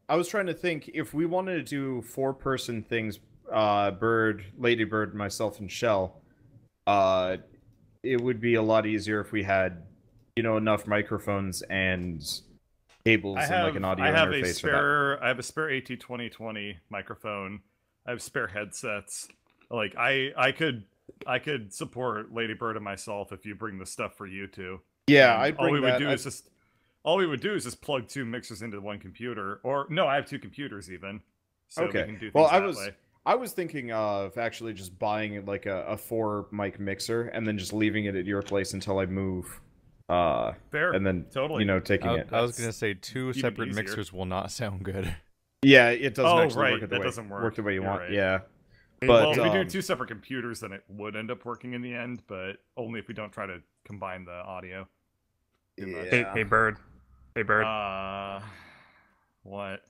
I was trying to think if we wanted to do four-person things, Bird, Lady Bird, myself, and Shell. Uh, it would be a lot easier if we had, enough microphones and cables and like an I audio have a interface for that. spare I have a spare AT2020 microphone. I have spare headsets. Like I could support Lady Bird and myself if you bring the stuff for you two. Yeah, And I'd bring that. all we would do is just plug two mixers into one computer. Or no, I have two computers even. So we Okay. can do Well, things that way. I was thinking of actually just buying like a four mic mixer and then just leaving it at your place until I move. Fair. And then Totally. taking it. I was gonna say two even separate easier. mixers will not sound good. Yeah, it doesn't Oh, actually right, work that doesn't work. work the way you You're want. right. Yeah. But But well, if we do two separate computers, then it would end up working in the end, but only if we don't try to combine the audio. yeah. Hey, Bird. Hey, Bird. What?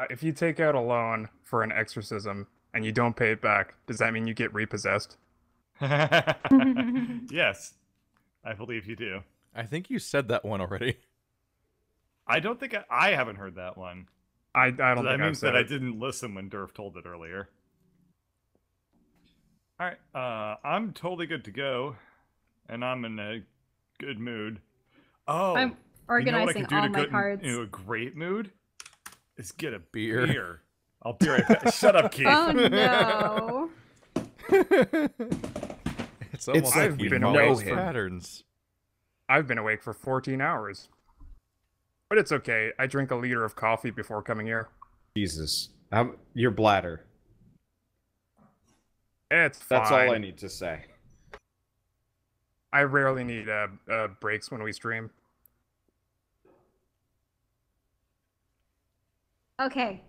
If you take out a loan for an exorcism and you don't pay it back, does that mean you get repossessed? Yes, I believe you do. I think you said that one already. I don't think I haven't heard that one. I don't So that think I've means said that I it. didn't listen when Durf told it earlier. All right, I'm totally good to go, and I'm in a good mood. Oh, I'm organizing you know what I all could do my to cards. in a great mood is get a Beer. beer. I'll be right back. Shut up, Keith. Oh no! It's almost like like we we know know him. patterns. I've been awake for 14 hours. But it's okay. I drink a liter of coffee before coming here. Jesus. Your bladder. It's fine. That's all I need to say. I rarely need breaks when we stream. Okay,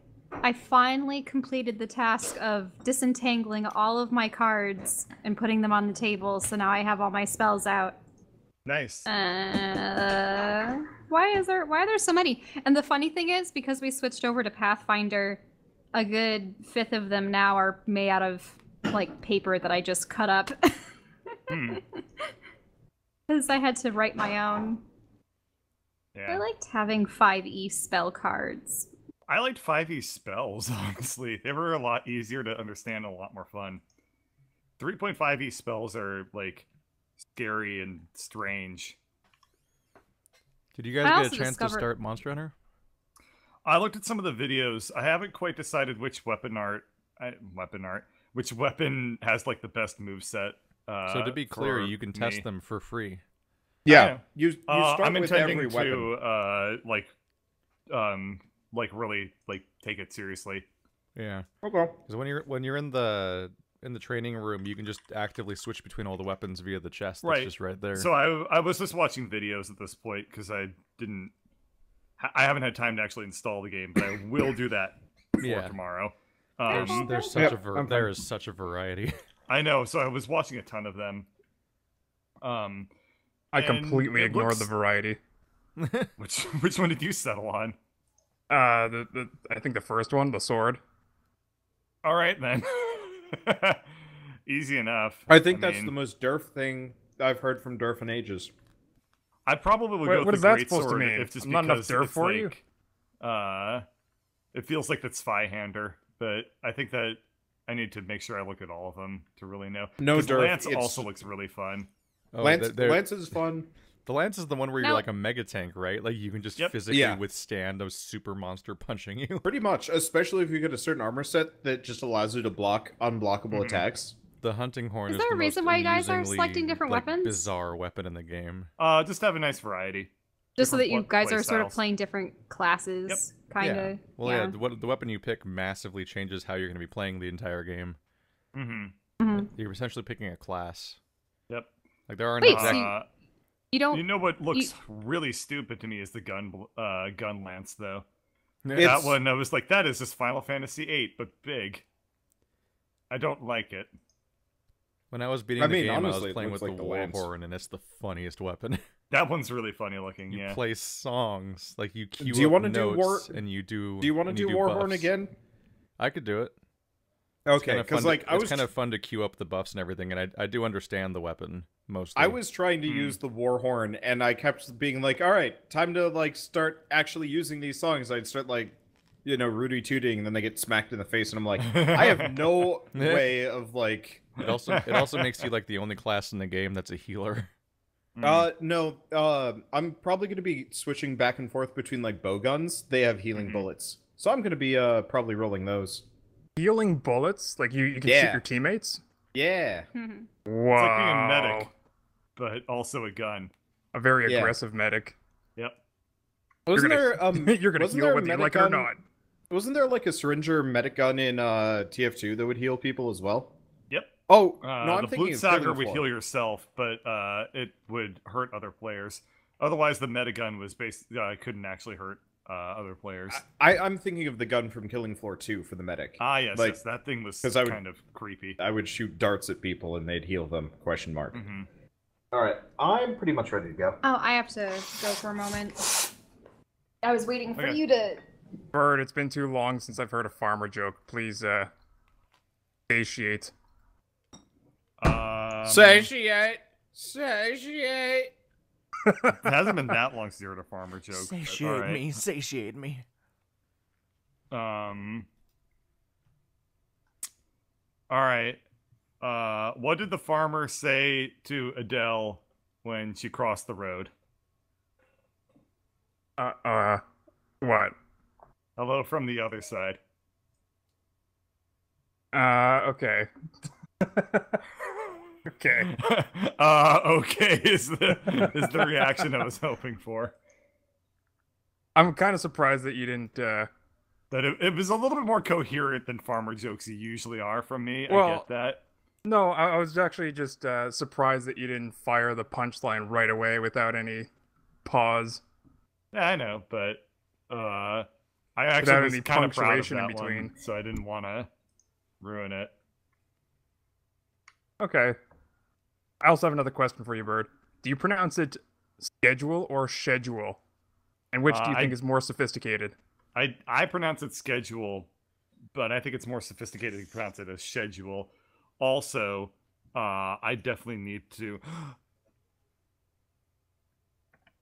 I finally completed the task of disentangling all of my cards and putting them on the table, so now I have all my spells out. Nice. Why are there so many? And the funny thing is, because we switched over to Pathfinder, a good fifth of them now are made out of like paper that I just cut up. Because I had to write my own. Yeah. I liked having 5e spell cards. I liked 5e spells, honestly. They were a lot easier to understand and a lot more fun. 3.5e spells are, like, scary and strange. Did you guys I get a also chance discovered- to start Monster Hunter? I looked at some of the videos. I haven't quite decided which which weapon has, like, the best moveset. So to be clear, for you can test me. them for free. Yeah. You start I'm with intending every weapon. to, really, take it seriously. Yeah. Okay. Because when you're in the training room, you can just actively switch between all the weapons via the chest. That's Right. just right there. So I was just watching videos at this point because I haven't had time to actually install the game, but I will do that before tomorrow. There's there is such a variety. I know, so I was watching a ton of them. I completely ignored the variety. Which one did you settle on? I think the first one, the sword. All right then. Easy enough. I think that's the most Durf thing I've heard from Durf in ages. I probably would Wait, go what with is the that great supposed to sword mean? if just Not enough because Durf it's for you? It feels like that's Spyhander, but I think that I need to make sure I look at all of them to really know. No 'Cause Durf. Lance also looks really fun. Oh, Lance is fun. The Lance is the one where you're No. like a mega tank, right? Like you can just physically withstand a super monster punching you. Pretty much, especially if you get a certain armor set that just allows you to block unblockable attacks. The hunting horn Is is there the a reason most why you guys are amusingly, selecting different like, weapons? bizarre weapon in the game. Just have a nice variety. Just so that you Different guys play are sort of styles. playing different classes, kind of. Well, yeah, the weapon you pick massively changes how you're going to be playing the entire game. You're essentially picking a class. Yep. Like there aren't Wait, exact... so you don't. You know what looks really stupid to me is the gun lance though. Yeah. That one I was like, that is just Final Fantasy VIII, but big. I don't like it. When I was beating the game, honestly, I was it playing with looks like the the war Lance. horn, and it's the funniest weapon. That one's really funny looking. You Yeah. play songs, like you cue Do you up want to do notes, war? and you do. Do you want to do Warhorn buffs. again? I could do it. Okay, because like it's kind of fun to queue up the buffs and everything, and I do understand the weapon mostly. I was trying to use the war horn, and I kept being like, "All right, time to like start actually using these songs." I'd start like, Rudy tooting, and then they get smacked in the face, and I'm like, I have no way of like. It also makes you like the only class in the game that's a healer. No. I'm probably gonna be switching back and forth between like bow guns. They have healing bullets, so I'm gonna be probably rolling those. Healing bullets? Like you can shoot your teammates? Yeah. Wow. It's like being a medic, but also a gun. A very aggressive medic. Yep. Wasn't there you're gonna heal whether you like it or not. Wasn't there like a syringer medic gun in TF2 that would heal people as well? Yep. Oh, no, I'm the thinking of Blutsauger would heal yourself, but it would hurt other players. Otherwise, the metagun was couldn't actually hurt other players. I'm thinking of the gun from Killing Floor 2 for the medic. Ah, yes, like, yes, that thing was kind of creepy. I would shoot darts at people and they'd heal them, ? Mm-hmm. Alright, I'm pretty much ready to go. Oh, I have to go for a moment. I was waiting for you to... Bird, it's been too long since I've heard a farmer joke. Please, satiate. Satiate! Satiate! It hasn't been that long since you heard a farmer joke. Satiate me, satiate me. Alright. What did the farmer say to Adele when she crossed the road? What? Hello from the other side. Okay. Okay. Okay is the reaction I was hoping for. I'm kind of surprised that you didn't, That it was a little bit more coherent than farmer jokes usually are from me. Well, I get that. No, I was actually just surprised that you didn't fire the punchline right away without any pause. Yeah, I know, but I actually was kind of proud of that in between. one, so I didn't want to ruin it. Okay. I also have another question for you, Bird. Do you pronounce it schedule or schedule? And which do you think is more sophisticated? I pronounce it schedule, but I think it's more sophisticated to pronounce it as schedule. Also, I definitely need to...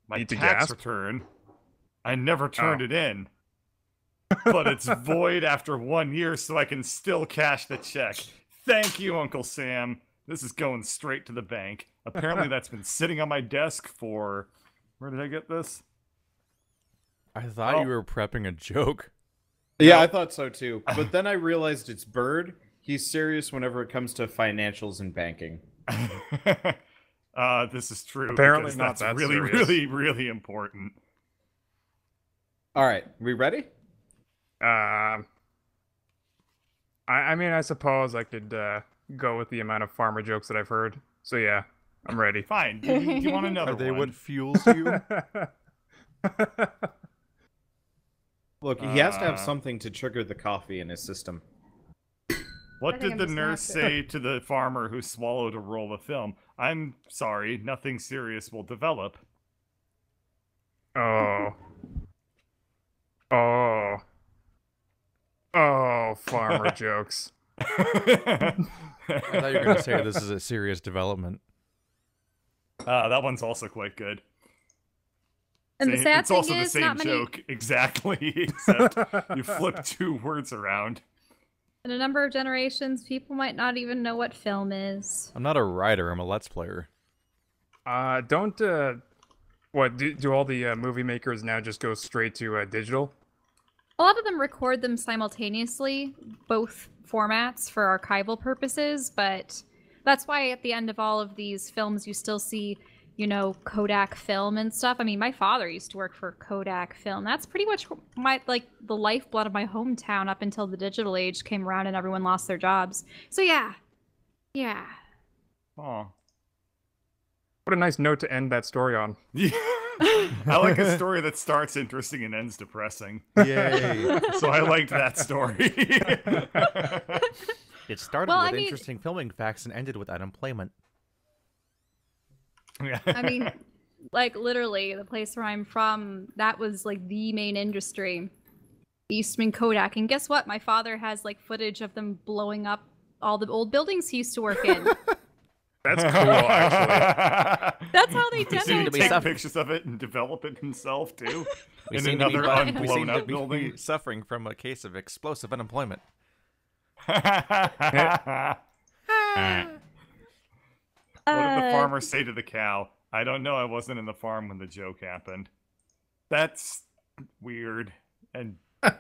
My tax return, I never turned it in. But it's void after 1 year, so I can still cash the check. Thank you, Uncle Sam. This is going straight to the bank. Apparently that's been sitting on my desk for... Where did I get this? I thought you were prepping a joke. Yeah, I thought so too. But then I realized it's Bird. He's serious whenever it comes to financials and banking. This is true. Apparently not that's that really, serious. really, really important. All right, we ready? I mean, I suppose I could go with the amount of farmer jokes that I've heard. So yeah, I'm ready. Fine. Do you want another Are they one? what fuels you? Look, he has to have something to trigger the coffee in his system. What did the nurse say to the farmer who swallowed a roll of film? I'm sorry, nothing serious will develop. Oh, farmer jokes. I thought you were going to say this is a serious development. That one's also quite good. And the sad it's thing also is, the not same many... joke, exactly, except you flip two words around. In a number of generations, people might not even know what film is. I'm not a writer, I'm a Let's Player. Do all the movie makers now just go straight to digital? A lot of them record them simultaneously, both formats for archival purposes, but that's why at the end of all of these films you still see, you know, Kodak film and stuff. I mean, my father used to work for Kodak film. That's pretty much the lifeblood of my hometown up until the digital age came around and everyone lost their jobs. So yeah. Yeah. Aw. What a nice note to end that story on. Yeah. I like a story that starts interesting and ends depressing. Yay. So I liked that story. It started with interesting filming facts and ended with unemployment. I mean, like, literally, the place where I'm from, that was, like, the main industry. Eastman Kodak. And guess what? My father has like footage of them blowing up all the old buildings he used to work in. That's cool, actually. That's how they We seem to demoed take it. pictures of it and develop it himself too. We In seem to be, another we seem unblown to up building. be suffering from a case of explosive unemployment. What did the farmer say to the cow? I don't know. I wasn't in the farm when the joke happened. That's weird and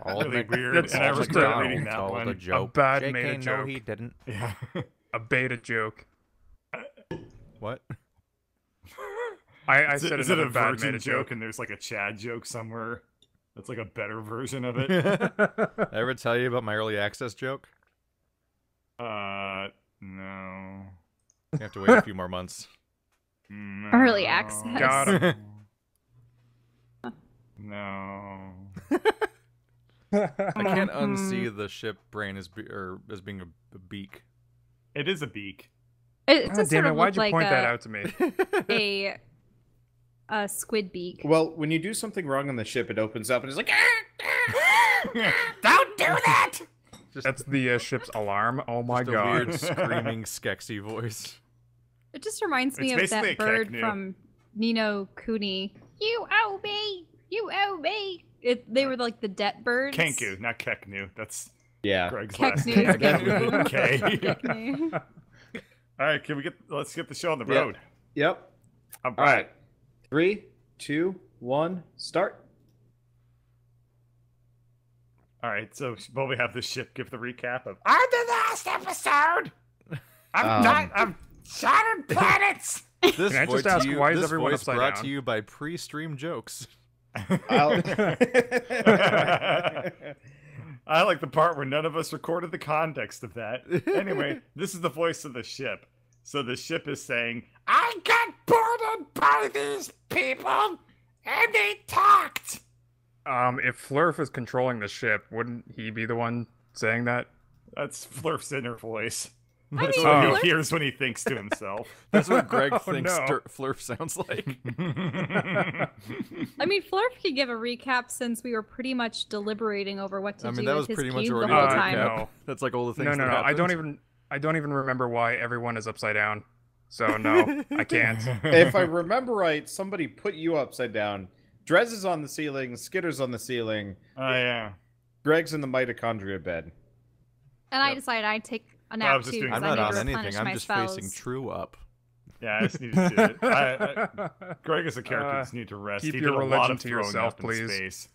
really weird. That's And I just regret a- reading that told one. a joke. A bad JK, made a no, joke. he didn't. Yeah. A beta joke. What? I Is said it a another bad virgin meta joke and there's like a Chad joke somewhere? That's like a better version of it. Did I ever tell you about my early access joke? No. You have to wait a few more months. No. Early access. Got him. No. I can't unsee the ship brain as being a beak. It is a beak. It God just damn sort it, of why'd looked you like point that out to me? a squid beak. Well, when you do something wrong on the ship, it opens up and it's like, Don't do that! That's the ship's alarm. Oh my Just a god. weird screaming Skexy voice. It just reminds me It's of that basically a bird cacnu. from Nino Cooney. You owe me! You owe me! They were like the debt birds. Kenku, not Keknu. That's yeah. Greg's last Keknu. name. Keknu. Okay. Keknu. All right, let's get the show on the road. Yep. All All right. 3, 2, 1, start. All right, so will we have the ship give the recap of on the last episode? I'm shattered planets. This Can I voice, just ask, why is this everyone voice upside brought down? to you by pre-stream jokes. I like the part where none of us recorded the context of that. Anyway, this is the voice of the ship. So the ship is saying, I got boarded by these people, and they talked. If Flurf is controlling the ship, wouldn't he be the one saying that? That's Flurf's inner voice. I That's mean, what Flurf- he hears when he thinks to himself. That's what Greg Oh, thinks no. Flurf sounds like. I mean, Flurf could give a recap since we were pretty much deliberating over what to I mean, do that with was his pretty much cube already the whole a time. recap. No. That's like all the things. No. that I don't happened. even remember why everyone is upside down. So no, I can't. If I remember right, somebody put you upside down. Drez is on the ceiling, Skitter's on the ceiling, Oh, yeah. Greg's in the mitochondria bed. And I decided I'd take a I nap was just too doing- because I'm I not need on to replenish anything. I'm my just spells. facing True up. Yeah, I just need to do it. Greg as a character just need to rest. keep He your did a lot religion of to throwing yourself, up in please. space.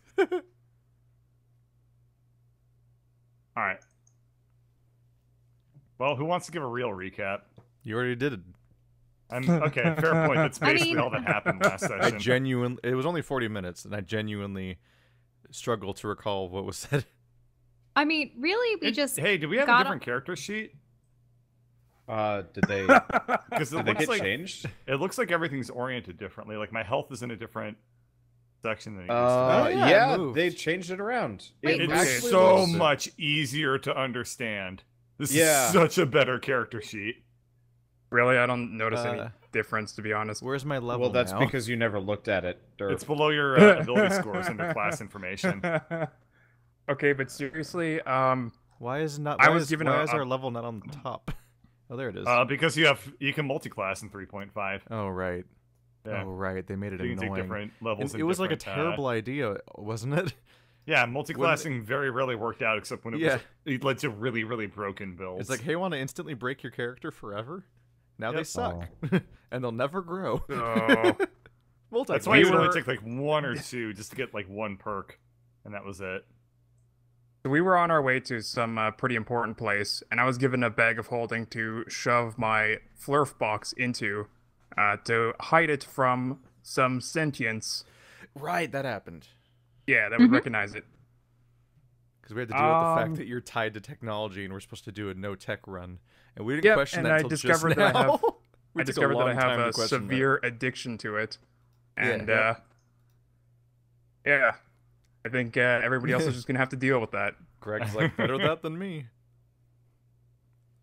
All right. Well, who wants to give a real recap? You already did it. Okay, fair point. That's I basically mean- all that happened last session. It was only 40 minutes, and I genuinely struggle to recall what was said. I mean, really, we just Hey, did we have a got different character sheet? Did they Because did they get changed? it looks like everything's oriented differently. Like my health is in a different section than it used Oh, to be. yeah, it Yeah, moved. they changed it around. Wait, It's actually so looks- much easier to understand. This Yeah. is such a better character sheet. Really, I don't notice any Uh, difference, to be honest. Where's my level Well, that's now? because you never looked at it. Derp. It's below your ability scores under class information. Okay, but seriously, Why is not? I why was is, given why a- is our level not on the top? Oh, there it is. Because you can multi-class in 3.5. Oh right. Yeah. Oh right. They made it You can take annoying. different levels. It and was like a different, terrible idea, wasn't it? Yeah, multi-classing very rarely worked out, except when it led to really, really broken builds. It's like, hey, want to instantly break your character forever? Now they Yep. suck, and they'll never grow. oh, Multi. that's why we it would only were- take like one or two just to get like one perk, and that was it. we were on our way to some pretty important place, and I was given a bag of holding to shove my Flurf box into to hide it from some sentience. Right, that happened. Yeah, that would recognize it. Because we had to deal with the fact that you're tied to technology, and we're supposed to do a no tech run, and we didn't Yep, question and that I until discovered just that I now. have- We I took discovered that I long time have to a question that. severe addiction to it, and Yeah. yeah, I think everybody else is just gonna have to deal with that. Greg's like, better that than me.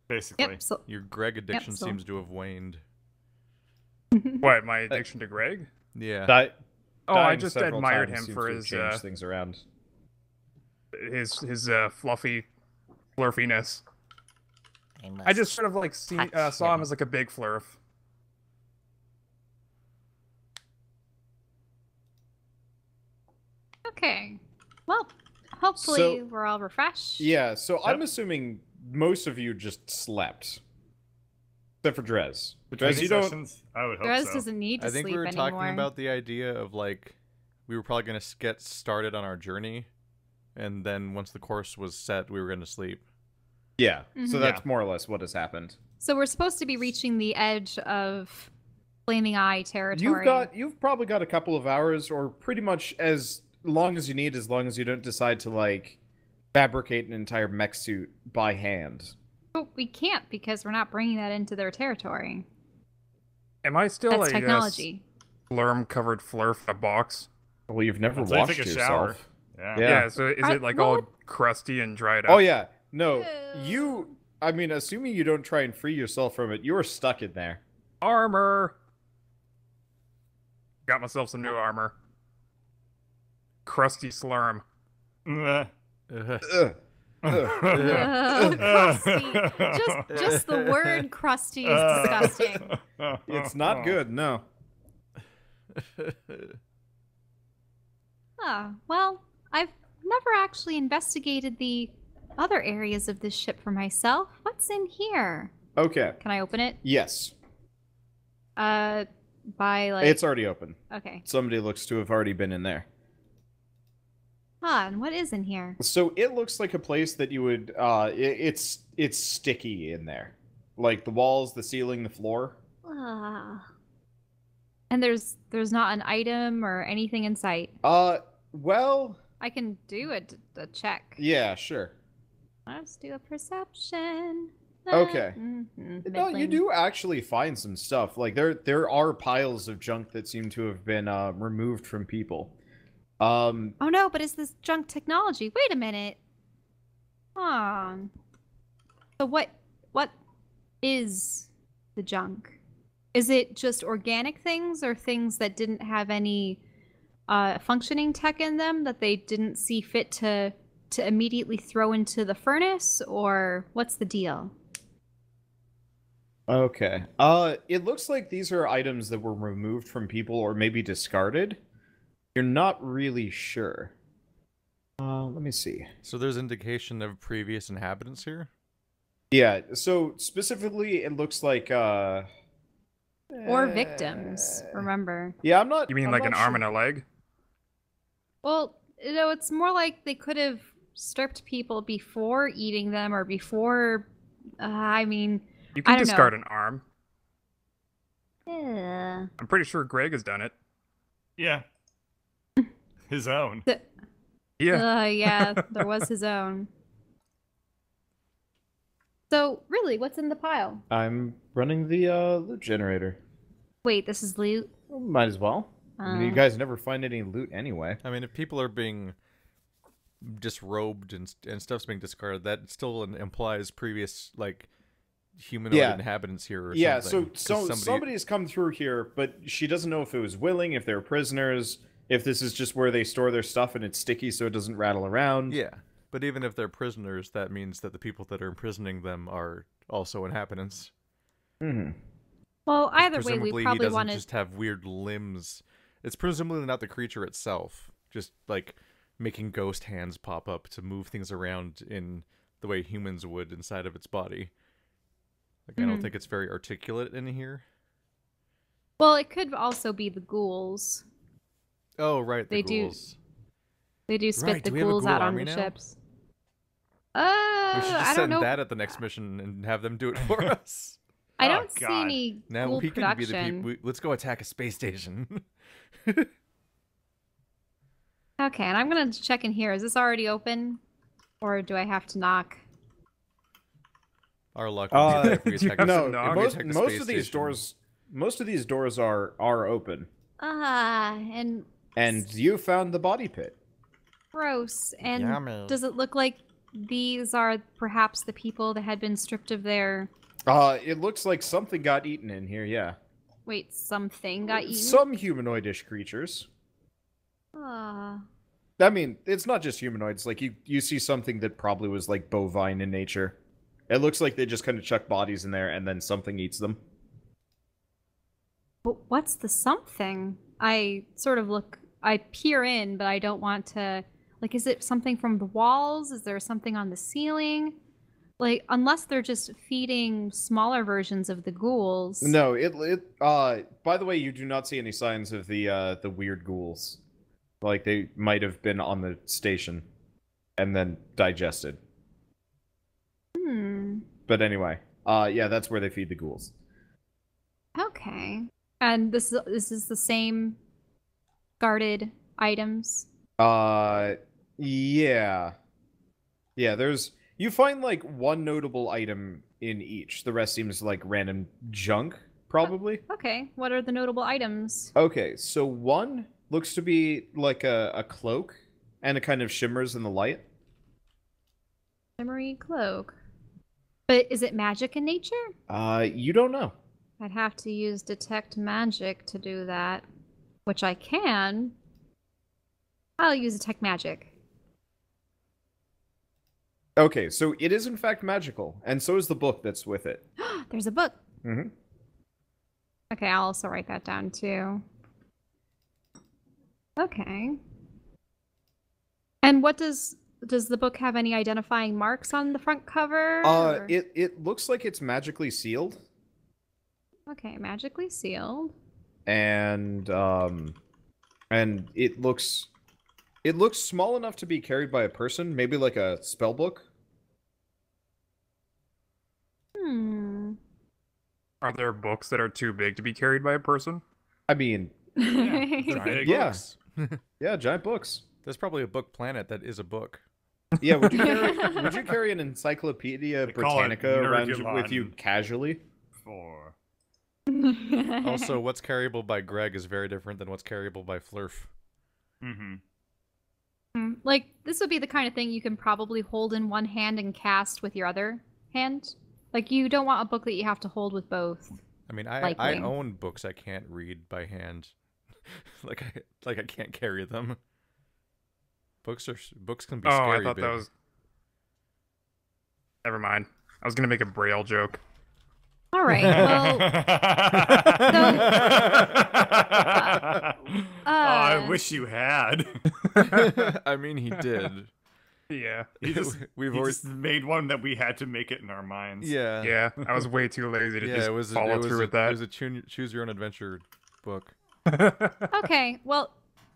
Basically. Yep. So Your Greg addiction so- seems to have waned. What, my addiction to Greg? Yeah. Di- Oh, I dying just several admired times him seems for to have his. changed things around. his fluffy flurfiness. I just sort of like saw him as like a big flurf. Okay. Well, hopefully we're all refreshed. Yeah, so I'm assuming most of you just slept. Except for Drez. Drez, you don't... I would hope Drez so. doesn't need to I think sleep we were anymore. talking about the idea of, like, we were probably going to get started on our journey, and then once the course was set, we were going to sleep. Yeah, so that's more or less what has happened. So we're supposed to be reaching the edge of Flaming Eye territory. You've probably got a couple of hours, or pretty much as long as you need, as long as you don't decide to, like, fabricate an entire mech suit by hand. But we can't because we're not bringing that into their territory. Am I still That's a technology. Slurm-covered flurf in a box? Well, you've never Until you washed take a shower. yourself. Yeah. So is it like all crusty and dried up? Oh, yeah. No, I mean, assuming you don't try and free yourself from it, you're stuck in there. Armor! Got myself some new armor. Crusty slurm. Crusty. Just the word crusty is disgusting. It's not good, no. Well, I've never actually investigated the other areas of this ship for myself. What's in here? Okay. Can I open it? Yes. By like... It's already open. Okay. Somebody looks to have already been in there. And what is in here? So it looks like a place that you would, it's sticky in there. Like the walls, the ceiling, the floor. And there's not an item or anything in sight. Well... I can do a check. Yeah, sure. Let's do a perception. Okay. No, you do actually find some stuff. Like there are piles of junk that seem to have been removed from people. Oh no, but is this junk technology? Wait a minute. So what is the junk? Is it just organic things or things that didn't have any functioning tech in them that they didn't see fit to immediately throw into the furnace, or what's the deal? Okay. It looks like these are items that were removed from people or maybe discarded. You're not really sure. Let me see. So there's indication of previous inhabitants here? Yeah, so specifically it looks like Or victims, remember. Yeah, I'm not... You mean I'm like not an arm and a leg? Well, it's more like they could have stripped people before eating them or before... I mean... You can discard know. an arm. Yeah. I'm pretty sure Greg has done it. Yeah. His own. Yeah. There was his own. So, really, what's in the pile? I'm running the loot generator. Wait, this is loot? Might as well. I mean, you guys never find any loot anyway. I mean, if people are being disrobed and stuff's being discarded, that still implies previous, like, humanoid inhabitants here or something. So somebody has come through here, but she doesn't know if it was willing, if they're prisoners, if this is just where they store their stuff and it's sticky so it doesn't rattle around. Yeah, but even if they're prisoners, that means that the people that are imprisoning them are also inhabitants. Mm-hmm. Well, either way, Presumably we probably he doesn't want to just have weird limbs. It's presumably not the creature itself, just like making ghost hands pop up to move things around in the way humans would inside of its body. Like, I don't think it's very articulate in here. Well, it could also be the ghouls. Oh, right, They ghouls. They do spit Right, the do we have a ghouls ghoul out on army the now? ships. We should just I don't send know. that at the next mission and have them do it for us. I don't God. see any Now ghoul we can be the production. people. Let's go attack a space station. Okay, and I'm gonna check in here. Is this already open, or do I have to knock? Our luck would be that if we attack a- No, knock. if we attack the most space of these station- doors are open. And And you found the body pit. gross. And Yummy. does it look like these are perhaps the people that had been stripped of their... It looks like something got eaten in here, yeah. Wait, something got eaten? Some humanoidish creatures. I mean, it's not just humanoids. Like, you see something that probably was, like, bovine in nature. It looks like they just kind of chuck bodies in there and then something eats them. But what's the something? I peer in, but I don't want to... Like, is it something from the walls? Is there something on the ceiling? Like, unless they're just feeding smaller versions of the ghouls. No, by the way, you do not see any signs of the weird ghouls. Like, they might have been on the station and then digested. But anyway, yeah, that's where they feed the ghouls. Okay. And this is the same guarded items? Yeah. Yeah, you find, like, one notable item in each. The rest seems like random junk, probably. Okay, what are the notable items? Okay, so one looks to be like a cloak, and it kind of shimmers in the light. Shimmery cloak. But is it magic in nature? You don't know. I'd have to use detect magic to do that, which I can. I'll use detect magic. Okay, so it is in fact magical, and so is the book that's with it. There's a book. Mm-hmm. Okay, I'll also write that down too. Okay. And what does the book have any identifying marks on the front cover? Or... It looks like it's magically sealed. Okay, magically sealed. And it looks small enough to be carried by a person, maybe like a spell book. Are there books that are too big to be carried by a person? I mean, Giant yeah. books. Yeah, giant books. There's probably a book planet that is a book. Yeah, would you carry an Encyclopedia Britannica around with you casually? Also, what's carryable by Greg is very different than what's carryable by Flurf. Like, this would be the kind of thing you can probably hold in one hand and cast with your other hand. Like, you don't want a book that you have to hold with both. I mean, I own books I can't read by hand. like I can't carry them. Books can be scary. I thought that was... Never mind. I was gonna make a Braille joke. All right. Well, I wish you had. I mean, he did. Yeah. He just made one that we had to make it in our minds. Yeah. Yeah. I was way too lazy to just follow through with that. It was a choose your own adventure book. Okay. Well,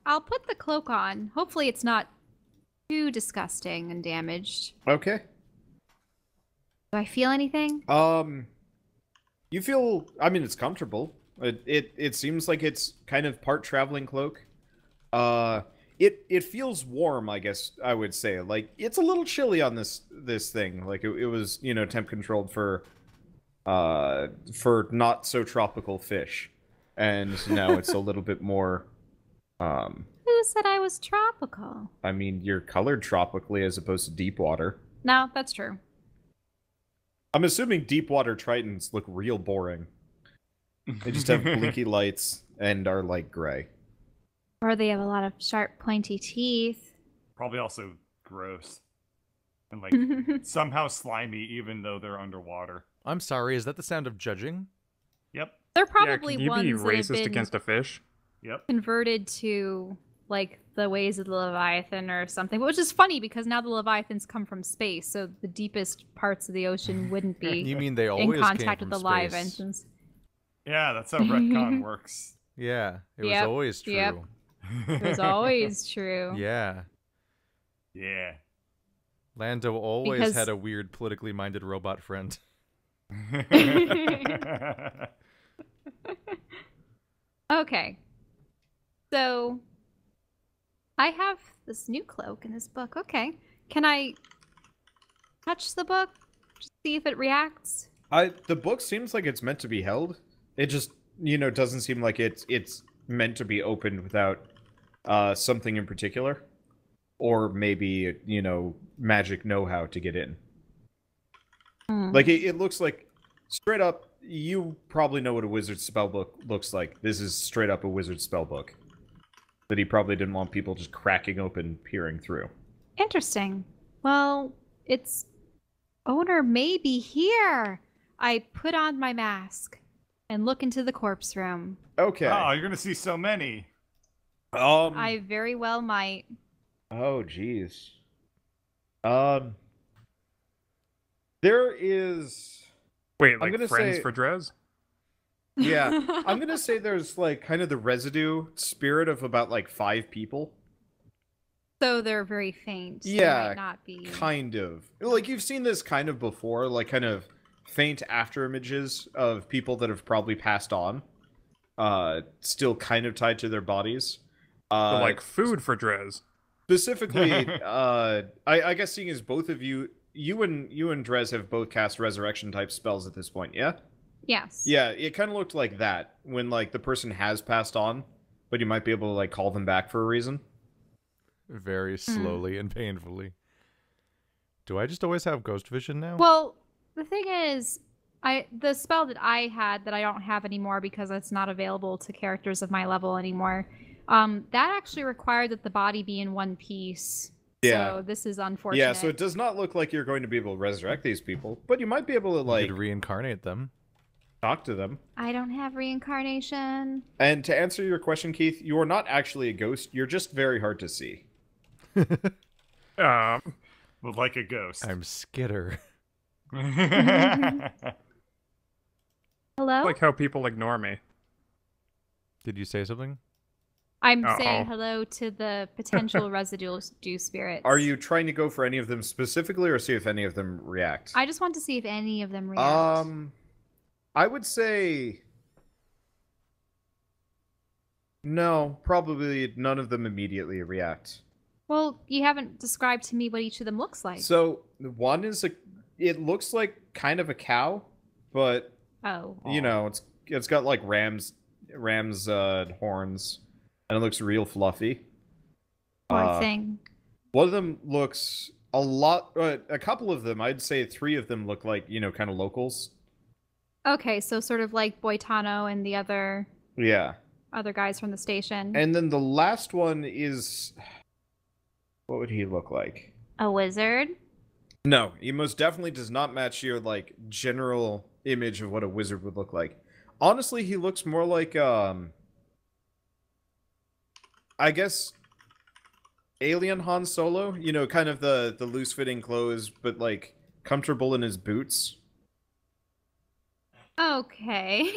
I'll put the cloak on. Hopefully, it's not too disgusting and damaged. Okay. Do I feel anything? You feel... I mean, it's comfortable. It seems like it's kind of part traveling cloak. It feels warm, I guess I would say. Like, it's a little chilly on this thing. Like, it was, you know, temp controlled for not so tropical fish. And now it's a little bit more, Who said I was tropical? I mean, you're colored tropically as opposed to deep water. No, that's true. I'm assuming deep water tritons look real boring. They just have blinky lights and are, like, gray. Or they have a lot of sharp, pointy teeth. Probably also gross. And, like, somehow slimy even though they're underwater. I'm sorry, is that the sound of judging? Yep. They're probably can you ones be that have racist been against a fish? Yep. converted to, like, the ways of the Leviathan or something. Which is funny because now the Leviathans come from space, so the deepest parts of the ocean wouldn't be You mean they in always contact came with the from live space? engines. Yeah, that's how retcon works. Yeah, it was Yep, always true. yep. It was always true. Yeah. Yeah. Lando always Because- had a weird politically minded robot friend. Okay. So, I have this new cloak in this book. Okay. Can I touch the book? Just see if it reacts? The book seems like it's meant to be held. It just, you know, doesn't seem like it's meant to be opened without something in particular. Or maybe, you know, magic know-how to get in. Like, it looks like, straight up, you probably know what a wizard spellbook looks like. This is straight up a wizard spellbook. that he probably didn't want people just cracking open, peering through. Interesting. Well, its owner may be here. I put on my mask and look into the corpse room. Okay. Oh, you're gonna see so many. I very well might. Oh, jeez. There is. Wait, I'm like gonna friends say- for Drez? Yeah, I'm gonna say there's like kind of the residue spirit of about like 5 people. So they're very faint. They Yeah, might not be. Kind of. Like you've seen this kind of before, like kind of faint after images of people that have probably passed on. Still kind of tied to their bodies. But like food for Drez. Specifically, I guess seeing as both of you and Drez have both cast resurrection type spells at this point, yeah? Yes. Yeah, it kind of looked like that when like the person has passed on, but you might be able to like call them back for a reason. Very slowly and painfully. Do I just always have ghost vision now? Well, the thing is, the spell that I had that I don't have anymore because it's not available to characters of my level anymore. That actually required that the body be in one piece. Yeah. So this is unfortunate. Yeah, so it does not look like you're going to be able to resurrect these people, but you might be able to You like could reincarnate them. talk to them. I don't have reincarnation. And to answer your question, Keith, you are not actually a ghost. You're just very hard to see. Well, like a ghost. I'm Skitter. Hello? Like how people ignore me. Did you say something? I'm Uh-oh. saying hello to the potential residual dew spirits. Are you trying to go for any of them specifically or see if any of them react? I just want to see if any of them react. I would say no, probably none of them immediately react. Well, you haven't described to me what each of them looks like. So one is it looks like kind of a cow, but Oh. you know, it's got like ram's horns, and it looks real fluffy. Poor thing. One of them looks a couple of them, I'd say 3 of them look like, you know, kind of locals. Okay, so sort of like Boitano and the other Yeah. guys from the station. And then the last one is, what would he look like? A wizard? No, he most definitely does not match your like general image of what a wizard would look like. Honestly, he looks more like I guess Alien Han Solo, you know, kind of the loose-fitting clothes but like comfortable in his boots. Okay.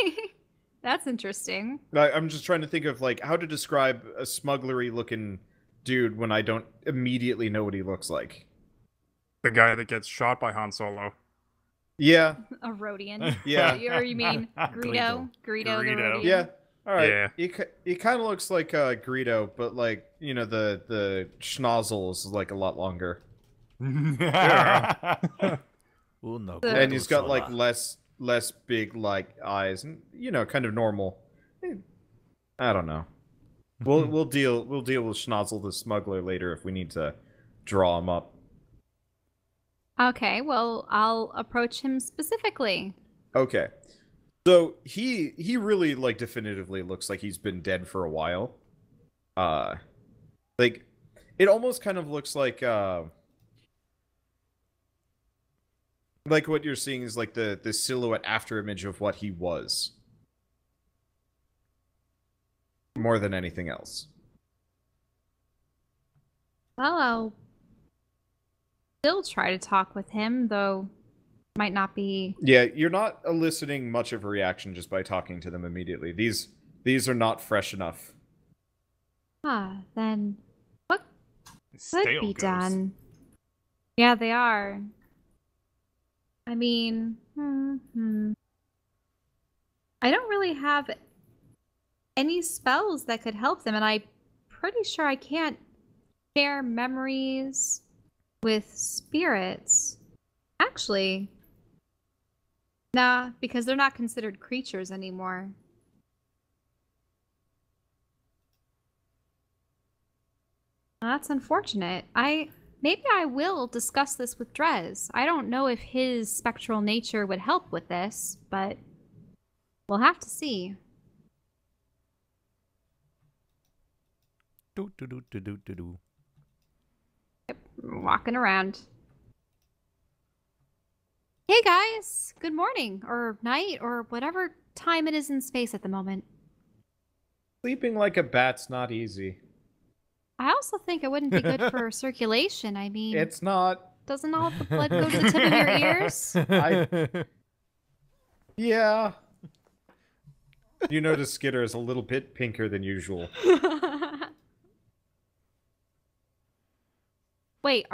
That's interesting. I'm just trying to think of like how to describe a smugglery-looking dude when I don't immediately know what he looks like. The guy that gets shot by Han Solo. Yeah, A Rhodian. Yeah. Or you mean Greedo? Greedo the Greedo. Rhodian. yeah. All right. Yeah. He kind of looks like Greedo, but like, you know, the schnozzle is like a lot longer. Uno, The- And he's got like sola. less big like eyes and, you know, kind of normal. I don't know. We'll deal with Schnozzle the smuggler later if we need to draw him up. Okay, well, I'll approach him specifically. Okay. So he really like definitively looks like he's been dead for a while. Like it almost kind of looks like what you're seeing is like the silhouette after image of what he was. More than anything else. Well, I'll still try to talk with him, though might not be. Yeah, you're not eliciting much of a reaction just by talking to them immediately. These are not fresh enough. Then what could Stale be ghost. done? Yeah, they are. I mean, I don't really have any spells that could help them, and I'm pretty sure I can't share memories with spirits. Actually, nah, because they're not considered creatures anymore. That's unfortunate. Maybe I will discuss this with Drez. I don't know if his spectral nature would help with this, but we'll have to see. Do do do do do do do. Walking around. Hey guys, good morning or night or whatever time it is in space at the moment. Sleeping like a bat's not easy. I also think it wouldn't be good for circulation. I mean, It's not. doesn't all the blood go to the tip of your ears? Yeah. You notice Skitter is a little bit pinker than usual. Wait,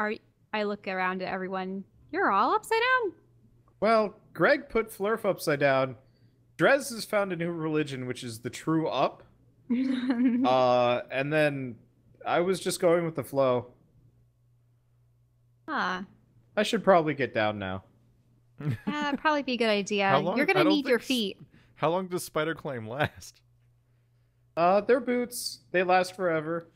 I look around at everyone. You're all upside down? Well, Greg put Flurf upside down. Drez has found a new religion, which is the true up. And then I was just going with the flow. Huh. I should probably get down now. Yeah, that'd probably be a good idea. How long- You're I gonna don't need your think feet. How long does Spider Climb last? They're boots. They last forever.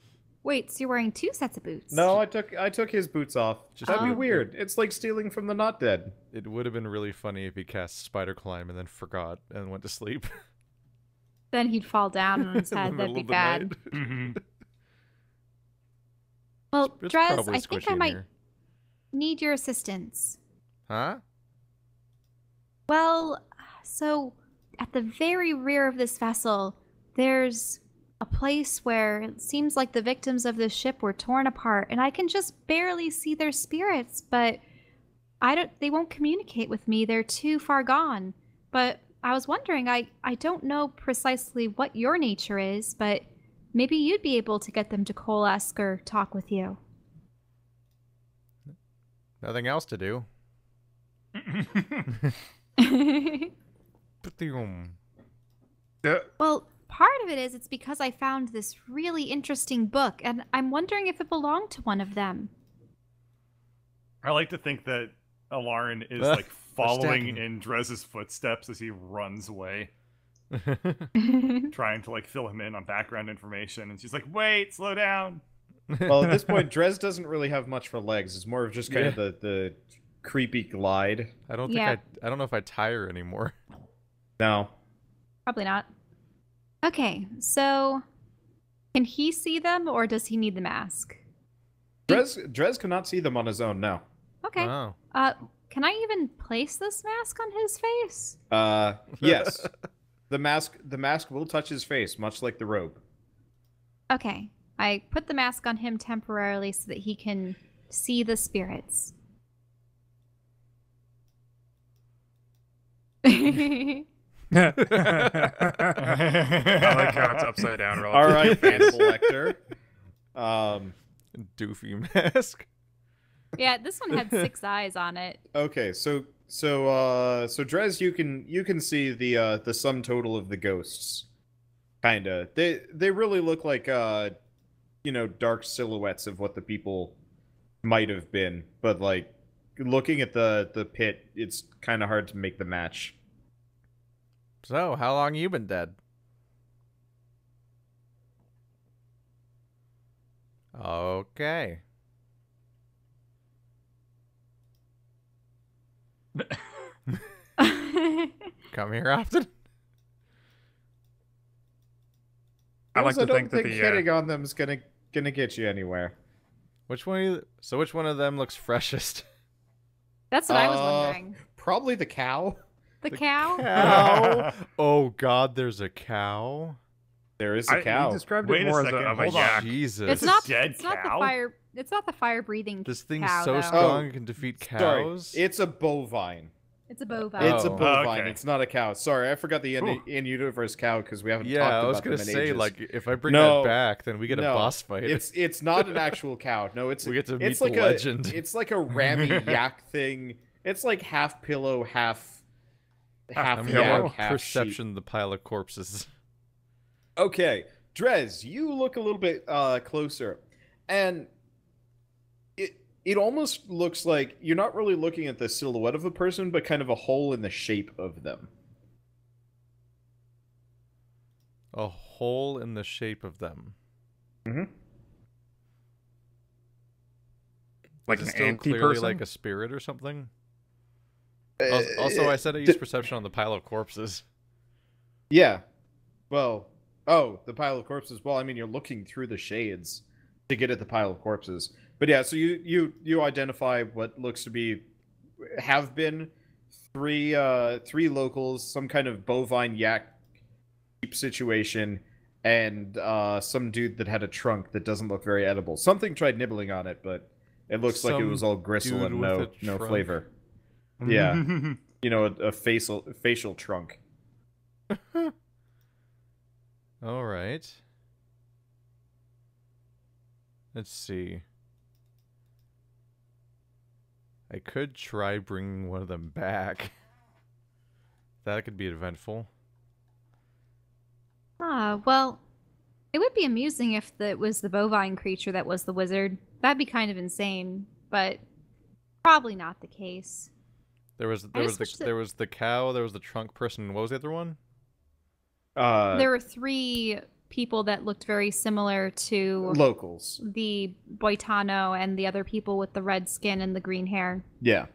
Wait, so you're wearing 2 sets of boots? No, I took his boots off. Just That'd be Oh. weird. It's like stealing from the not dead. It would have been really funny if he cast Spider Climb and then forgot and went to sleep. Then he'd fall down on his in the head. That'd middle be of the bad. night. Mhm. Well, It's Drez, probably I think squishy I in might here. need your assistance. Huh? Well, so at the very rear of this vessel, there's a place where it seems like the victims of this ship were torn apart, and I can just barely see their spirits, but they won't communicate with me. They're too far gone. But I was wondering, I don't know precisely what your nature is, but maybe you'd be able to get them to coalesce or talk with you. Nothing else to do. Well, part of it is it's because I found this really interesting book, and I'm wondering if it belonged to one of them. I like to think that Alarin is Ah, like following stacking. in Drez's footsteps as he runs away, Oh, trying to like fill him in on background information, and she's like, "Wait, slow down." Well, at this point, Drez doesn't really have much for legs. It's more of just kind of Yeah. the creepy glide. I don't think Yeah. I don't know if I tire anymore. No. Probably not. Okay, so can he see them, or does he need the mask? Drez cannot see them on his own, no. Okay. Oh. Can I even place this mask on his face? Yes. The mask will touch his face, much like the robe. Okay. I put the mask on him temporarily so that he can see the spirits. I like how it's upside down. Relative All to right, your face. Hannibal Lecter. Doofy mask. Yeah, this one had 6 eyes on it. Okay, so Drez, you can see the sum total of the ghosts. Kinda. They really look like dark silhouettes of what the people might have been, but like looking at the pit, it's kind of hard to make the match. So, how long you been dead? Okay. Come here often? I like to don't think that the hitting on them is gonna get you anywhere. Which one of them looks freshest? That's what I was wondering. Probably the cow. The cow? Cow. Oh god, there's a cow. There is a cow. You described Wait it a more second, of a hold on. yak. Jesus. It's not dead it's not the cow? fire it's not the fire breathing This thing's cow, so though. strong it can defeat cows. Sorry, it's a bovine. It's a bovine. It's a Oh. bovine. Okay. It's not a cow. Sorry, I forgot the Whew. in-universe cow because we haven't Yeah, talked I was about gonna them in say, ages. like, if I bring No. that back, then we get a No. boss fight. It's not an actual cow. No, it's We get to it's meet like the legend. It's like a rammy yak thing. It's like half pillow, half I'm yak, gonna half perception the pile of corpses. sheep. Okay, Drez, you look a little bit closer, and it almost looks like you're not really looking at the silhouette of a person, but kind of a hole in the shape of them. A hole in the shape of them. Mm-hmm. Like Is an it still anti clearly person? like a spirit or something? Also, I said I used perception on the pile of corpses. Yeah. Well, Oh, the pile of corpses. Well, I mean, you're looking through the shades to get at the pile of corpses. But yeah, so you identify what looks to be have been three locals, some kind of bovine yak situation, and some dude that had a trunk that doesn't look very edible. Something tried nibbling on it, but it looks like it was all gristle and no flavor. Yeah, you know, a facial trunk. All right. Let's see. I could try bringing one of them back. That could be eventful. Well, it would be amusing if it was the bovine creature that was the wizard. That'd be kind of insane, but probably not the case. There was the cow, there was the trunk person. What was the other one? There were 3 people that looked very similar to locals. The Boitano and the other people with the red skin and the green hair. Yeah.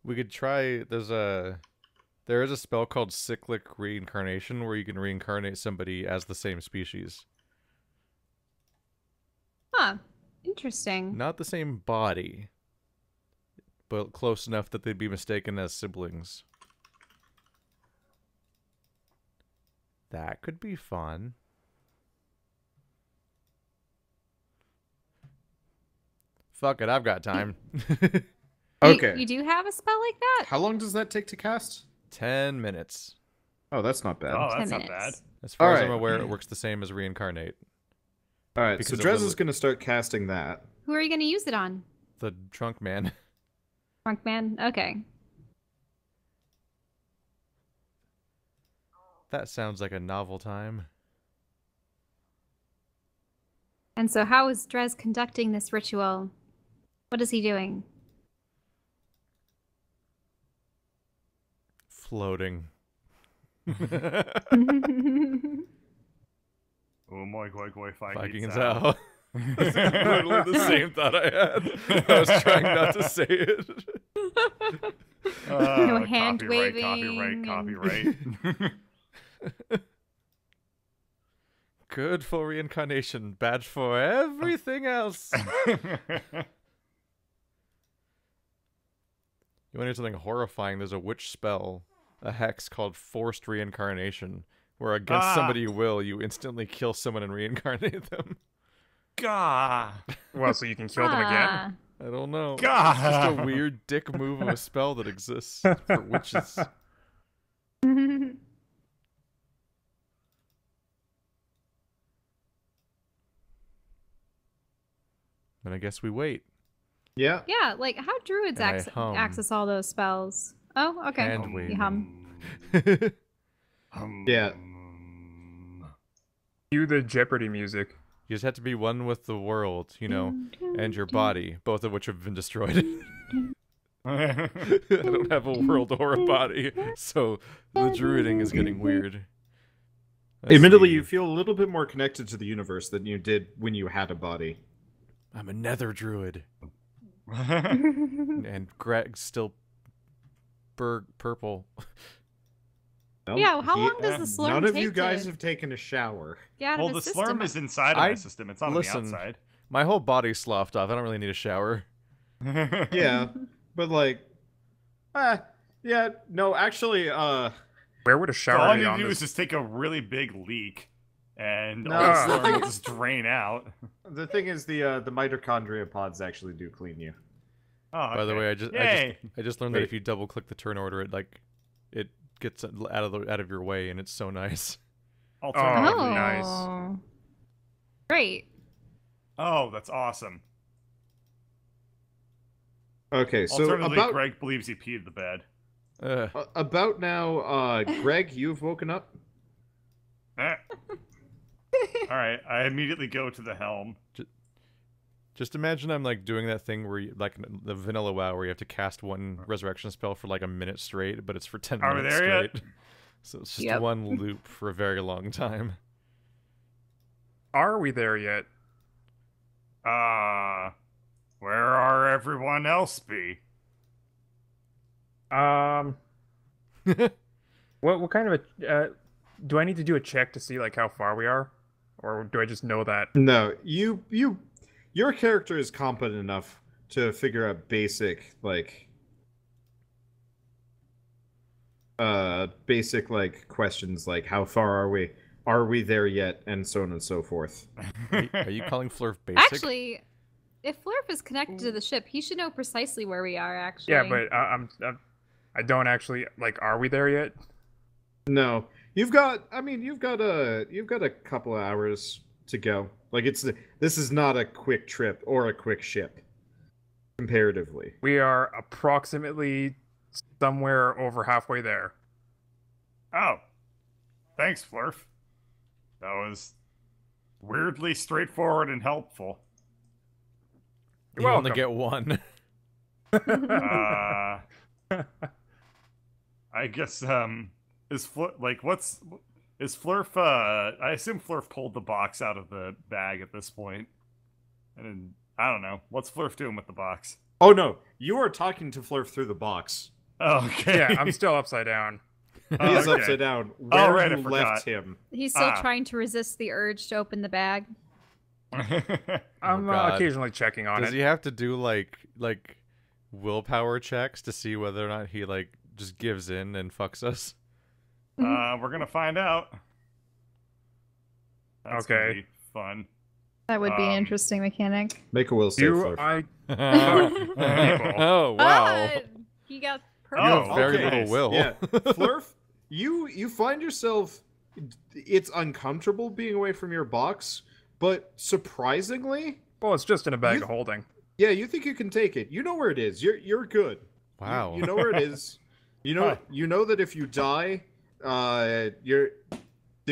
We could try. There is a spell called cyclic reincarnation where you can reincarnate somebody as the same species. Huh. Interesting. Not the same body, but close enough that they'd be mistaken as siblings. That could be fun. Fuck it, I've got time. Okay. You do have a spell like that? How long does that take to cast? 10 minutes. Oh, that's not bad. Oh, that's 10 not minutes. bad. As far as Alright. I'm aware, it works the same as reincarnate. All right, Because so of Drez is going to start casting that. Who are you going to use it on? The drunk man. Drunk man? Okay. That sounds like a novel time. And so how is Drez conducting this ritual? What is he doing? Floating. Oh my god, Vikings out. That's literally the same thought I had. I was trying not to say it. No hand waving. Copyright. Good for reincarnation, bad for everything else. You want to hear something horrifying? There's a witch spell, a hex called Forced Reincarnation, where against somebody you will, you instantly kill someone and reincarnate them. Gah. Well, so you can kill them again? I don't know. God. It's just a weird dick move of a spell that exists for witches. And I guess we wait. Yeah. Yeah, like how druids And I hum. access all those spells. Oh, okay. Hand waving. You hum. Yeah. Cue the Jeopardy music. You just have to be one with the world, you know, and your body, both of which have been destroyed. I don't have a world or a body, so the druiding is getting weird. Admittedly, you feel a little bit more connected to the universe than you did when you had a body. I'm a nether druid. And Greg's still purple. Well, Yeah, how long does the slurm None of take you guys to have taken a shower. get out Well, of the his system? slurm is inside of my system. It's not listen. on the outside. My whole body's sloughed off. I don't really need a shower. Yeah, but like, yeah, no, actually, Where would a So shower all be you on do this? is just take a really big leak, and No. all the slurm will just drain out. the thing is, the mitochondria pods actually do clean you. Oh, By the okay. way, Yay. I just learned that Wait. if you double click the turn order, it gets out of your way, and it's so nice. Alternatively. Oh, nice. Great. Oh, that's awesome. Okay, so Alternatively, about Greg believes he peed the bed. about now, Greg, you've woken up. Eh. All right, I immediately go to the helm. Just imagine I'm like doing that thing where you, like the vanilla WoW where you have to cast one resurrection spell for like a minute straight, but it's for 10 Are we minutes there straight. yet? So it's just Yep. one loop for a very long time. Are we there yet? Where are everyone else be? Um, what kind of a do I need to do a check to see like how far we are, or do I just know that? No, your character is competent enough to figure out basic like questions like how far are we? Are we there yet? And so on and so forth. Are you calling Flurf basic? Actually, if Flurf is connected to the ship, he should know precisely where we are. Actually. Yeah, but I don't actually like. Are we there yet? No, you've got a couple of hours to go. Like this is not a quick trip or a quick ship, comparatively. We are approximately somewhere over halfway there. Oh, thanks, Flurf. That was weirdly straightforward and helpful. You only get one. I guess is Flurf I assume Flurf pulled the box out of the bag at this point. And I don't know. What's Flurf doing with the box? Oh no, you are talking to Flurf through the box. Oh, okay. Yeah, I'm still upside down. He is upside down. Where right, you I left forgot. him. He's still trying to resist the urge to open the bag. I'm God. occasionally checking on Does it. he have to do like willpower checks to see whether or not he like just gives in and fucks us? We're gonna find out. That's Okay. gonna be fun. That would be an interesting mechanic. Make a will save, Do Flurf. I? Oh wow! He got You perfect. have very okay. little will. Yeah, Flurf, you find yourself. It's uncomfortable being away from your box, but surprisingly, Well, it's just in a bag of holding. yeah, you think you can take it. You know where it is. You're good. Wow. You know where it is. You know that if you die, the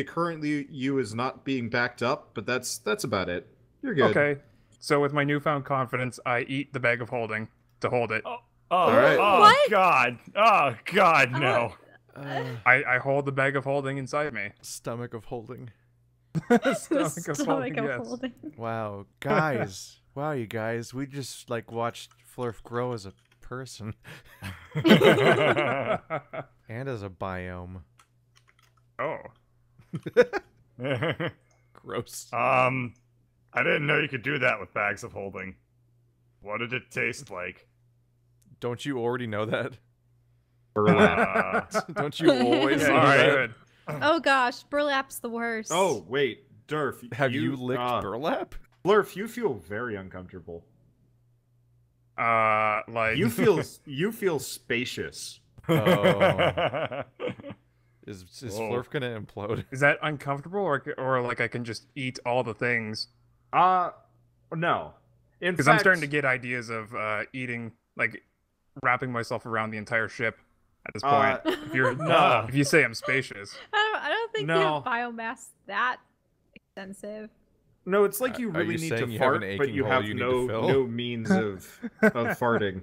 currently you is not being backed up, but that's about it. You're good. Okay. So with my newfound confidence, I eat the bag of holding to hold it. right. Oh What? God! Oh God! No! I hold the bag of holding inside me. Stomach of holding. Stomach of holding, yes. holding. Wow, guys. Wow, you guys. We just like watched Flurf grow as a person and as a biome. Oh. Gross. I didn't know you could do that with bags of holding. What did it taste like? Don't you already know that? Don't you Yeah, always know all right, that? good. Oh gosh, burlap's the worst. Oh wait, Durf, Have you licked burlap? Flurf, you feel very uncomfortable. Like You feel spacious. Oh. Is Flurf gonna implode? is that uncomfortable, or like I can just eat all the things? No. In Because fact, I'm starting to get ideas of eating, like wrapping myself around the entire ship at this point. If you're no. if you say I'm spacious, I don't think No. you have biomass that extensive. No, it's like you Are really you need saying to you have fart, an but aching you hole have you need to fill? no means of farting.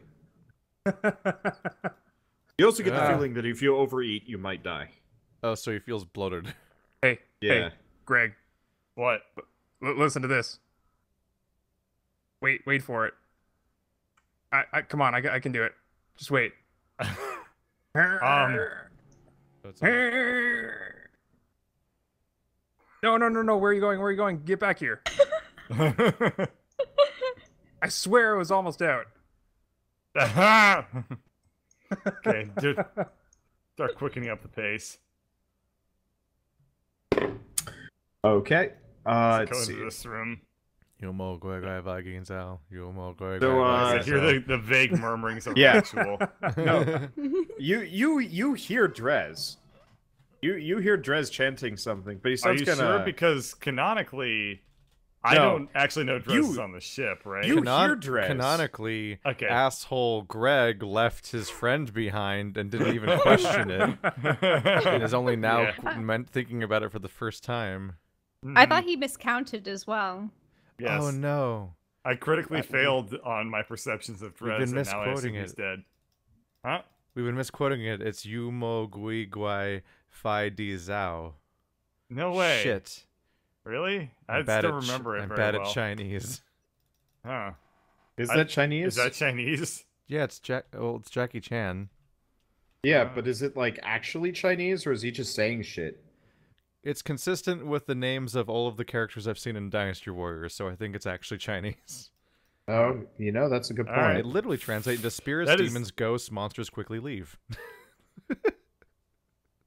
You also get the feeling that if you overeat, you might die. Oh, so he feels bloated. hey, Yeah. hey, Greg, What? listen to this. Wait for it. I come on, I can do it. Just wait. So it's No. Where are you going? Where are you going? Get back here. I swear it was almost out. Okay, just start quickening up the pace. Okay. Go Let's into see. this room. So I hear the vague murmurings of Yeah. ritual. No. You hear Drez. You hear Drez chanting something, but he Are sounds you kind sure? of. Because canonically, I No. don't actually know Dress is on the ship, right? you hear Drez. Canonically, Okay. asshole Greg left his friend behind and didn't even question it, and is only now thinking about it for the first time. I thought he miscounted as well. Yes. Oh no! I critically failed on my perceptions of We've Dress, been and now I assume misquoting he's it. dead. Huh? We've been misquoting it. It's Yumo Gui Guai Fi Di Zhao. No way. Shit. Really? I I'm bad still at remember it I'm very bad well. at Chinese. Huh. Is that Chinese? Is that Chinese? Yeah, it's Jackie Chan. Yeah, but is it like actually Chinese or is he just saying shit? It's consistent with the names of all of the characters I've seen in Dynasty Warriors, so I think it's actually Chinese. Oh, that's a good point. Alright. It literally translates into spirits, That is- demons, ghosts, monsters quickly leave.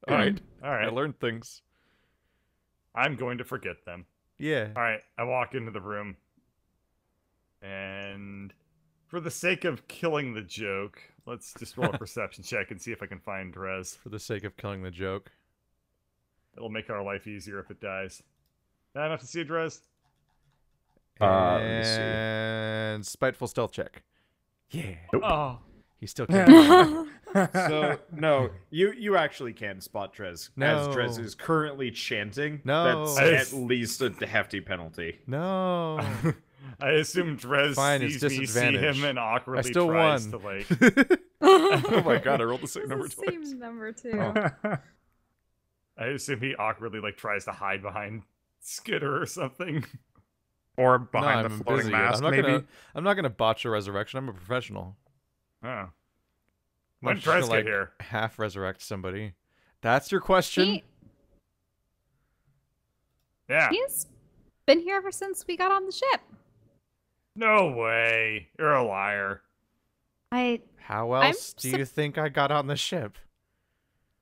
All right. I learned things. I'm going to forget them. Yeah. All right. I walk into the room, and for the sake of killing the joke, let's just roll a perception check and see if I can find Drez. For the sake of killing the joke. It'll make our life easier if it dies. Not enough to see a Drez? Let me see. And spiteful stealth check. Yeah. Oh. He still can't. So no, you actually can spot Drez as No. Drez is currently chanting. No. That's at least a hefty penalty. No. I assume Drez Fine, it's sees me, see disadvantage. him, and awkwardly I still tries won. to, like... Oh my god, I rolled the same It's number the twice. same number too. Oh. I assume he awkwardly, like, tries to hide behind Skitter or something. Or No, behind I'm the floating busy. mast, I'm maybe. not gonna botch a resurrection. I'm a professional. Oh. When I'm did just Drez gonna, get here? half resurrect somebody. That's your question? He, Yeah. he's been here ever since we got on the ship. No way. You're a liar. How else do you think I got on the ship?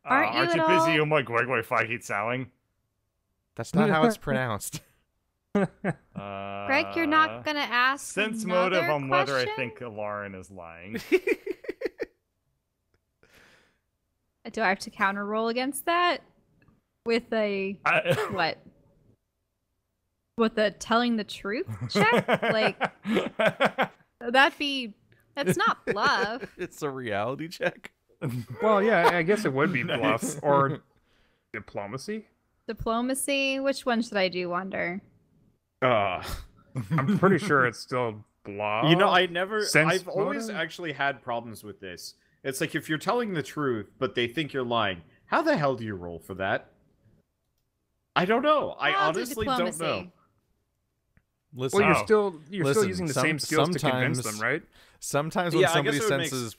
Aren't you Aren't you at busy? all- Oh my Gwegwe Fakit Sowing? That's not how it's pronounced. Greg, you're not gonna ask Sense another motive on whether I question? think Lauren is lying. Do I have to counter roll against that? With a what? With a telling the truth check? Like that's not bluff. It's a reality check. Well, yeah, I guess it would be Nice. bluff or diplomacy. Diplomacy. Which one should I do? Wonder. I'm pretty sure it's still bluff. I've always motive? actually had problems with this. It's like if you're telling the truth, but they think you're lying, how the hell do you roll for that? I don't know. I I'll do honestly don't know. diplomacy. Listen, Well, you're still Listen, using the some- same skills to convince sometimes- them, right? sometimes when Yeah, I somebody guess it would make senses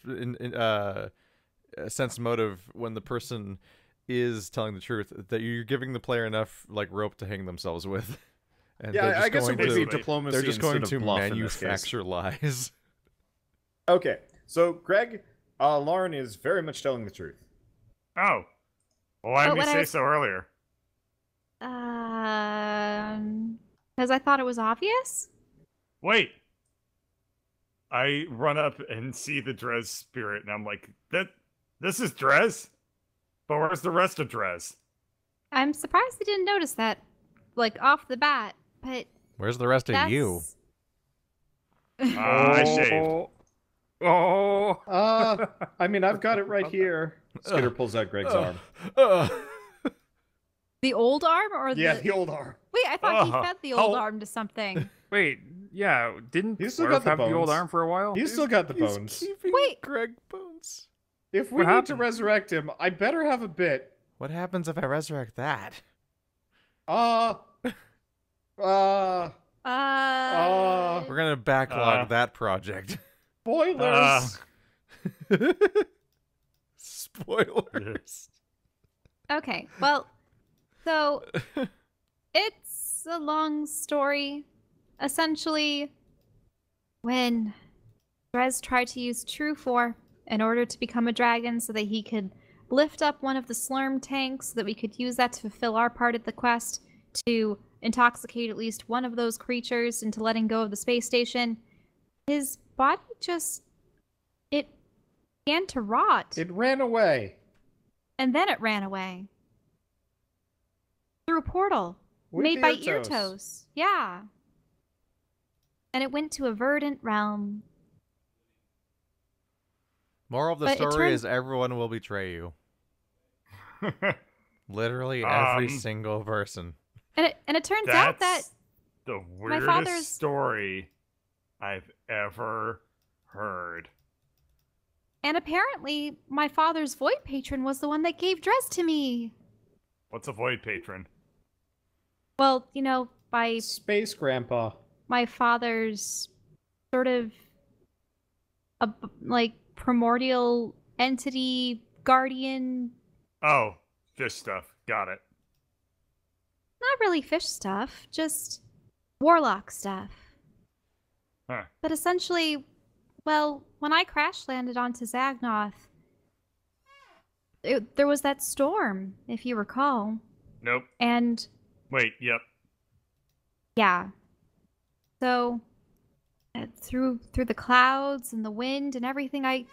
sense motive when the person is telling the truth, that you're giving the player enough like rope to hang themselves with. And they're Yeah, just I guess it going would be to, diplomacy. they're just going instead to of bluff in this case. manufacture lies. Okay, so Greg, Lauren is very much telling the truth. Oh. Well, why But didn't you what I say was- so earlier? Because I thought it was obvious. Wait. I run up and see the Drez spirit, and I'm like, this is Drez? But where's the rest of Drez? I'm surprised I didn't notice that, like off the bat. But Where's the rest of you? I shaved. Oh. I mean, I've got it right here. Skitter pulls out Greg's arm. The old arm or The old arm. Wait, I thought he Oh, fed the old how- arm to something. Wait, yeah, didn't He's still Swerve got the have the old bones. arm for a while? He's still got the He's bones. keeping Wait. Greg bones. If we What need to happened? resurrect him, I better have a bit. What happens if I resurrect that? Uh, Uh, We're gonna backlog that project. spoilers. Spoilers. Okay, well, so it's a long story. Essentially, when Drez tried to use True 4 in order to become a dragon so that he could lift up one of the Slurm tanks so that we could use that to fulfill our part of the quest to intoxicate at least one of those creatures into letting go of the space station, his body just... it began to rot. It ran away. And then it ran away. Through a portal. With made by Eartos. Eartos. Yeah. And it went to a verdant realm. Moral of the But it story turned- is everyone will betray you. Literally every Um, single person. And it turns out that That's the my weirdest father's- story I've ever heard. and apparently my father's void patron was the one that gave Drez to me. What's a void patron? Well, you know, by Space Grandpa. my father's sort of like primordial entity guardian. Oh, fish stuff. Got it. Not really fish stuff, just warlock stuff. Huh. But essentially, well, when I crash landed onto Zagnoth, there was that storm, if you recall. Nope. And Wait, yep. yeah. So through the clouds and the wind and everything, it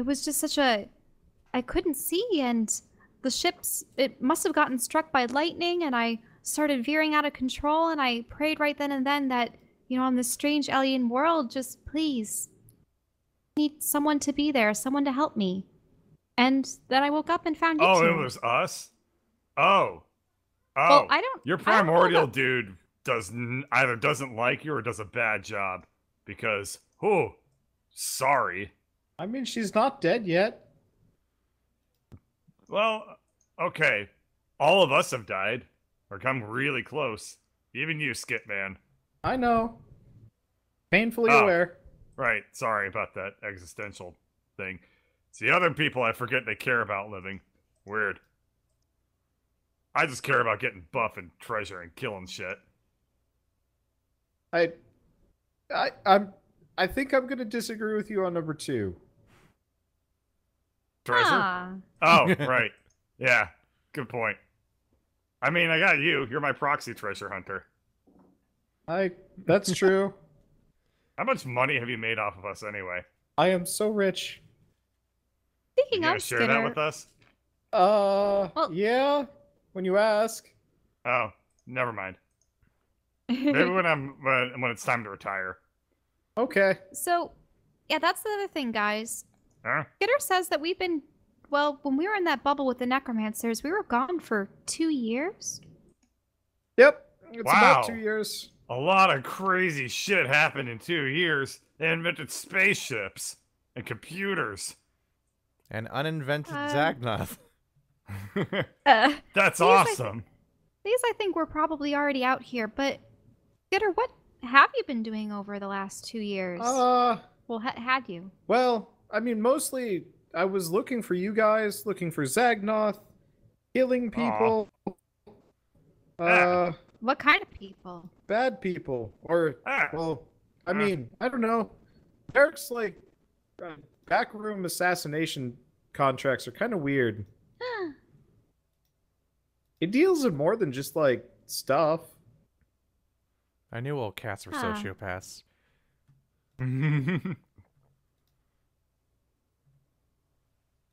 was just I couldn't see, and the ships, it must have gotten struck by lightning, and I started veering out of control, and I prayed right then and then that, on this strange alien world, just please, I need someone to be there, someone to help me. And then I woke up and found you two. Oh, it was us? Oh. Well, I don't. Your primordial dude either doesn't like you or does a bad job. Because, sorry. I mean, she's not dead yet. Well, okay. All of us have died. Or come really close. Even you, Skip Man. I know. Painfully aware. Right, sorry about that existential thing. It's the other people I forget they care about living. Weird. I just care about getting buff and treasure and killing shit. I think I'm gonna disagree with you on number 2. Treasure? Ah. Oh, right. Yeah, good point. I mean, I got you. You're my proxy treasure hunter. That's true. How much money have you made off of us anyway? I am so rich. Speaking You gonna of share Skinner, that with us? Yeah, when you ask. Oh, never mind. Maybe when it's time to retire. Okay. So, yeah, that's the other thing, guys. Huh? Skinner says that when we were in that bubble with the necromancers, we were gone for 2 years. Yep. It's Wow. about 2 years. A lot of crazy shit happened in 2 years. They invented spaceships and computers. An uninvented Zagnoth. That's awesome. These I think were probably already out here, but Skinner, what have you been doing over the last 2 years? Well, had you? Well, I mean, mostly I was looking for you guys, looking for Zagnoth, killing people. What kind of people? Bad people. Or, well, I mean, I don't know. Derek's, like, backroom assassination contracts are kind of weird. It deals in more than just, like, stuff. I knew all cats were sociopaths.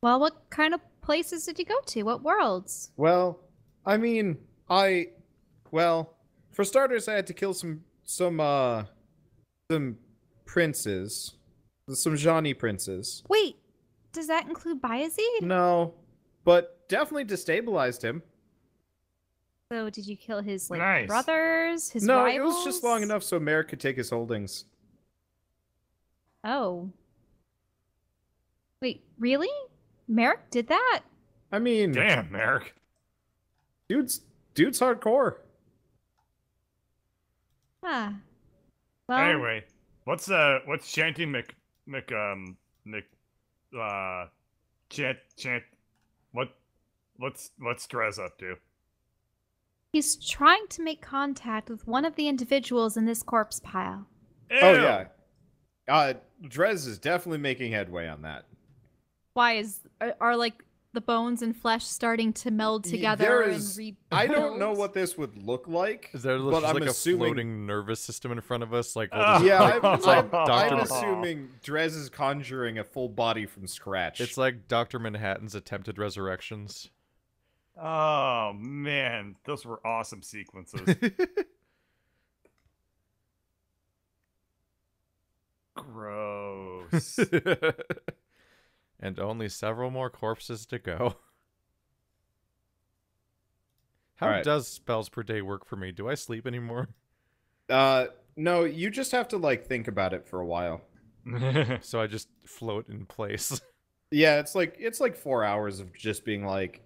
Well, what kind of places did you go to? What worlds? Well, I mean, well, for starters, I had to kill some princes. Some Johnny princes. Wait, does that include Bayezid? No, but definitely destabilized him. So did you kill his Nice. brothers, his No, rivals? it was just long enough so Merrick could take his holdings. Oh. Wait, really? Merrick did that? I mean, Damn, Merrick. dude's hardcore. Ah. Well, Anyway, what's Shanty what's Drez up to? he's trying to make contact with one of the individuals in this corpse pile. Oh Ew. yeah. Drez is definitely making headway on that. Why are like the bones and flesh starting to meld together and rebuild? I don't know what this would look like. Is there but I'm like assuming, a floating nervous system in front of us? Like, yeah, I'm Dr. assuming Drez is conjuring a full body from scratch. It's like Dr. Manhattan's attempted resurrections. Oh man, those were awesome sequences. Gross. And only several more corpses to go. How All right. does spells per day work for me? Do I sleep anymore? No, you just have to like think about it for a while. So I just float in place. Yeah, it's like 4 hours of just being like,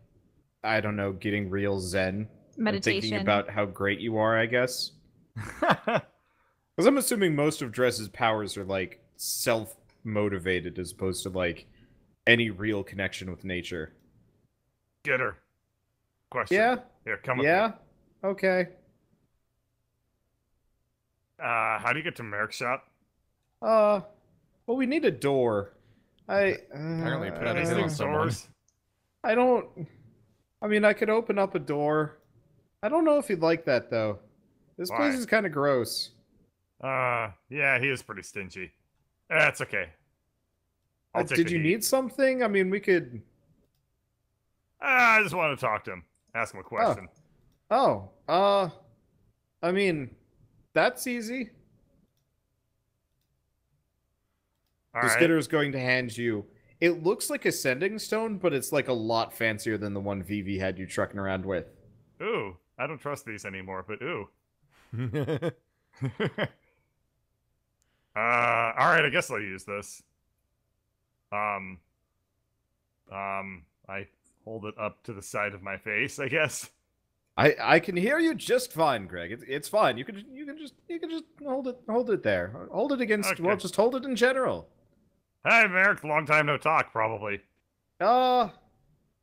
I don't know, getting real zen. And Meditation. thinking about how great you are, I guess. Because I'm assuming most of Dress's powers are like self-motivated as opposed to like any real connection with nature. Get her. Question. Yeah. Here, come with Yeah. me. Okay. How do you get to Merrick's shop? Well, we need a door. Apparently put a hit on Anything someone. doors? I don't. I mean, I could open up a door. I don't know if you'd like that though. This Why? place is kind of gross. Yeah, he is pretty stingy. That's okay. I'll take Did the you heat. need something? I mean, we could. I just wanted to talk to him. Ask him a question. Oh, I mean, that's easy. All The right. Skitter's going to hand you. It looks like a sending stone, but it's like a lot fancier than the one Vivi had you trucking around with. Ooh, I don't trust these anymore, but ooh. Alright, I guess I'll use this. I hold it up to the side of my face, I guess. I can hear you just fine, Greg. It's fine. You can just hold it there. Hold it against. Okay. Well, just hold it in general. Hey, Merrick, long time no talk, probably. I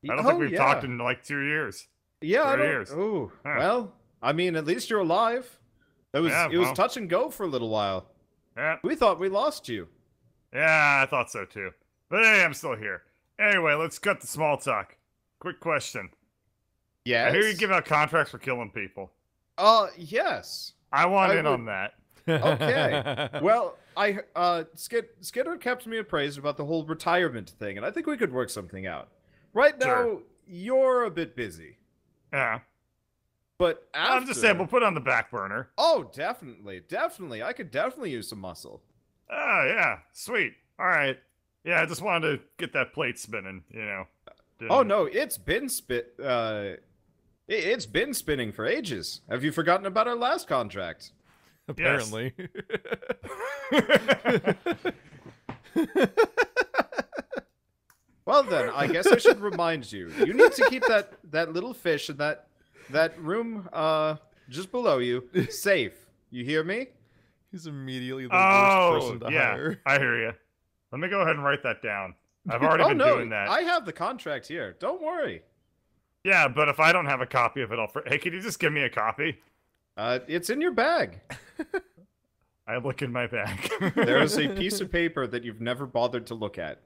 I don't think we've talked in like 2 years. Yeah, I 3 don't. years. Oh, Huh. well. I mean, at least you're alive. It was Yeah, it was well. touch and go for a little while. Yeah, We thought we lost you. yeah, I thought so too. But hey, I'm still here. Anyway, let's cut the small talk. Quick question. Yes. I hear you give out contracts for killing people. Yes. I want I in would- on that. Okay. Well, Skitter kept me appraised about the whole retirement thing, and I think we could work something out. Right now, Sure. you're a bit busy, Yeah. but after... I'm just saying, we'll put it on the back burner. Oh, definitely. I could definitely use some muscle. Oh, yeah. Sweet. All right. Yeah, I just wanted to get that plate spinning, you know. Oh no, it's been it's been spinning for ages. Have you forgotten about our last contract? Apparently. Well then, I guess I should remind you. You need to keep that little fish in that room just below you safe. You hear me? He's immediately the Oh, worst person to yeah. hire. I hear you. Let me go ahead and write that down. I've already been no, doing that. I have the contract here. Don't worry. Yeah, but if I don't have a copy of it, hey, can you just give me a copy? It's in your bag. I look in my bag. There is a piece of paper that you've never bothered to look at.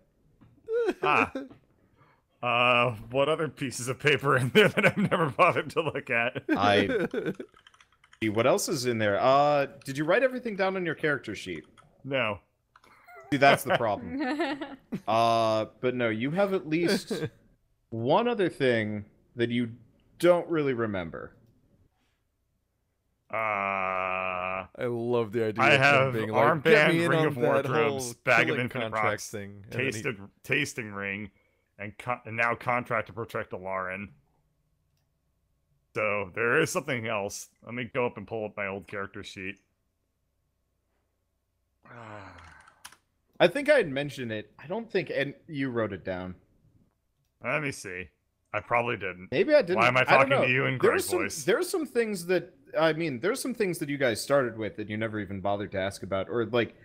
What other pieces of paper in there that I've never bothered to look at? What else is in there? Did you write everything down on your character sheet? No. See, that's the problem. But no, you have at least one other thing that you don't really remember. I love the idea I of have them being like, get armband, me in Ring on of that Wardrobes, whole Bag of killing Infinite contract Rocks, thing. And then he- tasting ring, and now contract to protect Alarin. So there is something else. Let me go up and pull up my old character sheet. I think I had mentioned it. I don't think, and you wrote it down. Let me see. I probably didn't. Maybe I didn't. Why am I don't talking know. to you in There's Greg voice? There's some things that there's some things that you guys started with that you never even bothered to ask about, or like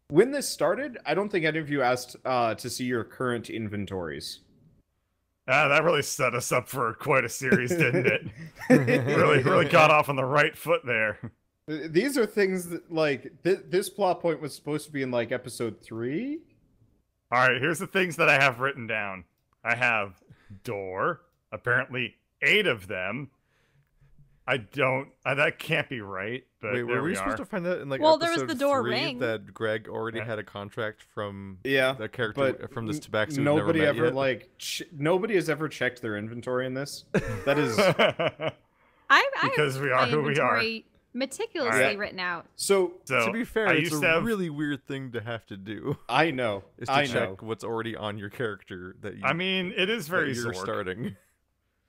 when this started. I don't think any of you asked to see your current inventories. That really set us up for quite a series, didn't it? really got off on the right foot there. These are things that, like, this plot point was supposed to be in, like, episode 3? Alright, here's the things that I have written down. I have door, apparently 8 of them. That can't be right, but Wait, there were we we supposed are. to find that in like Well, there was episode the door 3 ring. that Greg already Yeah. had a contract from Yeah, the character but from this tabaxi we've nobody never met ever, yet? like, nobody has ever checked their inventory in this. That is... Because we are my who we are. inventory meticulously Alright. written out. So, So, to be fair, I it's used a to have... really weird thing to have to do. I know. Is to I check know. what's already on your character that you I mean, it is very that you're Zork. starting.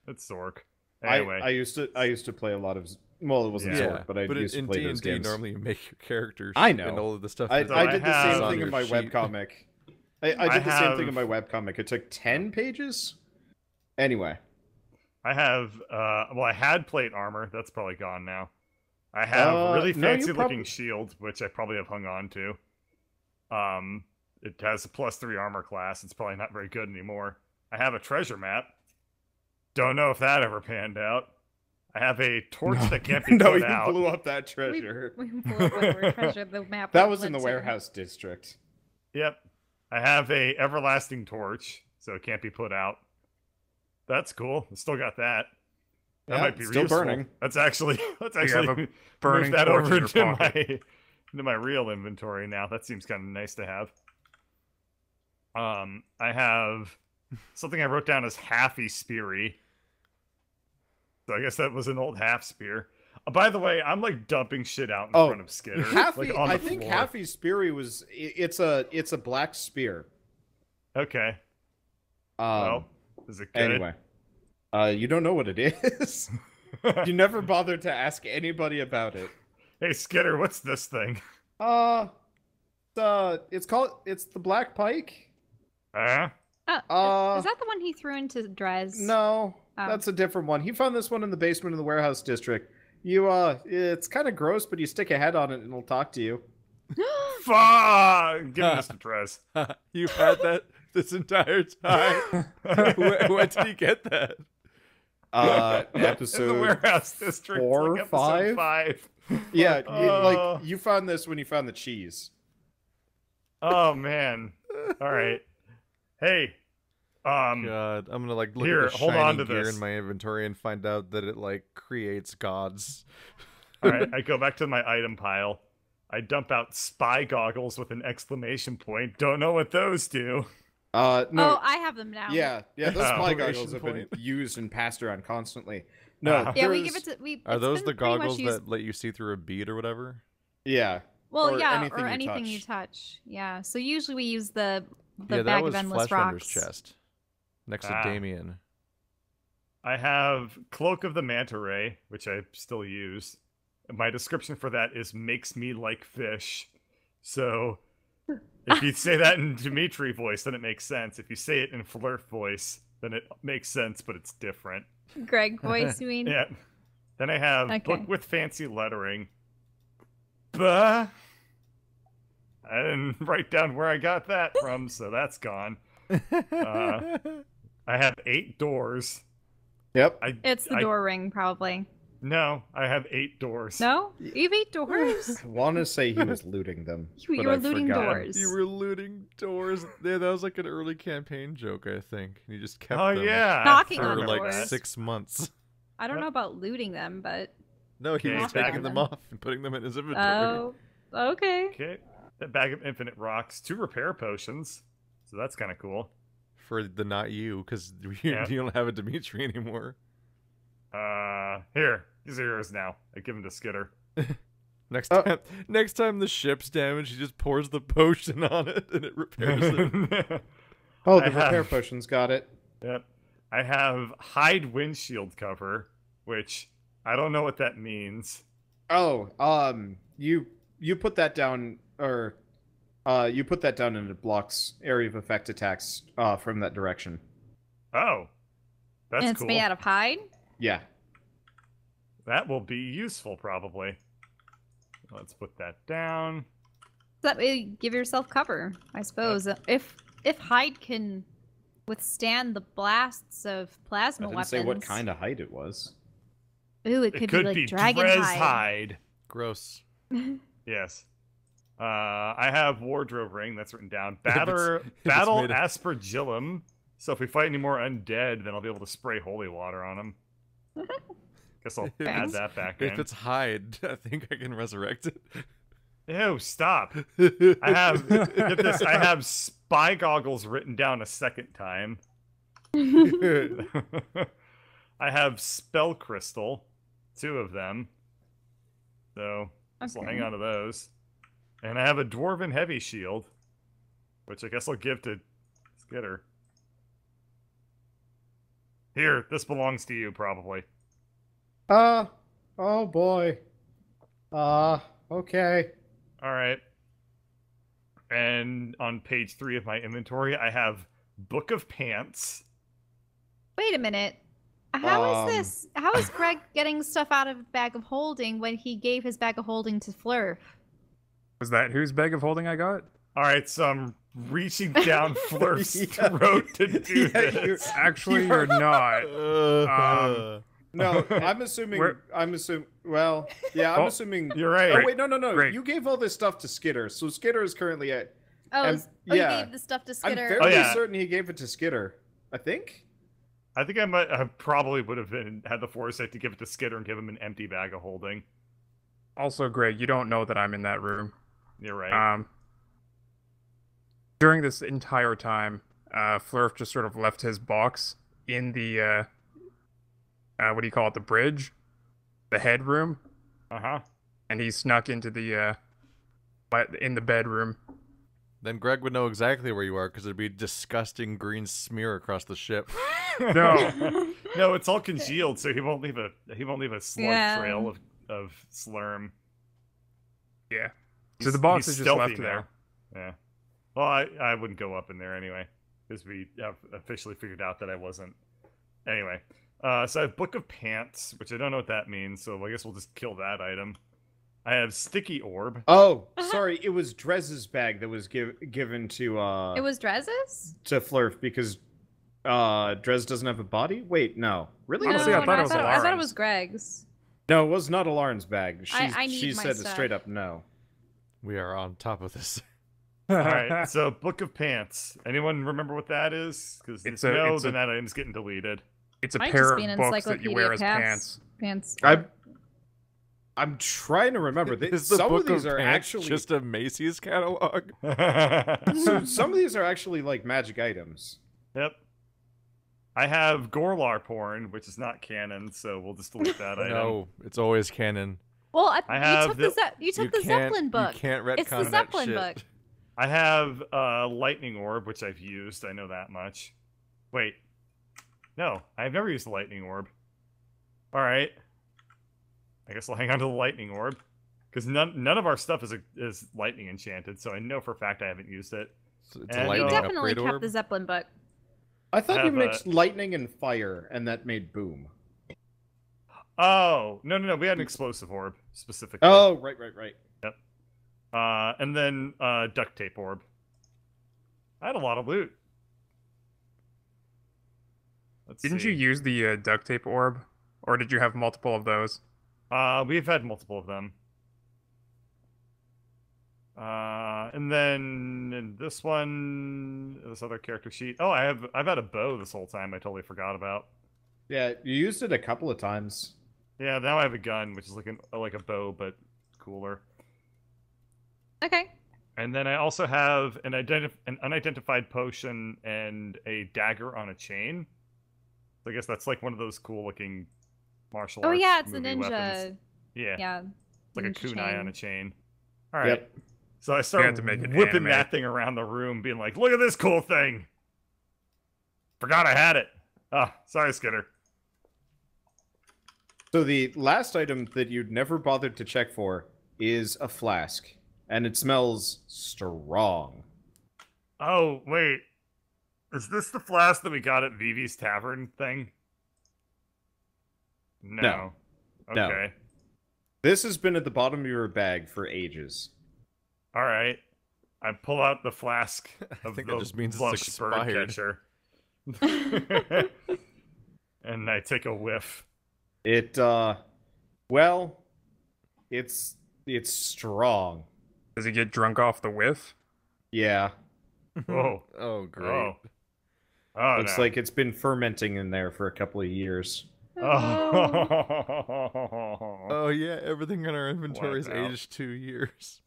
It's Zork. Anyway. I used to play a lot of... Well, it wasn't Yeah. Zork, but I used to in play D&D, those games. normally you make your characters I know. and all of the stuff I that I did the have- same on thing your in my sheet. webcomic. I did the same thing in have- my webcomic. It took 10 pages? Anyway. I have, I had plate armor. That's probably gone now. I have really no, you fancy prob- looking shield, which I probably have hung on to. It has a +3 armor class. It's probably not very good anymore. I have a treasure map. Don't know if that ever panned out. I have a torch that can't be No, put you out. blew up that treasure. We blew up whatever treasure the map. That was in led the to. warehouse district. Yep. I have a everlasting torch, so it can't be put out. That's cool. I still got that. That Yeah, might be still useful. burning. Let's actually have a burning move that torch over in your into my real inventory now. That seems kind of nice to have. I have something I wrote down as halfy speary. So I guess that was an old half spear. By the way, I'm like dumping shit out in front of Skitter. Halfy, like, on the I think floor. halfy speary was it's a black spear. Okay. Well, is it good? Anyway, you don't know what it is. You never bothered to ask anybody about it. Hey Skitter, what's this thing? It's the black pike. Huh? Is that the one he threw into Drez? No, Oh. that's a different one. He found this one in the basement of the warehouse district. It's kind of gross, but you stick a head on it and it'll talk to you. Fuck! Give me Mr. Trez. You've had that this entire time. When did you get that? Episode in the warehouse district. 4, like episode 5. Yeah, you found this when you found the cheese. Oh man. All right. Hey. God, I'm gonna like look Here, at the hold shiny on to gear this. in my inventory and find out that it like creates gods. All right. I go back to my item pile. I dump out spy goggles with an exclamation point. Don't know what those do. No. Oh, I have them now. Yeah, those spy Exclamation goggles have been point. used and passed around constantly. No, Yeah, we there's- give it to. Are it's those been the pretty much goggles used- that let you see through a bead or whatever? Yeah. Well, or yeah, anything or you anything touch. you touch. Yeah. So usually we use the Yeah, that bag was of endless Fleshbender's rocks. chest next Ah. to Damien. I have Cloak of the Manta Ray, which I still use. My description for that is makes me like fish. So if you say that in Dimitri voice, then it makes sense. If you say it in Flirt voice, then it makes sense, but it's different. Greg voice, you mean? Yeah. Then I have Okay. Book with Fancy Lettering. Bah. I didn't write down where I got that from, so that's gone. I have 8 doors. Yep. It's the door ring, probably. No, I have 8 doors. No, you have 8 doors. I want to say he was looting them. You but were I looting forgot. doors. You were looting doors. Yeah, that was like an early campaign joke, I think. You just kept Oh them yeah, Knocking I for on remember like doors. that. 6 months. I don't know about looting them, but No, he Okay, was back taking in them them. off and putting them in his inventory. oh, okay. Okay, that bag of infinite rocks, 2 repair potions, so that's kind of cool. For the not you, because Yeah. you don't have a Dimitri anymore. Here, these are yours now. I give them to Skitter. Next time the ship's damaged, he just pours the potion on it and it repairs it. Oh, I the repair have- potions got it. Yep. I have hide windshield cover, which I don't know what that means. Oh, you put that down, or you put that down and it blocks area of effect attacks from that direction. Oh, that's And it's cool. made out of hide. Yeah. That will be useful, probably. Let's put that down. That way, you give yourself cover, I suppose. If hide can withstand the blasts of I plasma didn't weapons. say what kind of height it was. Ooh, it could be like dragon Drez hide. hide. Gross. Yes. I have wardrobe ring. That's written down. If it's Battle made of- aspergillum. So if we fight any more undead, then I'll be able to spray holy water on them. Guess I'll If add it's- that back If in. it's hide, I think I can resurrect it. Ew, stop. I have get this. I have spy goggles written down a second time. I have spell crystal, 2 of them. So I'll hang on to those. And I have a dwarven heavy shield, which I guess I'll give to Skitter. Here, this belongs to you, probably. Oh boy. Okay. All right. And on page 3 of my inventory, I have Book of Pants. Wait a minute. How is Um, this? How is Greg getting stuff out of bag of holding when he gave his bag of holding to Flurf? Was that whose bag of holding I got? All right, so I'm reaching down Flurf's throat to do this. Actually, you're not. No, I'm assuming. Well, yeah, I'm assuming. You're right. Oh wait, no. Great. You gave all this stuff to Skitter, so Skitter is currently at. Oh, yeah. you gave the stuff to Skitter. I'm fairly certain he gave it to Skitter. I think. I think I probably would have had the foresight to give it to Skitter and give him an empty bag of holding. Also, Greg, you don't know that I'm in that room. You're right. During this entire time, Flurf just sort of left his box in the, what do you call it, the bridge? The headroom? Uh-huh. And he snuck into the, in the bedroom. Then Greg would know exactly where you are, because there'd be a disgusting green smear across the ship. No. No, it's all congealed, so he won't leave a slug trail of slurm. Yeah. So the box is just left now. there. Yeah. Well, I wouldn't go up in there anyway, because we have officially figured out that I wasn't. Anyway, so I have Book of Pants, which I don't know what that means, so I guess we'll just kill that item. I have Sticky Orb. Oh, sorry, it was Drez's bag that was given to It was Drez's? to Flurf because Drez doesn't have a body? Wait, no. Really? Honestly, I thought it was I thought it Lauren's. was Greg's. No, it was not Alarn's bag. I need she my said stuff. straight up no. We are on top of this. Alright, so Book of Pants. Anyone remember what that is? Because then that item's getting deleted. It's a Might pair just of be an books that you wear as Pants. I'm trying to remember. Is the some Book of these of are Pants actually just a Macy's catalog? so some of these are actually like magic items. Yep. I have Gorlar porn, which is not canon, so we'll just delete that item. No, it's always canon. Well, I have you took the Zeppelin book. You can't retcon It's the that Zeppelin shit. book. I have Lightning Orb, which I've used. I know that much. Wait. No, I've never used the Lightning Orb. Alright. I guess I'll hang on to the Lightning Orb. Because none of our stuff is lightning enchanted, so I know for a fact I haven't used it. It's And, a You lightning definitely upgrade kept orb. the Zeppelin book. I thought you Have, mixed lightning and fire, and that made boom. Oh, no, we had an explosive orb, specifically. Oh, right. Yep. And then duct tape orb. I had a lot of loot. Didn't you use the duct tape orb? Or did you have multiple of those? We've had multiple of them. And then in this one, this other character sheet. Oh, I've had a bow this whole time. I totally forgot about. Yeah, you used it a couple of times. Yeah, now I have a gun, which is like a bow but cooler. Okay. And then I also have an unidentified potion and a dagger on a chain. So I guess that's like one of those cool looking martial arts. Oh yeah, it's a movie ninja. weapons. Yeah. Yeah. Like a ninja kunai chain. on a chain. All right. Yep. So I had started to make it whipping anime. that thing around the room, being like, "Look at this cool thing!" Forgot I had it. Ah, sorry, Skitter. So the last item that you'd never bothered to check for is a flask, and it smells strong. Oh wait, is this the flask that we got at Vivi's Tavern thing? No. No. Okay. This has been at the bottom of your bag for ages. All right. I pull out the flask of think the that just means it's lush bird expired. catcher. And I take a whiff. It well, it's strong. Does he get drunk off the whiff? Yeah. Oh. Oh, great. Oh. Oh, Looks no. like it's been fermenting in there for a couple of years. Oh. Oh, yeah, everything in our inventory is Wipe out. aged 2 years.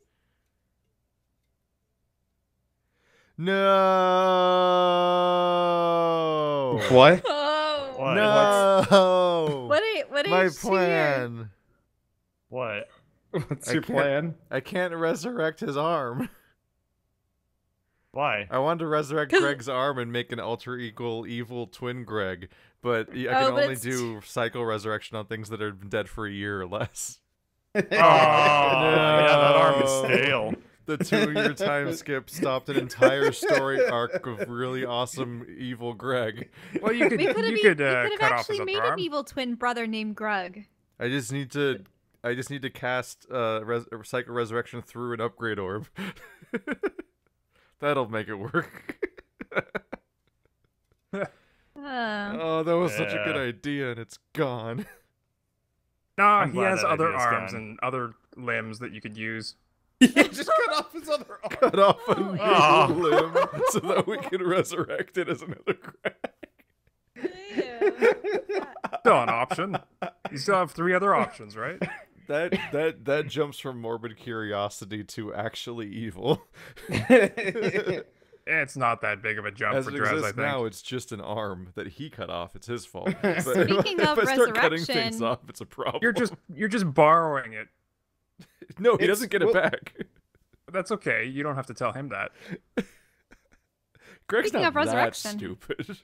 No! What? Oh. What? No! What My age plan! What? What's I your can't- plan? I can't resurrect his arm. Why? I wanted to resurrect 'Cause- Greg's arm and make an alter equal evil twin Greg, but I Oh, can but only it's- do cycle resurrection on things that are dead for a year or less. Oh, yeah, that arm is No. stale. The 2-year time skip stopped an entire story arc of really awesome evil Greg. Well, you could We could you could have cut off his actually made other an arm. evil twin brother named Grug. I just need to cast cycle resurrection through an upgrade orb. That'll make it work. Oh, that was such a good idea, and it's gone. No, I'm he glad has that other idea's arms gone. and other limbs that you could use. Yeah, just cut off his other arm. Cut off a new Oh. limb so that we can resurrect it as another crack. Still an option. You still have 3 other options, right? That jumps from morbid curiosity to actually evil. It's not that big of a jump As for it Drez, I exists think. now, it's just an arm that he cut off. It's his fault. Speaking if of I start cutting things resurrection- off, it's a problem. You're just borrowing it. No, he doesn't get it back. That's okay. You don't have to tell him that. Greg's Speaking not of that resurrection. stupid.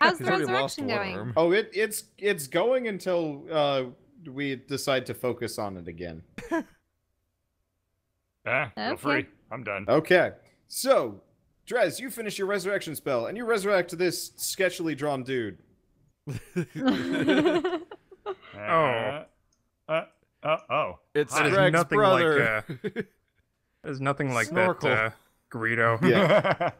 How's He's the already lost resurrection one going? arm. Oh, it's going until we decide to focus on it again. Feel Okay. free. I'm done. Okay, so Drez, you finish your resurrection spell, and you resurrect this sketchily drawn dude. Oh. It's Hi. Greg's nothing brother. There's nothing like Snorkel. that, Greedo. Yeah,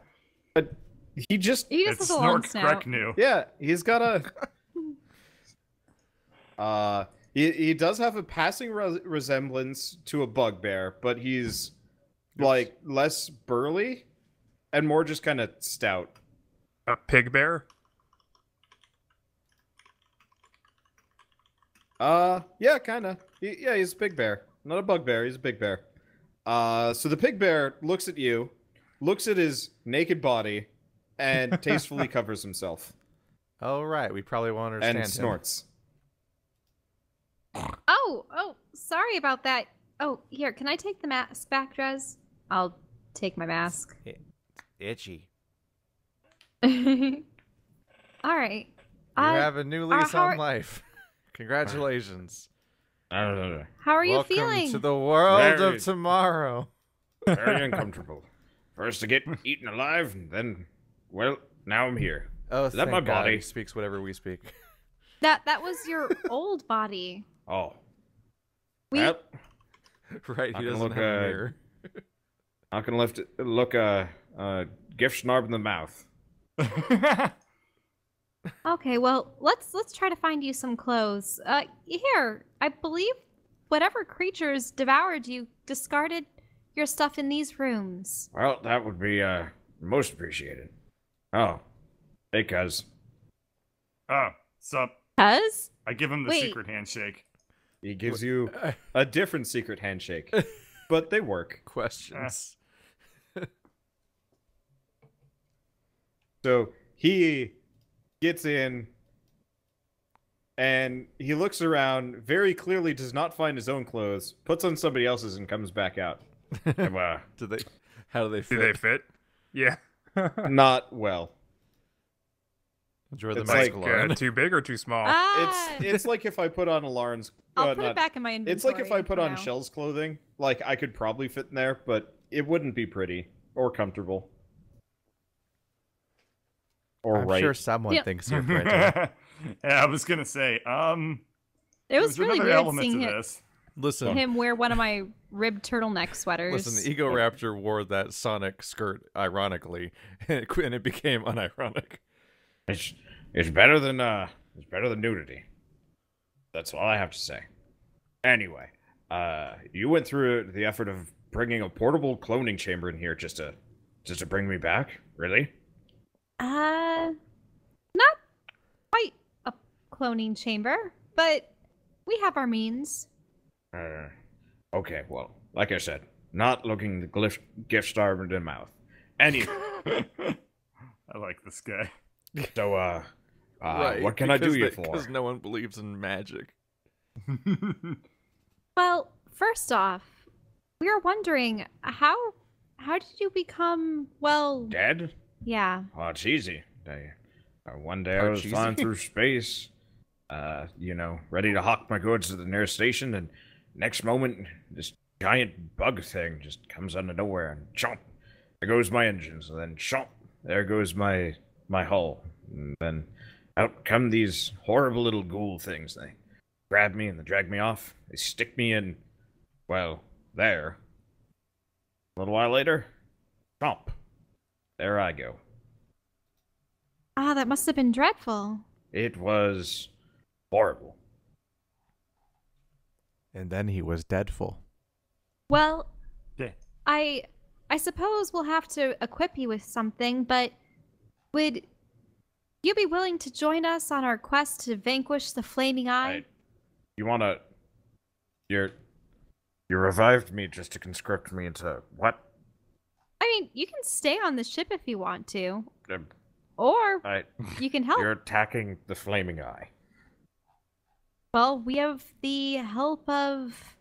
he just He just It's has a long Snork snout. Kreknu. yeah, he's got a he does have a passing resemblance to a bugbear, but he's like less burly and more just kind of stout. A pig bear? Yeah, kind of. Yeah, he's a big bear. Not a bugbear, he's a big bear. So the pig bear looks at you, looks at his naked body, and tastefully covers himself. Oh, right. We probably won't understand And him. snorts. Oh, sorry about that. Oh, here, can I take the mask back, Drez? I'll take my mask. Itchy. All right. You have a new lease how on are- life. Congratulations. How are you Welcome feeling? to the world Very- of tomorrow. Very uncomfortable. First to get eaten alive, and then, well, now I'm here. Oh, Is that thank my God body? he speaks whatever we speak. That was your old body. Oh. We Well, Right, Not he gonna doesn't look, have a mirror. not gonna look a gift snarb in the mouth. Okay, well, let's try to find you some clothes. Here, I believe whatever creatures devoured you discarded your stuff in these rooms. Well, that would be most appreciated. Oh, hey, cuz. Oh, sup? Cuz? I give him the Wait. secret handshake. He gives you a different secret handshake, but they work. Questions. So he gets in and he looks around, very clearly does not find his own clothes, puts on somebody else's and comes back out. Do they? How do they fit? Do they fit? Yeah. Not well. Enjoy the It's mask like, alone. Too big or too small? Ah! It's like if I put on Lauren's I'll put not- it back in my inventory. It's like if I put on now. Shell's clothing, like I could probably fit in there, but it wouldn't be pretty or comfortable. Or I'm right. sure someone Yeah. thinks you're pretty. Yeah, I was gonna say. It was There's really another weird element seeing to this. Listen, him wear one of my ribbed turtleneck sweaters. listen. The Ego Raptor wore that Sonic skirt ironically, and it became unironic. It's better than nudity. That's all I have to say. Anyway, you went through the effort of bringing a portable cloning chamber in here just to bring me back, really? Not quite a cloning chamber, but we have our means. Okay, well, like I said, not looking the gift starved in the mouth. Anyway, I like this guy. so Right, what can I do you Because for? no one believes in magic. Well, first off, we were wondering how did you become Dead? yeah. Oh, it's easy. One day I was Parcheesi? flying through space, ready to hawk my goods to the nearest station, and next moment, this giant bug thing just comes out of nowhere, and chomp, there goes my engines, and then chomp, there goes my hull, and then out come these horrible little ghoul things. They grab me and they drag me off. They stick me in, well, there. A little while later, chomp, there I go. Ah, that must have been dreadful. It was horrible. And then he was deadful. Well, Yeah. I suppose we'll have to equip you with something, but would you be willing to join us on our quest to vanquish the Flaming Eye? You wanna... You revived me just to conscript me into what? I mean, you can stay on the ship if you want to. Um, Or you can help. You're attacking the Flaming Eye. Well, we have the help of...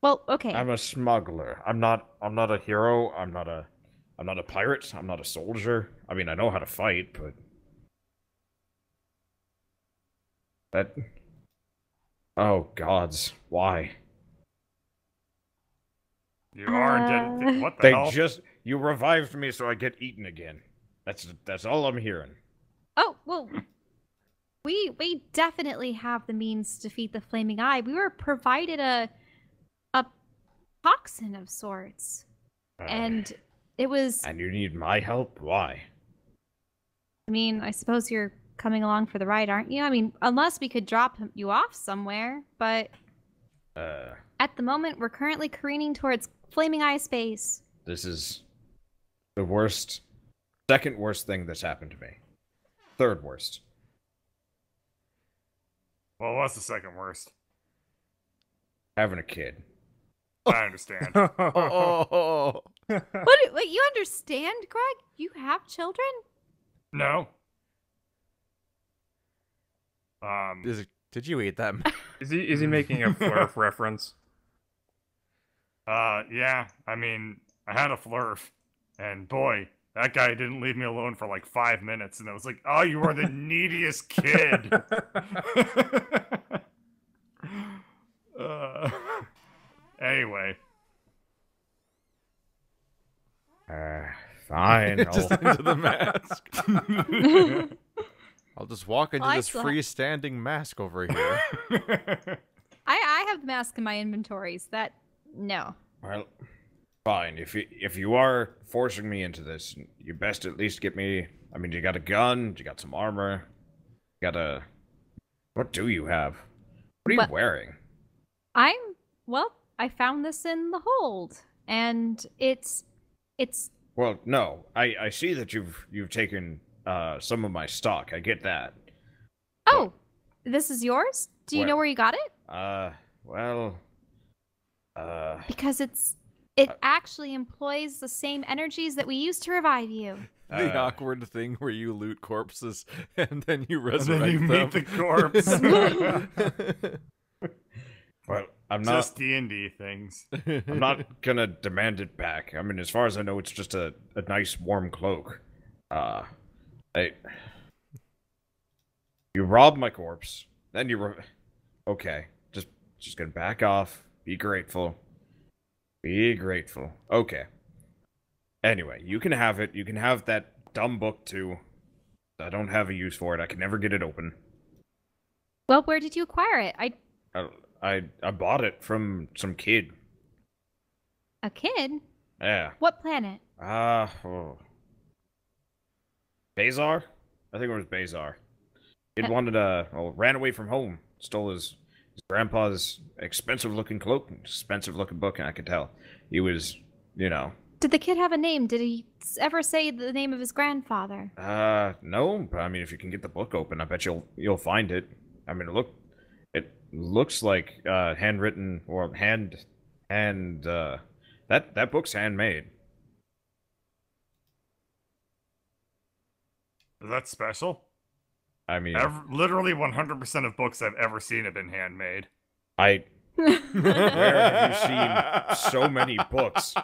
Well, okay. I'm a smuggler. I'm not a hero. I'm not a pirate. I'm not a soldier. I mean, I know how to fight, but that... Oh gods, why? You are dead. What the hell? You revived me so I get eaten again. That's all I'm hearing. Oh, well, we definitely have the means to defeat the Flaming Eye. We were provided a toxin of sorts. And it was... And you need my help? Why? I mean, I suppose you're coming along for the ride, aren't you? I mean, unless we could drop you off somewhere, but... At the moment, we're currently careening towards Flaming Eye space. This is the worst... Second worst thing that's happened to me. Third worst. Well, what's the second worst? Having a kid. I understand. Oh. What, you understand, Greg? You have children? No. Did you eat them? Is he making a flurf reference? Yeah. I mean, I had a flurf, and boy, that guy didn't leave me alone for like 5 minutes, and I was like, oh, you are the neediest kid. Anyway. Fine. Just into the mask. I'll just walk into this freestanding mask over here. I have the mask in my inventories. No. Well, fine. If you are forcing me into this, you best at least get me... I mean, you got a gun, you got some armor, you got a... What do you have? What are you wearing? Well, I found this in the hold, and it's... Well, no. I see that you've taken some of my stock. I get that. Oh, this is yours? Do you know where you got it? Because it actually employs the same energies that we use to revive you. The awkward thing where you loot corpses and then you resurrect and then you them. meet the corpse. Well, I'm not just D&D things. I'm not gonna demand it back. I mean, as far as I know, it's just a nice warm cloak. You robbed my corpse, then okay, just gonna back off. Be grateful. Be grateful. Okay. Anyway, you can have it. You can have that dumb book too. I don't have a use for it. I can never get it open. Well, where did you acquire it? I bought it from some kid. A kid? Yeah. What planet? Bazar? I think it was Bazar. Kid wanted ran away from home. Stole his grandpa's expensive-looking cloak, expensive-looking book, and I could tell. He was, Did the kid have a name? Did he ever say the name of his grandfather? No, but I mean, if you can get the book open, I bet you'll find it. I mean, it looks like handwritten or that book's handmade. Is that special? I mean, literally 100% of books I've ever seen have been handmade. Where have you seen so many books,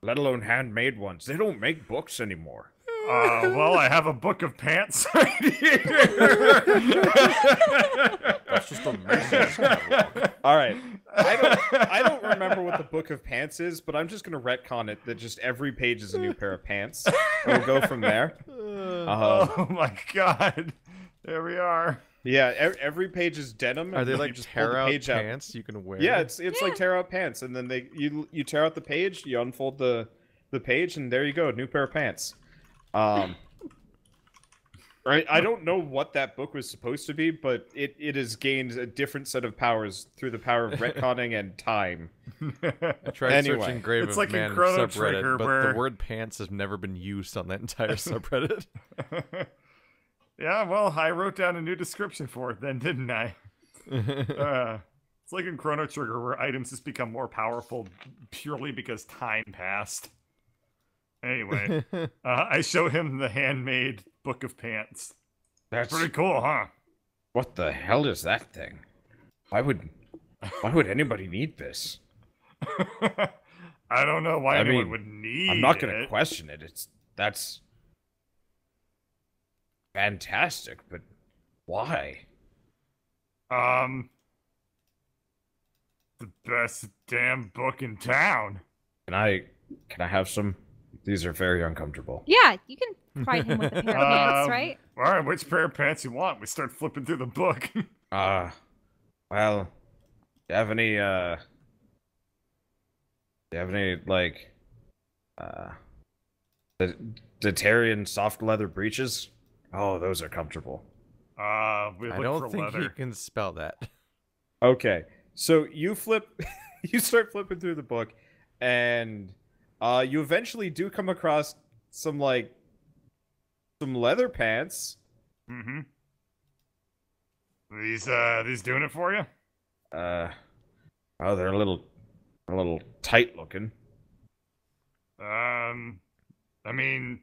let alone handmade ones? They don't make books anymore. Well, I have a book of pants right here. That's just a Macy's catalog. All right. I don't remember what the Book of Pants is, but I'm just going to retcon it that just every page is a new pair of pants. And we'll go from there. Oh my god. There we are. Yeah, every page is denim. Are they and like just tear out page pants you can wear? Yeah, it's like tear out pants, and then you tear out the page, you unfold the the page, and there you go, new pair of pants. Right, I don't know what that book was supposed to be, but it has gained a different set of powers through the power of retconning and time. I tried searching Grave it's of like Man in Chrono subreddit, Trigger, but where... the word pants has never been used on that entire subreddit. Yeah, well, I wrote down a new description for it then, didn't I? It's like in Chrono Trigger, where items just become more powerful purely because time passed. Anyway, I show him the handmade book of pants. That's pretty cool, huh? What the hell is that thing? Why would anybody need this? I don't know why anyone would need it. I'm not going to question it. That's fantastic, but why? The best damn book in town. Can I have some? These are very uncomfortable. Yeah, you can provide him with a pair of pants, right? All right, which pair of pants you want? We start flipping through the book. Well, do you have any, like, the Detarian soft leather breeches? Oh, those are comfortable. We I look don't for think leather. you can spell that. Okay, so you you start flipping through the book, and you eventually do come across some leather pants. Mm-hmm. These doing it for you? Oh, they're a little tight looking. I mean,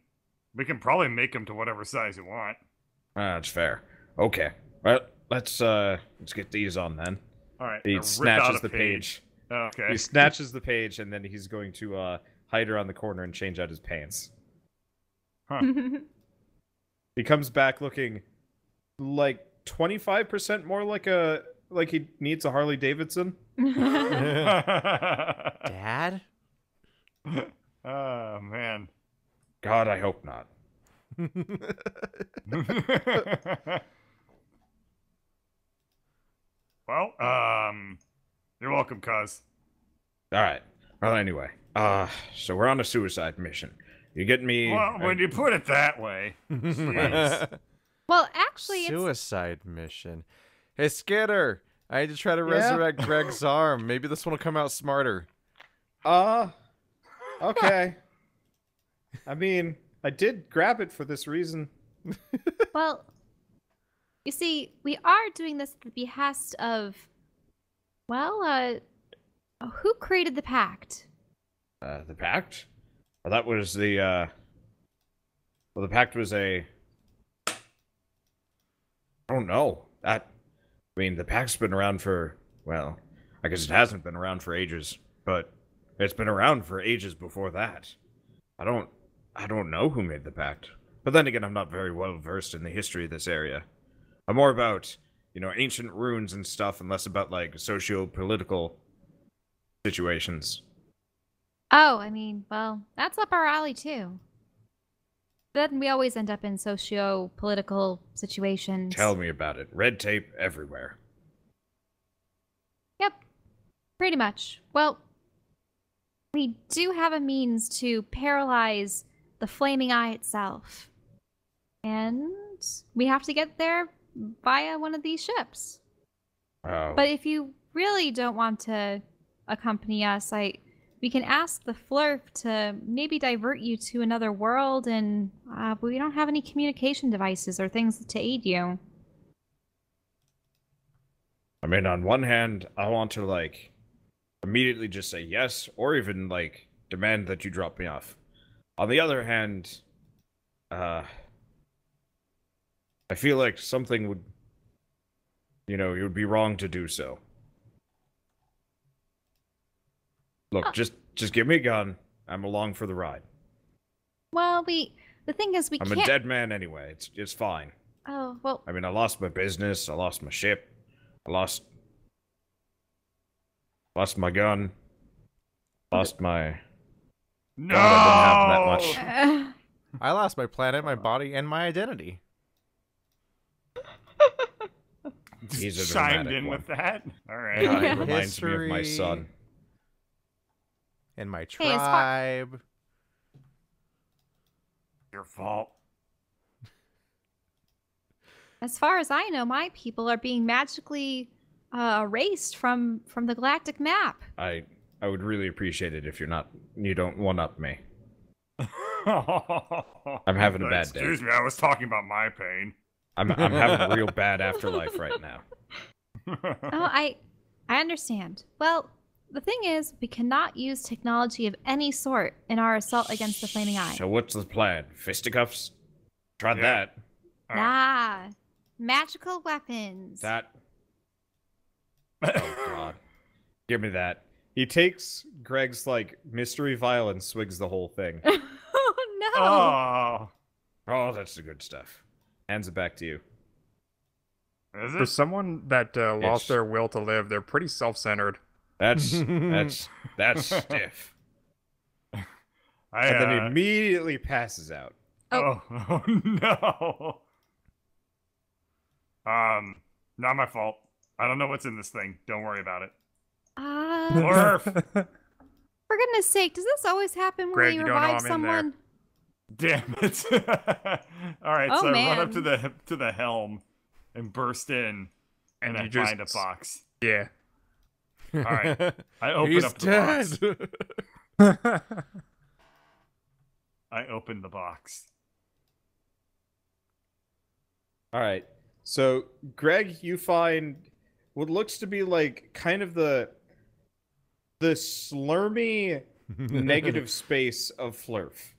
we can probably make them to whatever size you want. That's fair. Okay, well, let's get these on then. All right. He snatches the page. Okay. He snatches the page, and then he's going to hide around the corner and change out his pants. Huh. He comes back looking like 25% more like he needs a Harley Davidson. Dad? Oh man. God, I hope not. Well, you're welcome, cuz. All right. Well, anyway, so we're on a suicide mission. You get me? Well, when you put it that way. Well, actually, it's... Suicide mission. Hey, Skitter! I need to try to resurrect Greg's arm. Maybe this one will come out smarter. Okay. I mean, I did grab it for this reason. Well, you see, we are doing this at the behest of, well, who created the pact? The pact? Well, that was the, well, the pact was I don't know. I mean, the pact's been around for, well, I guess it hasn't been around for ages, but it's been around for ages before that. I don't know who made the pact. But then again, I'm not very well versed in the history of this area. I'm more about, ancient runes and stuff, and less about, like, socio-political situations. Oh, I mean, well, that's up our alley, too. Then we always end up in socio-political situations. Tell me about it. Red tape everywhere. Yep, pretty much. Well, we do have a means to paralyze the flaming eye itself. And we have to get there via one of these ships. Oh. But if you really don't want to accompany us, we can ask the Flurf to maybe divert you to another world, and we don't have any communication devices or things to aid you. I mean, on one hand, I want to, like, immediately just say yes, or even, like, demand that you drop me off. On the other hand, I feel like something would, it would be wrong to do so. Look, just give me a gun. I'm along for the ride. Well, the thing is, we can't... I'm a dead man anyway. It's fine. Oh, well... I mean, I lost my business. I lost my ship. I lost my gun. Lost my... No! God, I didn't have that much. I lost my planet, my body, and my identity. He's a chimed dramatic in one. with that. All right. God, it reminds me of my son. And my Hey, tribe. Your fault. As far as I know, my people are being magically erased from the galactic map. I would really appreciate it if you don't one up me. I'm having a bad day. Excuse me, I was talking about my pain. I'm having a real bad afterlife right now. Oh, I understand. Well, the thing is, we cannot use technology of any sort in our assault against the Flaming Eye. So what's the plan? Fisticuffs? Tried Yeah. that. Nah, magical weapons. That. Oh God. Give me that. He takes Greg's mystery vial and swigs the whole thing. Oh no! Oh. Oh, that's the good stuff. Hands it back to you. Is For it? someone that lost their will to live, they're pretty self-centered. That's stiff. I, And then he immediately passes out. oh no. Not my fault. I don't know what's in this thing. Don't worry about it. Blurf! For goodness sake, does this always happen when Greg, we you don't know revive I'm in there. someone? Damn it. Alright, Oh, so I run man. up to the helm and burst in and I you just- find a box. Yeah. Alright. I open He's up the dead. box. I open the box. All right. So, Greg, you find what looks to be kind of the slurmy negative space of Flurf.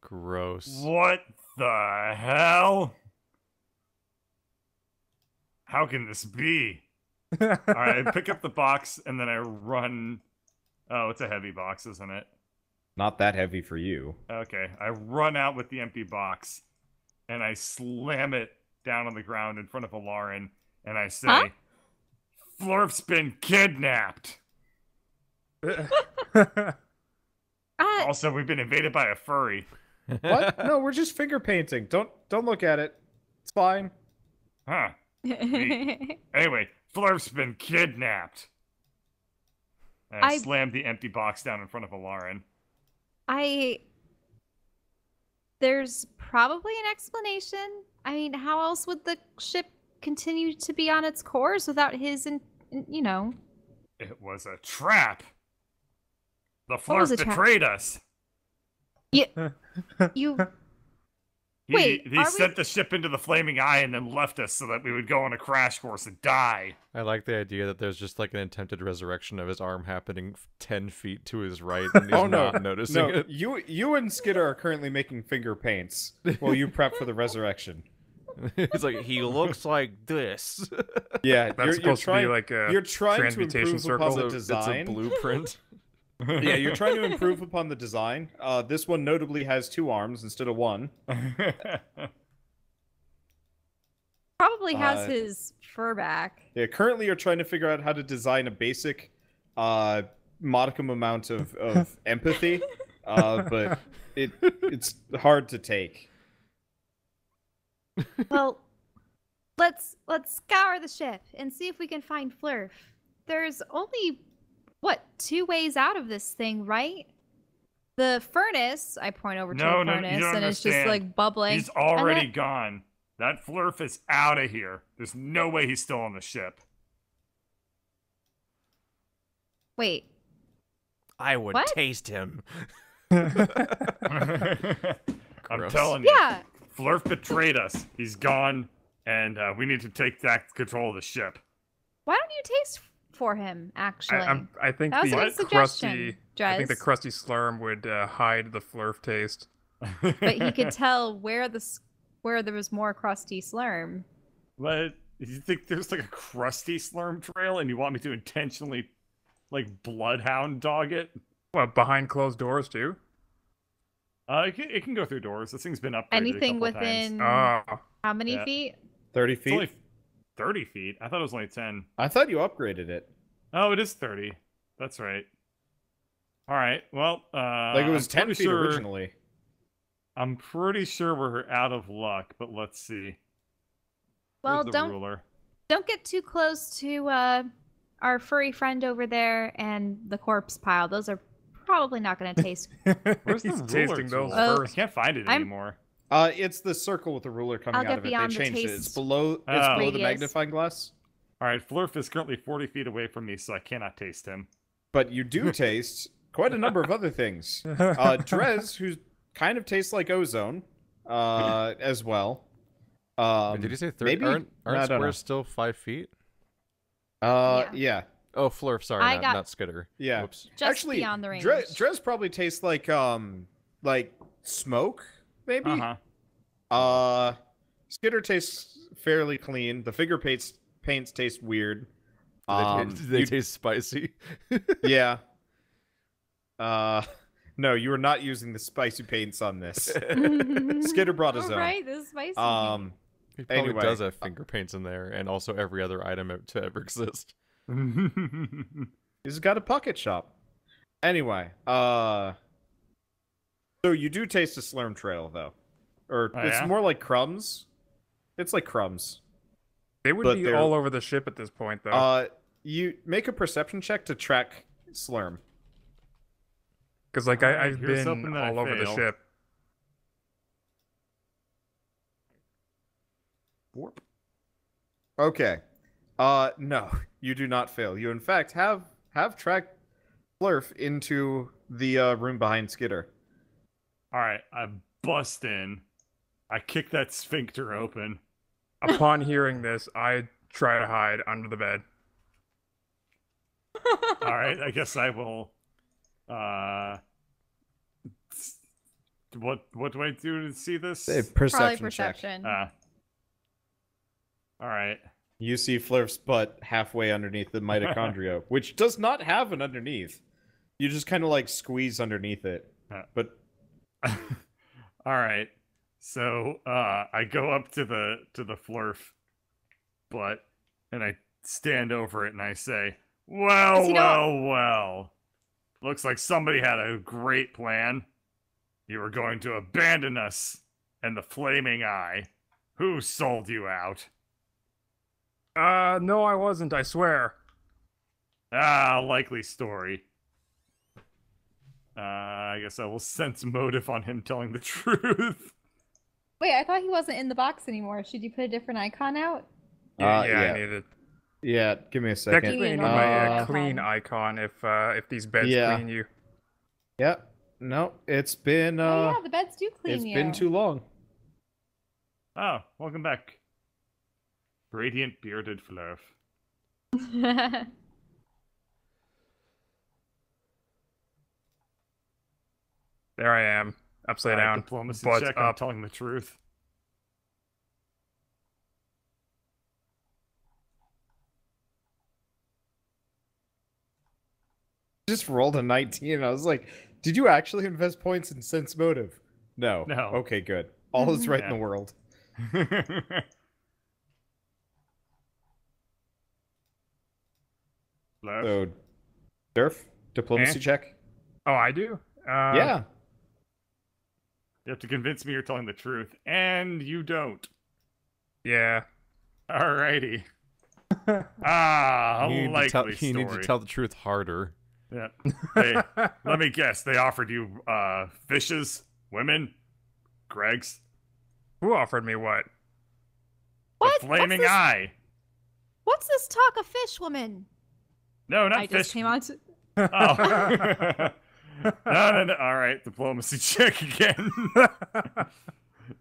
Gross. What the hell? How can this be? Alright, I pick up the box and then I run. Oh, it's a heavy box, isn't it? Not that heavy for you. Okay, I run out with the empty box and I slam it down on the ground in front of Alarin and I say, Huh? Flurf's been kidnapped. Also, we've been invaded by a furry. What? No, we're just finger painting. Don't look at it. It's fine. Huh. Anyway, Flurf's been kidnapped. And I slammed the empty box down in front of Alarin. There's probably an explanation. I mean, how else would the ship continue to be on its course without his, you know? It was a trap. The What was Flurf a trap? betrayed us. You. He Wait, are we- sent the ship into the Flaming Eye and then left us so that we would go on a crash course and die. I like the idea that there's just an attempted resurrection of his arm happening 10 feet to his right, and he's Oh, no. not noticing No, it. you and Skidder are currently making finger paints while you prep for the resurrection. He's like, he looks like this. Yeah, That's supposed to be like a you're trying to transmutation improve upon circle. the It's design. a blueprint. Yeah, you're trying to improve upon the design. This one notably has 2 arms instead of 1. Probably has his fur back. Yeah, currently you're trying to figure out how to design a basic modicum amount of empathy, but it's hard to take. Well, let's scour the ship and see if we can find Flurf. There's only 2 ways out of this thing, right? The furnace. I point over to the No, furnace, you don't and it's just understand. bubbling. He's already And then- gone. That Flurf is out of here. There's no way he's still on the ship. Wait. I would What? taste him. I'm Gross. telling you. Yeah. Flurf betrayed us. He's gone, and we need to take back control of the ship. Why don't you taste for him? Actually, I think that was a the good suggestion, crusty. I think the Jez. crusty slurm would hide the Flurf taste. But he could tell where there was more crusty slurm. What? You think there's a crusty slurm trail, and you want me to intentionally, bloodhound dog it? What, behind closed doors too? It can go through doors. This thing's been upgraded a Anything couple within times. Oh, how many Yeah. feet? 30 It's feet? only 30 feet. I thought it was only 10. I thought you upgraded it. Oh, it is 30. That's right. All right. Well, It was I'm 10 pretty feet sure- originally. I'm pretty sure we're out of luck, but let's see. Well, Where's the ruler? don't get too close to our furry friend over there and the corpse pile. Those are Probably not going to taste. Where's the He's ruler tasting tool? those Oh. I first. can't find it anymore. It's the circle with the ruler coming I'll out get of it. They beyond the changed it. It's taste below. It's Oh. below the Radius. magnifying glass. All right, Flurf is currently 40 feet away from me, so I cannot taste him. But you do taste quite a number of other things. Drez, who kind of tastes like ozone, as well. Wait, did you say 30? maybe? Aren't I don't know. squares still 5 feet? Yeah. Oh, Flurf, sorry, I not, got- not Skitter. Yeah. Whoops. Just Actually, beyond the range. Drez probably tastes like smoke, maybe. Skitter tastes fairly clean. The finger paints taste weird. They taste spicy. Yeah. No, you are not using the spicy paints on this. Skitter brought his Oh, own. right, this is spicy. He probably Anyway. does have finger paints in there, and also every other item to ever exist. He's got a pocket shop. Anyway, so you do taste a slurm trail, though. Or Oh, it's yeah? more like crumbs. It's like crumbs. They would But be they're- all over the ship at this point, though. You make a perception check to track slurm. Because, like, Alright, I've here's been something that I all over the fail. ship. Warp. Okay. No, you do not fail. You, in fact, have tracked Flurf into the room behind Skitter. All right, I bust in. I kick that sphincter open. Upon hearing this, I try to hide under the bed. All right, I guess I will. What do I do to see this? A Probably perception check. perception. All right. You see Flurf's butt halfway underneath the mitochondria, which does not have an underneath. You just kind of like squeeze underneath it. But All right. So I go up to the Flurf butt and I stand over it and I say, "Well, Does he not- well. Looks like somebody had a great plan. You were going to abandon us and the flaming eye. Who sold you out?" No, I wasn't, I swear. Ah, likely story. I guess I will sense motive on him telling the truth. Wait, I thought he wasn't in the box anymore. Should you put a different icon out? Yeah, yeah. I need it. yeah, give me a second. Technically, I need You need a my normal clean icon. icon if these beds Yeah. clean you. Yep. No, it's been Oh yeah, the beds do clean it's you. been too long. Oh, welcome back. Radiant bearded Flurf. There I am, upside down, Diplomacy butt check, I'm up. telling the truth. Just rolled a 19. I was like, did you actually invest points in sense motive? No. No. Okay, good. All is right in Yeah. the world. Flurf. So, Durf, diplomacy check. Oh, I do? Yeah. You have to convince me you're telling the truth, and you don't. Yeah. Alrighty. Ah, a You likely need to story. tell the truth harder. Yeah. They, let me guess. They offered you fishes, women, Greg's, Who offered me what? What? the flaming what's this, eye. What's this talk of fish woman? No, not I fish. just came on to. Oh. No. All right, diplomacy check again.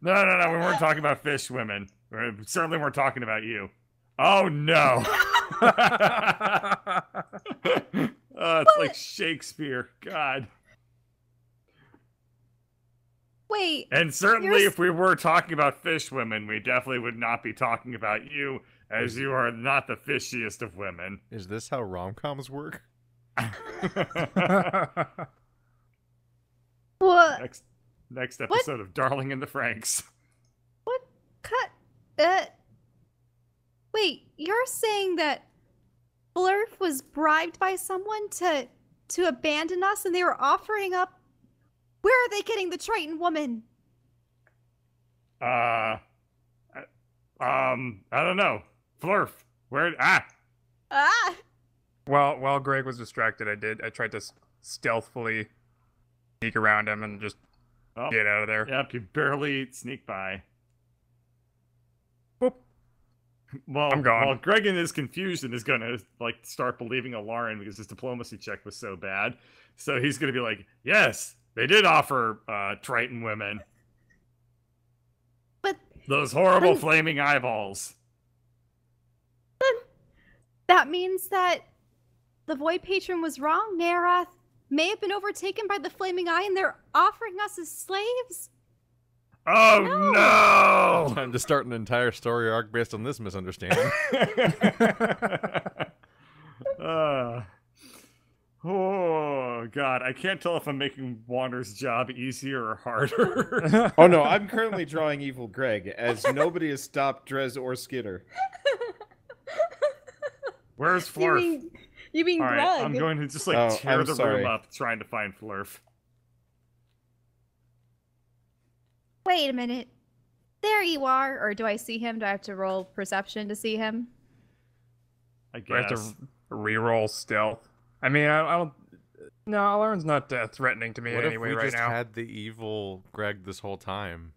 No. We weren't talking about fish women. We certainly weren't talking about you. Oh no. It's like Shakespeare. God. Wait. And certainly, You're if we were talking about fish women, we definitely would not be talking about you, as you are not the fishiest of women. Is this how rom-coms work? What? Next episode of Darling in the Franks. What? Cut. Wait, you're saying that Blurf was bribed by someone to abandon us, and they were offering up. Where are they getting the Triton woman? I don't know. Flurf. Where? Ah! Ah! While Greg was distracted, I tried to stealthily sneak around him and just get out of there. Yep, you barely sneak by. Boop. Well, I'm gone. Well, Greg in his confusion is gonna start believing Lauren because his diplomacy check was so bad. So he's gonna be like, "Yes, they did offer Triton women, But those horrible flaming eyeballs." that means that the Void Patron was wrong. Narath may have been overtaken by the Flaming Eye, and they're offering us as slaves. Oh no! Time to start an entire story arc based on this misunderstanding. Oh god, I can't tell if I'm making Wander's job easier or harder. Oh no, I'm currently drawing evil Greg, as nobody has stopped Drez or Skitter. Where's Flurf? You mean All Greg? right, I'm going to just tear I'm the sorry. room up trying to find Flurf. Wait a minute. There you are. Or do I see him? Do I have to roll perception to see him? I Do I have guess. to reroll stealth? I mean, I don't. No, Lauren's not threatening to me What anyway if we right just now. had the evil Greg this whole time?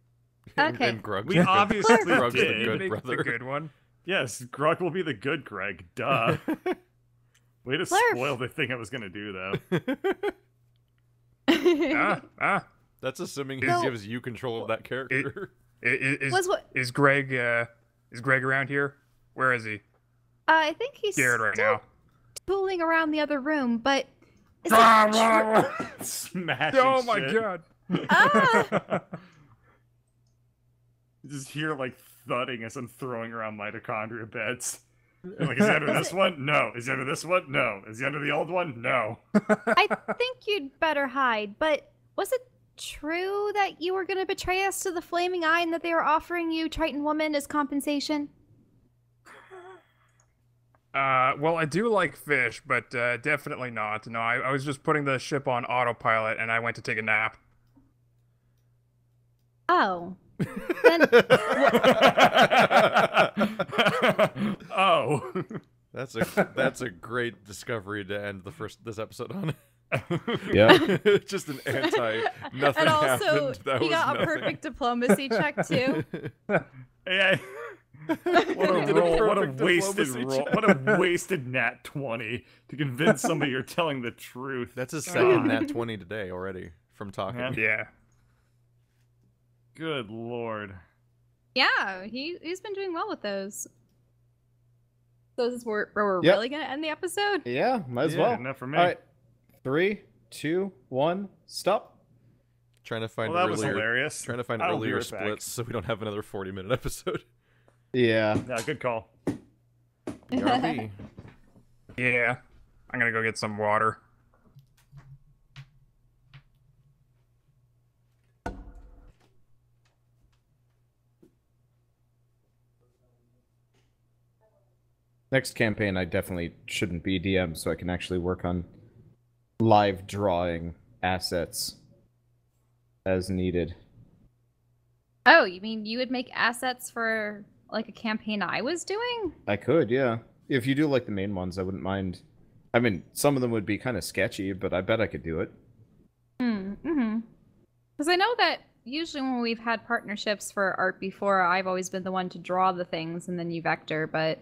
Okay. And Grug's We the good- obviously Grug's the did. good Make brother. the good one. Yes, Grug will be the good Greg. Duh. Way to Flurf. spoil the thing I was going to do, though. That's assuming he No. gives you control of that character. Was Greg around here? Where is he? I think he's Scared right still now. tooling around the other room, but is it Smashing Oh my shit. god! Ah! You just hear thudding as I'm throwing around mitochondria beds. I'm like, is he under this one? No. Is he under this one? No. Is he under the old one? No. I think you'd better hide, but was it true that you were going to betray us to the Flaming Eye and that they were offering you Triton Woman as compensation? Well, I do like fish, but definitely not. No, I was just putting the ship on autopilot, and I went to take a nap. Oh. Then Oh. That's a great discovery to end this episode on. Yeah. Just an anti nothing and also happened. That he was got nothing. a perfect diplomacy check too. Yeah. What a Did a roll! What a perfect wasted diplomacy roll! check. What a wasted nat 20 to convince somebody you're telling the truth. That's his second nat 20 today already from talking. Yeah. Yeah. Good lord. Yeah, he's been doing well with those. So this is where we're Yep. really gonna end the episode? Yeah, might as Yeah, well. enough for me. All right. 3, 2, 1, stop. Trying to find Well, that was earlier, hilarious. trying to find I'll be earlier right back. splits so we don't have another 40-minute episode. Yeah. Yeah, good call. BRB. Yeah. I'm gonna go get some water. Next campaign, I definitely shouldn't be DM, so I can actually work on live drawing assets as needed. Oh, you mean you would make assets for like a campaign I was doing? I could, yeah. If you do like the main ones, I wouldn't mind. I mean, some of them would be kind of sketchy, but I bet I could do it. Mm-hmm. Because I know that usually when we've had partnerships for art before, I've always been the one to draw the things and then you vector, but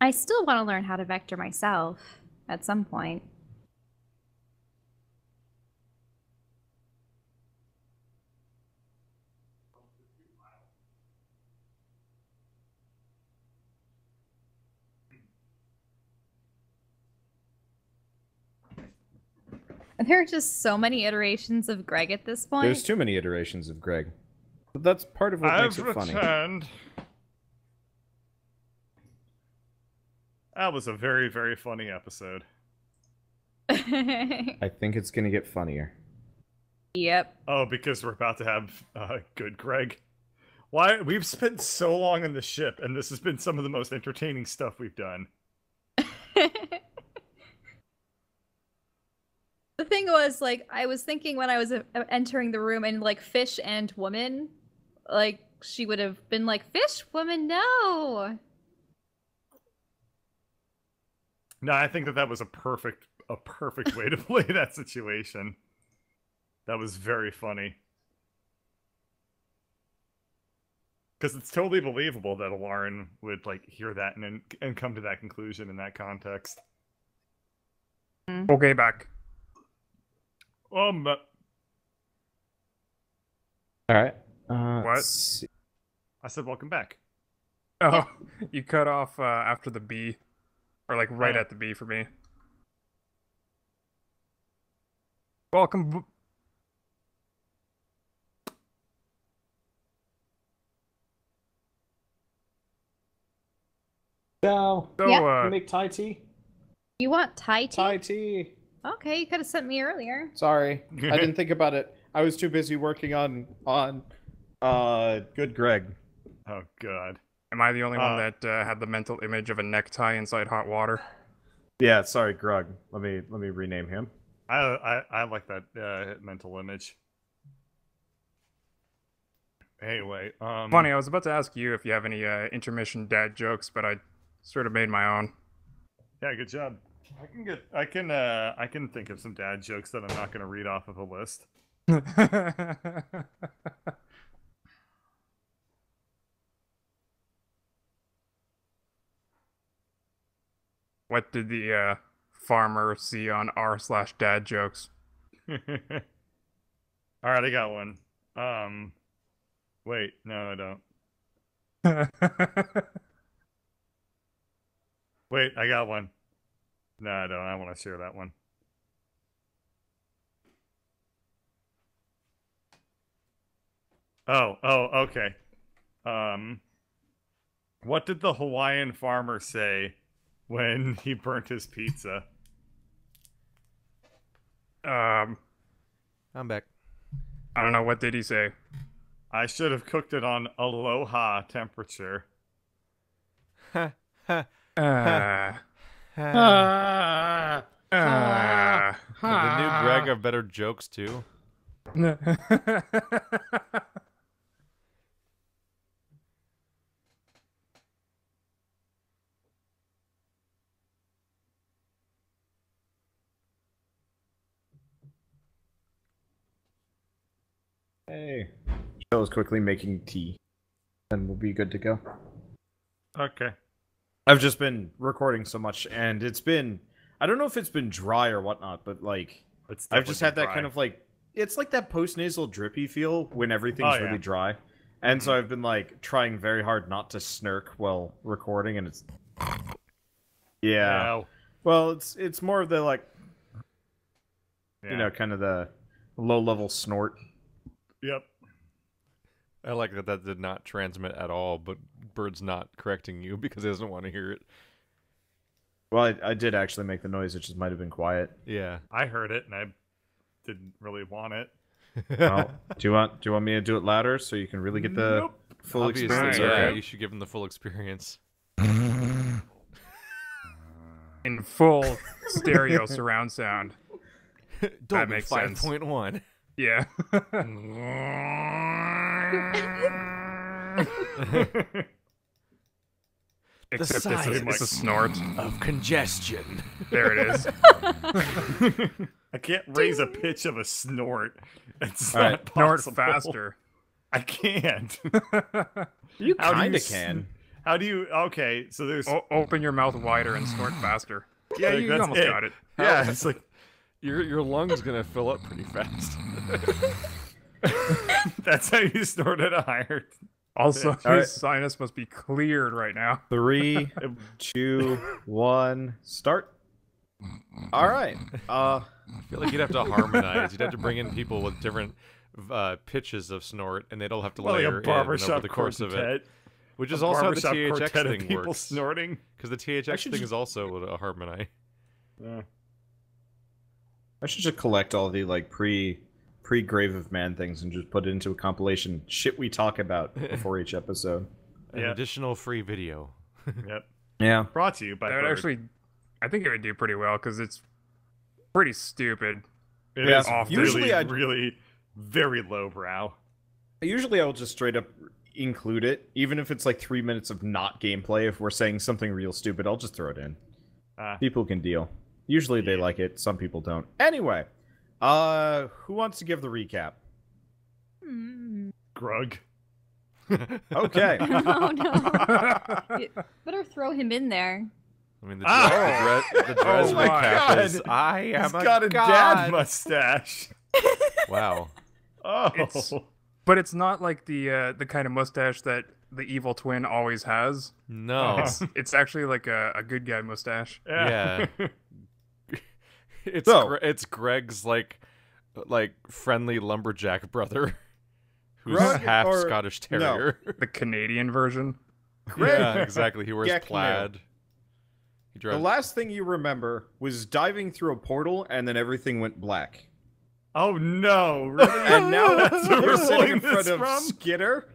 I still want to learn how to vector myself at some point. There are just so many iterations of Greg at this point. There's too many iterations of Greg. But that's part of what makes I've it funny. returned. That was a very, very funny episode. I think it's gonna get funnier. Yep. Oh, because we're about to have good Greg. Why? We've spent so long on the ship, and this has been some of the most entertaining stuff we've done. The thing was, like, I was thinking when I was entering the room and, like, fish and woman, like, she would have been like, fish woman, no! No, I think that was a perfect way to play that situation. That was very funny. Because it's totally believable that Lauren would like hear that and come to that conclusion in that context. Okay, back. All right. What? I said welcome back. Oh, you cut off after the B, or like right Oh. at the B for me. Welcome. So, So, Yeah. make Thai tea. You want Thai tea? Thai tea. Okay, you could have sent me earlier. Sorry, I didn't think about it. I was too busy working on Good Greg. Oh god. am I the only one that had the mental image of a necktie inside hot water? Yeah, sorry, Grug. Let me rename him. I like that mental image. Anyway, Funny, I was about to ask you if you have any intermission dad jokes, but I sort of made my own. Yeah, good job. I can think of some dad jokes that I'm not going to read off of a list. What did the farmer see on r/dad jokes? All right, I got one. Wait, no, I don't. Wait, I got one. No, I don't. I want to share that one. Oh, okay. What did the Hawaiian farmer say when he burnt his pizza? I'm back. I don't know, what did he say? I should have cooked it on aloha temperature. Uh, The new Greg have better jokes too. Hey, Shell is quickly making tea, and we'll be good to go. Okay. I've just been recording so much, and it's been, I don't know if it's been dry or whatnot, but like, It's I've just had that dry. kind of like, it's like that post-nasal drippy feel when everything's Oh, yeah. really dry. And so I've been like trying very hard not to snirk while recording, and it's, yeah. Ow. Well, it's more of the like, Yeah. you know, kind of the low-level snort. Yep. I like that did not transmit at all, but Bird's not correcting you because he doesn't want to hear it. Well, I did actually make the noise, it just might have been quiet. Yeah. I heard it and I didn't really want it. Well, do you want me to do it louder so you can really get the Nope. full Obviously, experience? yeah, Okay. you should give him the full experience. in full stereo surround sound. Dolby makes sense. 5.1. Yeah. Except it's a snort. Of congestion. There it is. I can't raise a pitch of a snort. It's All not right. Snort possible. faster. I can't. You How do kind you of can. How do you? Okay, so there's. Open your mouth wider and snort faster. Yeah, Like, you that's almost it. got it. Yeah, it's like Your lung's gonna fill up pretty fast. that's how you snort at a higher. Also, his All right. sinus must be cleared right now. 3, 2, 1, start. All right. I feel like you'd have to harmonize. You'd have to bring in people with different pitches of snort, and they'd all have to Well, like layer a in barbershop over the course of quartet. it. Which is also how the Barbershop THX quartet of thing people works. snorting. Because the THX Actually, thing just- is also a harmony. Yeah. I should just collect all the like pre-Grave of Man things and just put it into a compilation. Shit we talk about before each episode. An Yeah. additional free video. Yep. Yeah. Brought to you by That would Bird. actually, I think it would do pretty well because it's pretty stupid. It Yeah, is often. Usually really, I'd- really very lowbrow. Usually I will just straight up include it, even if it's like 3 minutes of not gameplay. If we're saying something real stupid, I'll just throw it in. People can deal. Usually they like it. Some people don't. Anyway, who wants to give the recap? Grug. Okay. Oh no. You better throw him in there. I mean, the Drez my recap is, God. I am He's a got a god. dad mustache. Wow. Oh. But it's not like the kind of mustache that the evil twin always has. No. It's actually like a good guy mustache. Yeah. So- It's Greg's like friendly lumberjack brother, who's Grug half or- Scottish Terrier. The Canadian version. Yeah, exactly. He wears Geck plaid. He The drives. last thing you remember was diving through a portal and then everything went black. Oh no! Really? And now That's where you're we're sitting in pulling front this of from? Skitter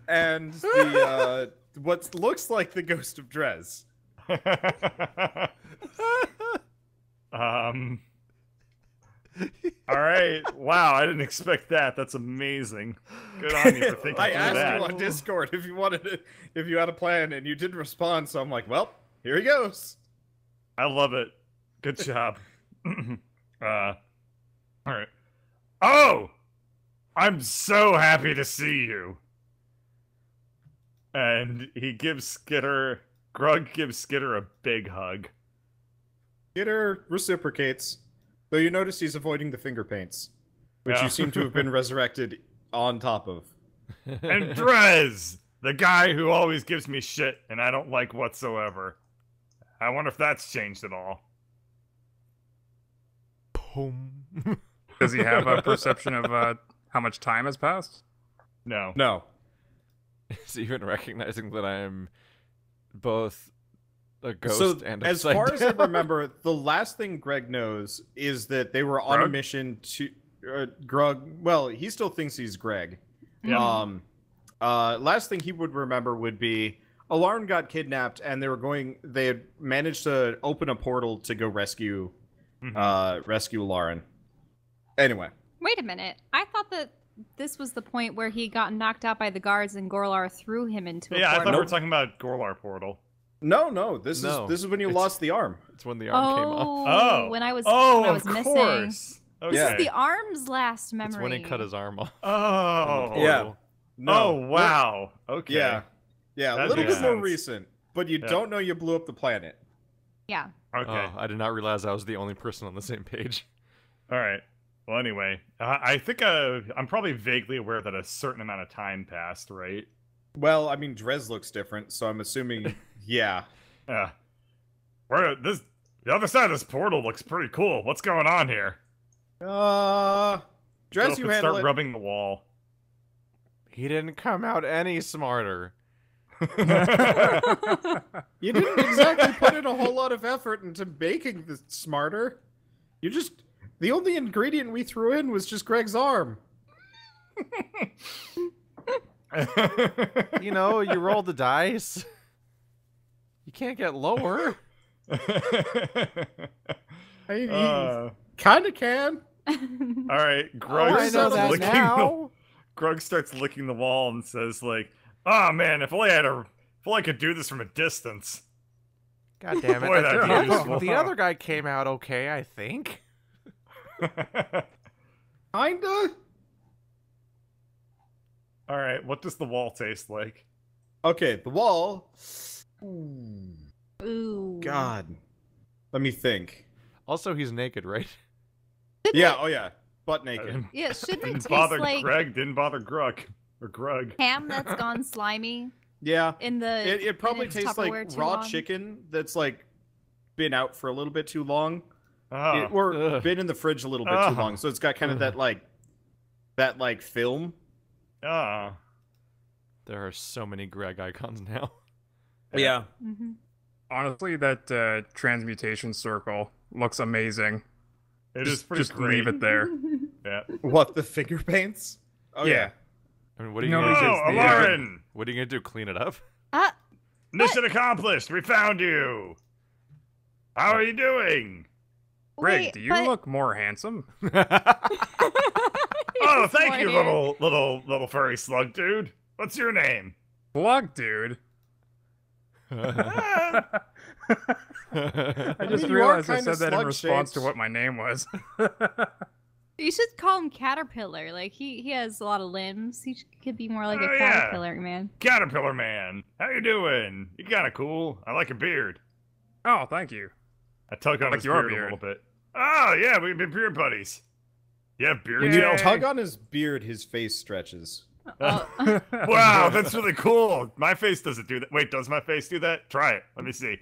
and the what looks like the ghost of Drez. All right. Wow, I didn't expect that. That's amazing. Good on you for thinking I through asked that. you on Discord if you wanted to, if you had a plan, and you didn't respond. So I'm like, well, here he goes. I love it. Good job. All right. Oh, I'm so happy to see you. And he gives Grug gives Skitter a big hug. Skitter reciprocates, though you notice he's avoiding the finger paints, which Yeah. you seem to have been resurrected on top of. And Drez, the guy who always gives me shit and I don't like whatsoever. I wonder if that's changed at all. Boom. Does he have a perception of how much time has passed? No. No. Is even recognizing that I am both a ghost So, and as upside far as I down. remember, the last thing Greg knows is that they were on a Grug? mission to Grug. Well, he still thinks he's Greg. Yeah. Last thing he would remember would be Alarn got kidnapped, and they had managed to open a portal to go rescue Lauren. Anyway, Wait a minute. I thought that this was the point where he got knocked out by the guards and Gorlar threw him into a Yeah, I portal. thought we were talking about Gorlar Portal. no, this No, is when you it's- lost the arm. It's when the arm came off. Oh. When I was Oh, when I was of missing. course. Okay. This is the arm's last memory. It's when he cut his arm off. Oh. Yeah. No. Oh, wow. Okay. Yeah, a That little makes bit more sense. recent, but you Yeah. don't know you blew up the planet. Yeah. Okay. Oh, I did not realize I was the only person on the same page. All right. Well, anyway, I think I'm probably vaguely aware that a certain amount of time passed, right? Well, I mean, Drez looks different, so I'm assuming, yeah. Yeah. The other side of this portal looks pretty cool. What's going on here? Drez, Go up you and handle start it. rubbing the wall. He didn't come out any smarter. You didn't exactly put in a whole lot of effort into making this smarter. The only ingredient we threw in was just Greg's arm. You know, you roll the dice. You can't get lower. I kind of can. All right, Oh, Grug I know starts that licking now. Grug starts licking the wall and says, like, "Oh man, if only I could do this from a distance." God damn it. Boy, that'd be useful. The other guy came out okay, I think. Kinda. All right, what does the wall taste like? Okay, the wall. Ooh, Ooh. God. Let me think. Also, he's naked, right? Yeah, oh yeah. Butt naked. Yeah, shouldn't it Didn't taste bother like Greg. Didn't bother Grug or Grug. ham that's gone slimy Yeah. in the It probably its tastes like Tupperware too raw long? chicken that's like been out for a little bit too long. Oh. Or Ugh. been in the fridge a little bit too long. So it's got kind of that film. Oh. There are so many Greg icons now. Yeah. Mhm. Honestly, that transmutation circle looks amazing. It is Just, pretty just great. leave it there. Yeah. What, the finger paints? Oh Yeah. I mean, what are you No, gonna because Oh, the- Lauren! What are you gonna do? Clean it up? Mission accomplished! We found you! How are you doing? Greg, Wait, do you but- look more handsome? Oh, thank you, More little furry slug dude. What's your name? Plug, dude. I just you are realized I kinda said that in response to slug-shaped. what my name was. You should call him Caterpillar. Like he has a lot of limbs. He could be more like Oh, a yeah. caterpillar man. Caterpillar man, how you doing? You kind of cool. I like your beard. Oh, thank you. I tug on like his your beard a beard. little bit. Oh yeah, we've been beard buddies. Yeah, beard When you gel. tug on his beard, his face stretches. Oh. Wow, that's really cool. My face doesn't do that. Wait, does my face do that? Try it. Let me see.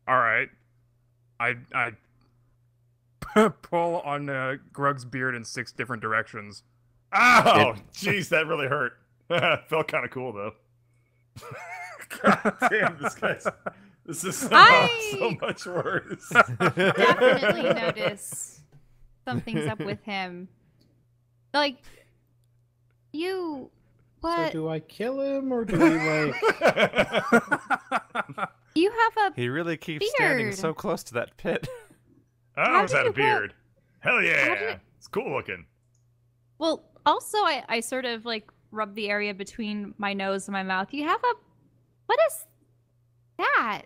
All right. I pull on Grug's beard in 6 different directions. Oh, jeez, that really hurt. Felt kind of cool though. God damn, this is so much worse. Definitely notice something's up with him. Like, you... What? So do I kill him or do we like? You have a... He really keeps standing Beard. so close to that pit. Oh, is did that a you beard? Hell How yeah. did- It's cool looking. Well, also, I sort of, like, rub the area between my nose and my mouth. You have a... What is that?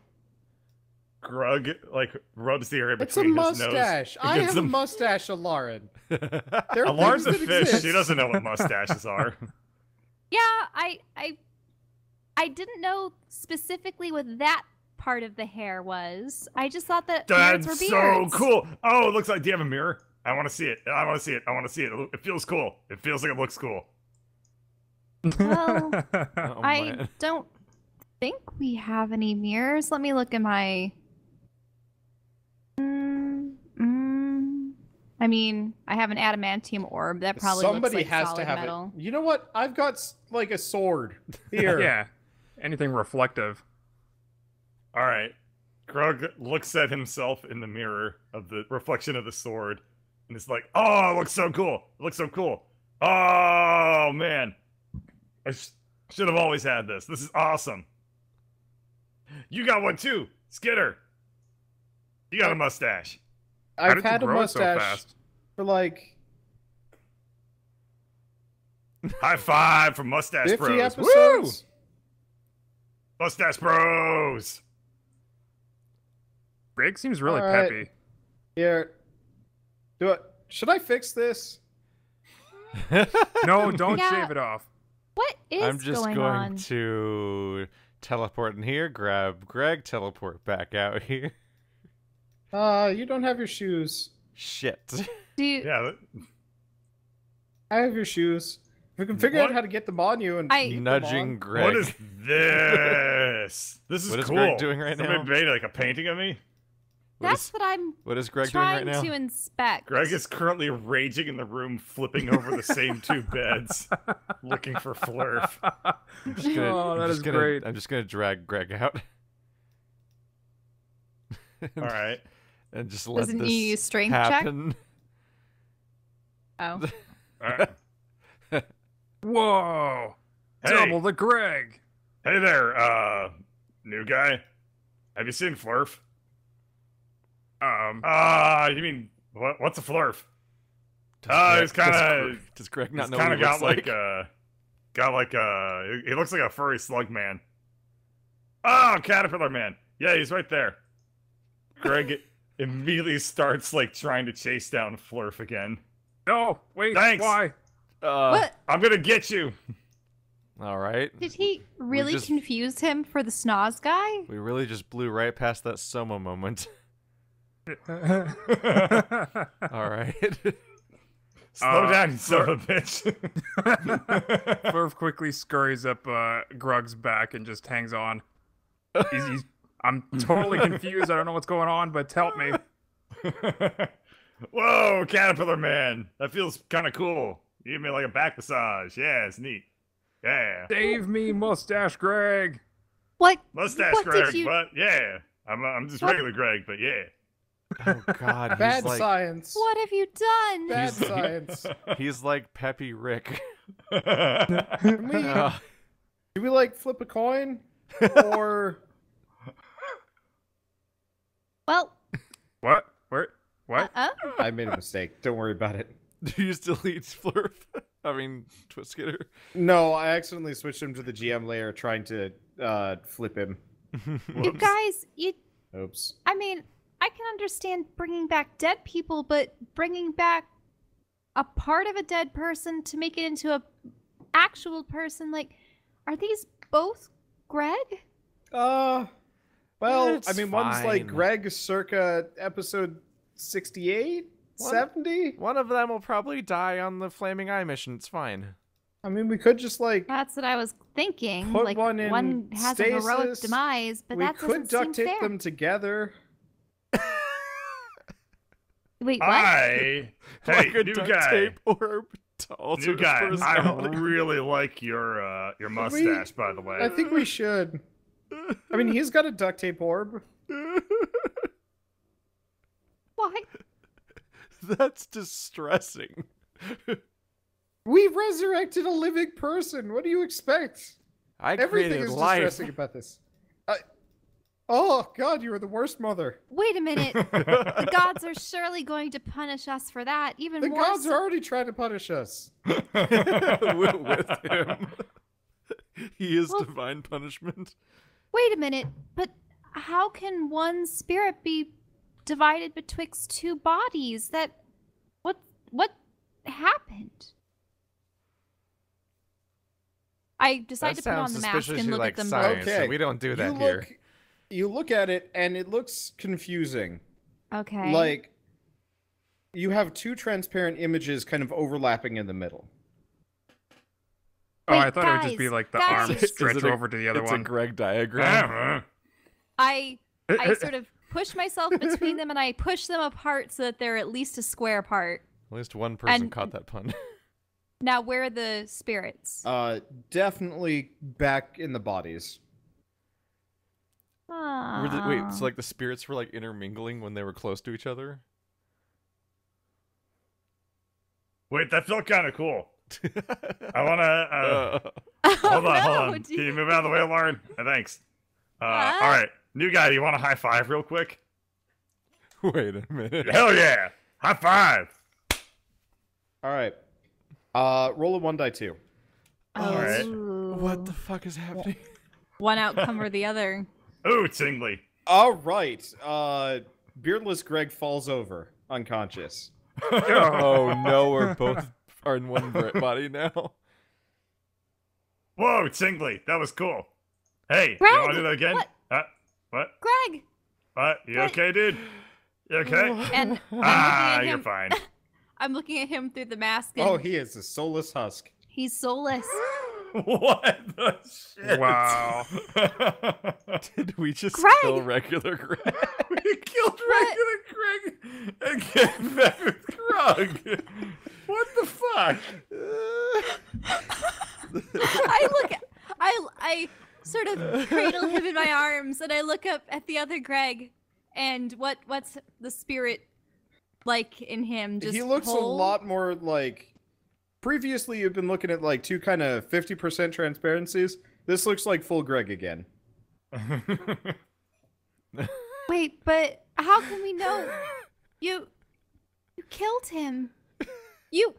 Grug, like, rubs the area It's a between his mustache. nose. I Gets have a him- mustache, Lauren. There are Alarm's a things that fish. exist. She doesn't know what mustaches are. Yeah, I didn't know specifically what that part of the hair was. I just thought that beards were That's beards. so cool. Oh, it looks like. Do you have a mirror? I want to see it. I want to see it. I want to see it. It feels cool. It feels like it looks cool. Well, Oh, I man. don't think we have any mirrors. Let me look at my... I mean, I have an adamantium orb. That probably Somebody looks like has solid to have metal. it. You know what? I've got like a sword here. Yeah. Anything reflective. All right. Grug looks at himself in the mirror of the reflection of the sword, and it's like, "Oh, it looks so cool! It looks so cool! Oh man, I should have always had this. This is awesome. You got one too, Skitter. You got a mustache. How I've did you had a grow it so mustache fast? for like High five for Mustache 50 Bros. episodes. Woo! Mustache Bros. Greg seems really All right. peppy. Here. Do it. Should I fix this? No, don't Yeah. shave it off. What is I'm just going going on? to teleport in here, grab Greg, teleport back out here. You don't have your shoes. Shit. Do you, Yeah. I have your shoes. If we can figure out What? how to get them on you and I- keep them Nudging on. Greg. What is this? This is What is cool. Greg doing right Somebody now? made like a painting of me. What that's is- what I'm What is Greg doing right trying now? to inspect. Greg is currently raging in the room, flipping over the same 2 beds, looking for Flurf. I'm just gonna, Oh, that I'm is just gonna, great. I'm just gonna drag Greg out. All right. And just let Doesn't this he use strength check? happen. Oh. All right. Whoa! Hey. Double the Greg! Hey there, new guy. Have you seen Flurf? You mean what's a Flurf? He's kind of. Does Greg not He's know kind what of he looks got like? he looks like a furry slug man. Oh, caterpillar man. Yeah, he's right there. Greg immediately starts like trying to chase down Flurf again. No, wait, Thanks. why? What? I'm gonna get you. All right. Did he really just- confuse him for the snoz guy? We really just blew right past that Soma moment. All right. Slow down, you son of a bitch. Flurf quickly scurries up Grug's back and just hangs on. I'm totally confused. I don't know what's going on, but help me. Whoa, caterpillar man. That feels kind of cool. You give me like a back massage. Yeah, it's neat. Yeah. Save me, Mustache Greg! What? Mustache what Greg, did you... but yeah. I'm just What? regular Greg, but yeah. Oh God. Bad He's like, science. What have you done? Bad science. he's like Peppy Rick. Can we, Uh, do we like flip a coin? Or Well, What? Where? What? I made a mistake. Don't worry about it. do you still eat Flurf? I mean, Twistskitter. No, I accidentally switched him to the GM layer trying to flip him. you guys, you Oops. I mean, I can understand bringing back dead people, but bringing back a part of a dead person to make it into a actual person, like, are these both Greg? Well, It's I mean, one's like fine. Greg circa episode 68, 70. One of them will probably die on the Flaming Eye mission. It's fine. I mean, we could just like That's what I was thinking. put Like, one in has a heroic stasis. demise, but we that could doesn't duct seem tape fair. them together. Wait, what? Hey, Like a new duct guy. tape orb to alter New his guy. I personality. really like your mustache, by the way. I think we should. I mean, he's got a duct tape orb. Why? That's distressing. We resurrected a living person. What do you expect? I Everything created is life. distressing about this. Oh, God, you are the worst mother. Wait a minute. The gods are surely going to punish us for that. Even The more gods so- are already trying to punish us. with him. He is Well- divine punishment. Wait a minute. But how can one spirit be divided betwixt two bodies? What happened? I decided That to put on sounds the mask and suspiciously look like at them science. both. So we don't do that you here. look, you look at it, and it looks confusing. Okay. Like, you have two transparent images kind of overlapping in the middle. Oh, I Wait, thought it would just be guys, like the guys. arm Is stretch it a- over to the other it's one. a Greg diagram. I sort of push myself between them and I push them apart so that they're at least a square apart. At least one person And- caught that pun. Now, where are the spirits? Definitely back in the bodies. Wait, so like the spirits were like intermingling when they were close to each other? Wait, that felt kind of cool. I want to. Oh, Hold on, no, hold on. do Can you- you move out of the way, Lauren? Thanks. What? All right, new guy. Do you want a high five real quick? Wait a minute. Hell yeah! High five! All right. Roll a 1 die 2. Alright. Ooh. What the fuck is happening? One outcome or the other. Ooh, tingly. All right. Beardless Greg falls over, unconscious. Oh no, we're both are in one body now. Whoa, tingly. That was cool. Hey, Greg, you want to do that again? what? What? Greg! What? You Greg. okay, dude? You okay? And Ah, I'm looking at you're him. fine. I'm looking at him through the mask and Oh, he is a soulless husk. he's soulless. What the shit? Wow. Did we just Greg! kill regular Greg? We killed regular Greg and came back with Grug. What the fuck? I sort of cradle him in my arms and I look up at the other Greg and what's the spirit like in him? Just He looks whole? a lot more like... Previously, you've been looking at like two kind of 50% transparencies. This looks like full Greg again. Wait, but how can we know? You killed him. You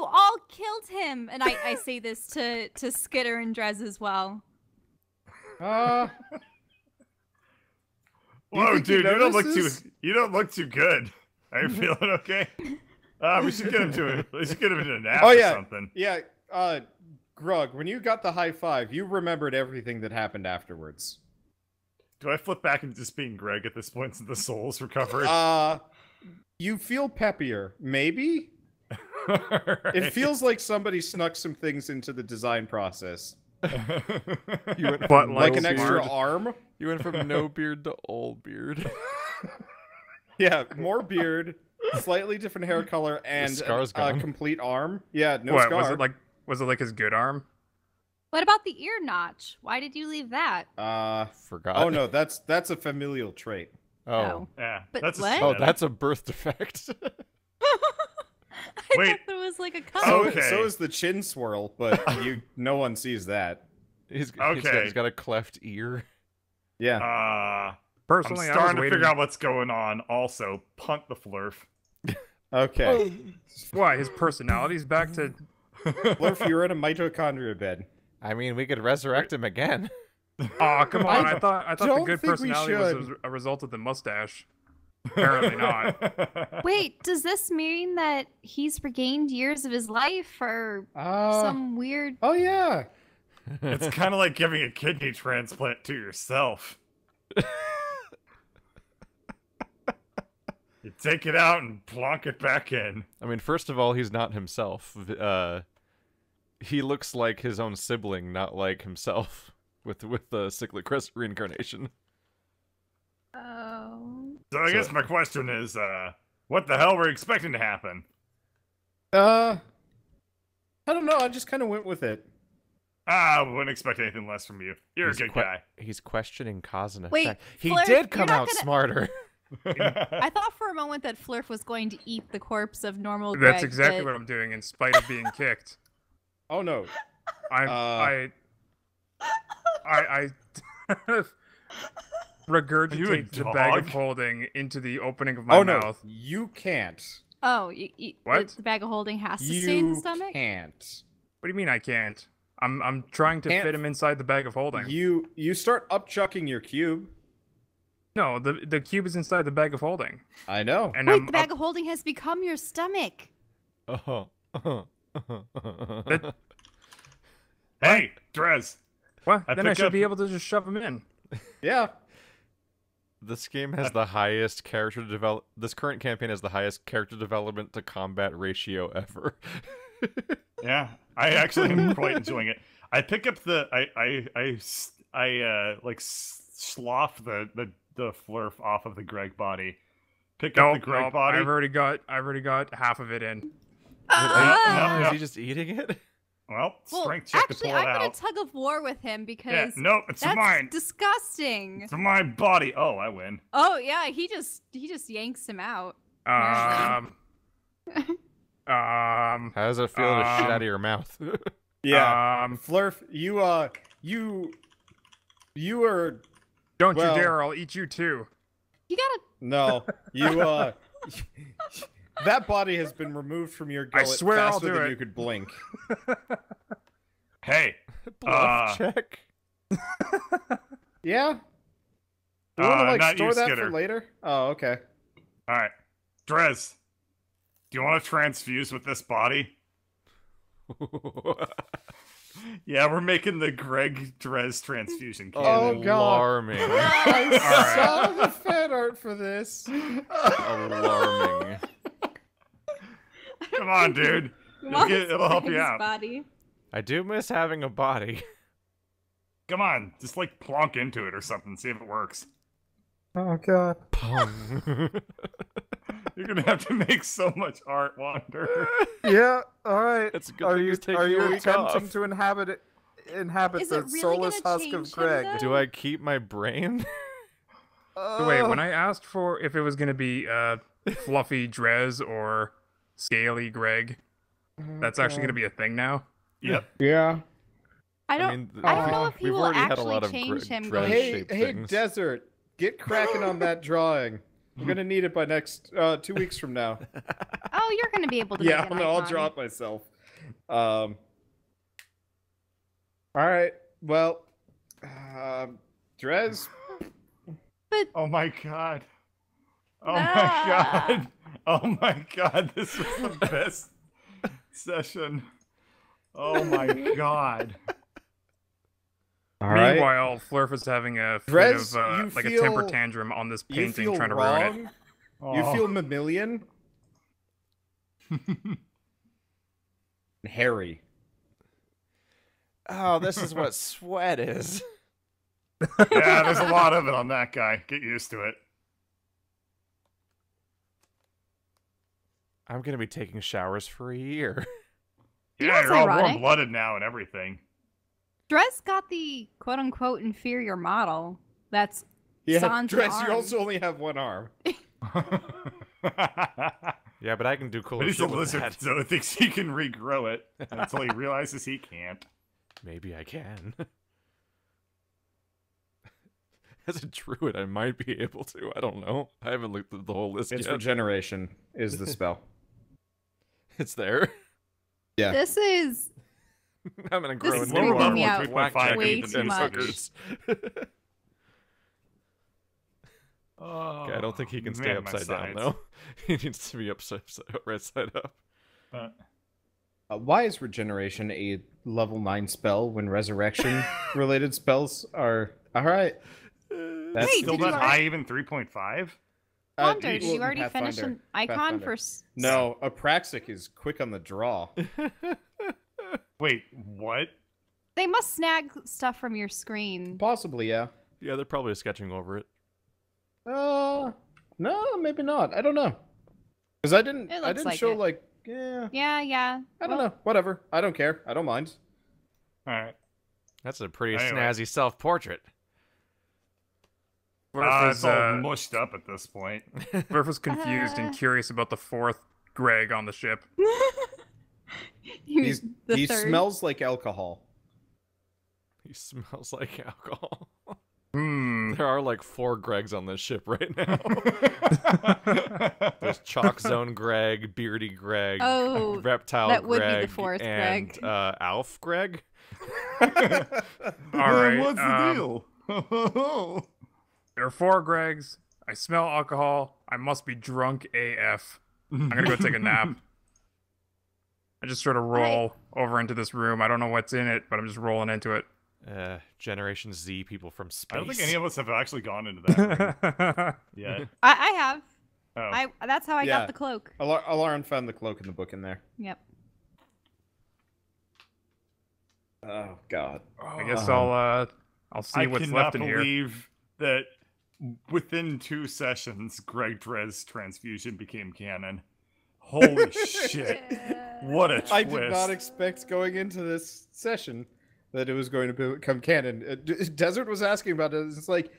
all killed him. And I say this to Skitter and Drez as well. Uh, Whoa, think he dude, notices? you don't look too good. Are you feeling okay? We should get him to a nap oh, or yeah. something. Yeah, Grug, when you got the high five, you remembered everything that happened afterwards. Do I flip back into just being Greg at this point since the soul's recovered? You feel peppier, maybe? Alright. It feels like somebody snuck some things into the design process. You went But from Like no an extra beard- arm? You went from no beard to old beard. Yeah, more beard, slightly different hair color, and scar's a gone. complete arm. Yeah, no What scar. was it like his good arm? What about the ear notch? Why did you leave that? Forgot. Oh no, that's a familial trait. Oh. Yeah, But that's what? a Oh, genetic. that's a birth defect. I Wait. thought there was like a So, color. Okay. so is the chin swirl, but no one sees that. He's Okay. got a cleft ear. Yeah. I'm Personally, I was starting to waiting. figure out what's going on. Also, punt the flurf. Okay. Why his personality's back to? What if you're in a mitochondria bed? I mean, we could resurrect him again. Oh, come on! I thought the don't good think we personality was should. a result of the mustache. Apparently not. Wait, does this mean that he's regained years of his life or some weird? Oh yeah. It's kind of like giving a kidney transplant to yourself. You take it out and plonk it back in. I mean, first of all, he's not himself. He looks like his own sibling, not like himself, with the cyclic reincarnation. Oh. So I guess my question is, what the hell were you expecting to happen? I don't know. I just kind of went with it. I wouldn't expect anything less from you. You're a good guy. He's questioning cause and Wait, effect. He Fleur, did come you're not out gonna- smarter. I thought for a moment that Flurf was going to eat the corpse of normal Greg. That's exactly but... what I'm doing, in spite of being kicked. Oh no. I regurgitate the bag of holding into the opening of my mouth. No, you can't. Oh, What? the bag of holding has to stay in the stomach? You can't. What do you mean I can't? I'm trying to fit him inside the bag of holding. You start upchucking your cube. No, the cube is inside the bag of holding. I know. And Wait, the bag of holding has become your stomach. Hey, Drez. What? I Then I pick should up- be able to just shove him in. Yeah. This game has the highest character develop. This current campaign has the highest character development to combat ratio ever. Yeah, I actually am quite enjoying it. I pick up the slough the Flurf off of the Greg body. Pick up the Greg body. I've already got half of it in. No. Is he just eating it? Well, Well, strength check to actually, pull it I'm gonna out. tug of war with him because Yeah, no, it's that's mine. disgusting. It's my body. Oh, I win. Oh yeah, he just yanks him out. How does it feel to shit out of your mouth? Yeah. Flurf, you are. Don't well, you dare! I'll eat you too. You gotta. No, you that body has been removed from your gullet swear I'll faster do than it. you could blink. Hey, Bluff check. Yeah. You want to like not store you, that Skitter. for later? Oh, okay. all right, Drez. Do you want to transfuse with this body? Yeah, we're making the Greg Drez transfusion kit. Oh, God. Alarming. I saw the fan art for this. Alarming. Come on, dude. It'll help you out. Body. I do miss having a body. Come on, just like plonk into it or something. See if it works. Oh, God. You're gonna have to make so much art, Wander. Yeah, all right. It's a good thing he's taking a week off. to inhabit Is it really gonna change him, though? Do I keep my brain? So wait, when I asked for if it was gonna be fluffy Drez or scaly Greg, that's actually gonna be a thing now. Yep. Yeah. I don't know if he we've will already had a actually lot of change him. Drez Going... shaped Hey, things. Desert, get cracking on that drawing. I'm gonna need it by next 2 weeks from now. Oh, you're gonna be able to. Yeah, make an no, I'll icon. draw it myself. All right. Well, Drez. Oh my god. Oh Ah. my god. Oh my god. This was the best session. Oh my god. All right. Meanwhile, Flurf is having a fit Drez, of you like a feel- temper tantrum on this You painting, feel trying to wrong. ruin it. You Oh. feel mammalian. Hairy. Oh, this is what sweat is. Yeah, there's a lot of it on that guy. Get used to it. I'm gonna be taking showers for a year. Yeah, that's you're all ironic. warm-blooded now and everything. Drez got the quote-unquote inferior model. That's Yeah, Sans Drez, you arm. also only have one arm. Yeah, but I can do But cooler he's a shit with lizard, that. so he thinks he can regrow it until he realizes he can't. Maybe I can. As a druid, I might be able to. I don't know. I haven't looked at the whole list It's yet. regeneration is the spell. It's there. Yeah. This is I'm gonna grow This is into weirding one me with out blackjack way and too much. suckers. Okay, I don't think he can stay Man, my upside down sides. though. He needs to be right side up. Why is regeneration a level 9 spell when resurrection related spells are alright? That's Wait, Still did you not already- high, even 3.5? Wonder, did well, you already finish Pathfinder. an icon Pathfinder. for? No, Apraxic is quick on the draw. Wait, what? They must snag stuff from your screen. Possibly, yeah. Yeah, they're probably sketching over it. No, maybe not. I don't know. Because I didn't It looks like show it. like, yeah. Yeah. I don't know. Whatever. I don't care. I don't mind. Alright. That's a pretty Anyway. snazzy self-portrait. It's all mushed up at this point. Murph was confused and curious about the fourth Greg on the ship. He The third. smells like alcohol. He smells like alcohol. Hmm. There are like 4 Gregs on this ship right now. There's Chalk Zone Greg, Beardy Greg, Oh, Reptile that would be Greg, the fourth and Greg. Alf Greg. All right. What's the deal? There are 4 Gregs. I smell alcohol. I must be drunk AF. I'm gonna go take a nap. I just sort of roll over into this room. I don't know what's in it, but I'm just rolling into it. Generation Z people from space. I don't think any of us have actually gone into that room yet. I have. Oh. That's how I Yeah. got the cloak. Alarin found the cloak in the book in there. Yep. Oh, God. I guess I'll see what's left in I here. cannot believe that within 2 sessions, Greg Drez's transfusion became canon. Holy shit. What a twist. I did not expect going into this session that it was going to become canon. Desert was asking about it. It's like,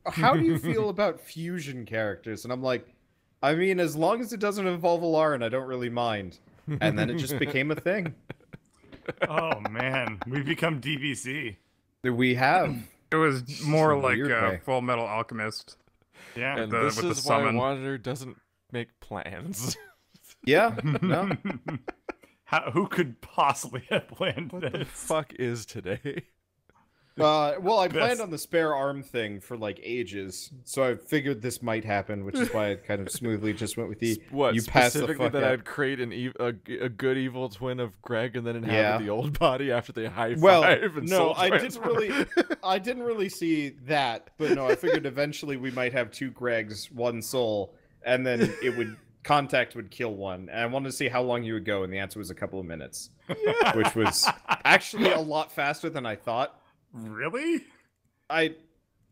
how do you feel about fusion characters? And I'm like, I mean, as long as it doesn't involve Alarin, I don't really mind. And then it just became a thing. Oh, man. We've become DBC. We have. It was more Some like weird way. Full Metal Alchemist. Yeah. And the- this with the is why summon. Wanderer doesn't make plans. Yeah, no. Who could possibly have planned What this? the fuck is today? Well, I planned This. on the spare arm thing for like ages, so I figured this might happen, which is why I kind of smoothly just went with the What, you pass the specifically fuck that out. I'd create a good evil twin of Greg and then inhabit Yeah. the old body after they high five Well, and no, soul I didn't transfer. really, I didn't really see that, but no, I figured eventually we might have 2 Gregs, 1 soul, and then contact would kill one. And I wanted to see how long he would go, and the answer was a couple of minutes, which was actually a lot faster than I thought. Really?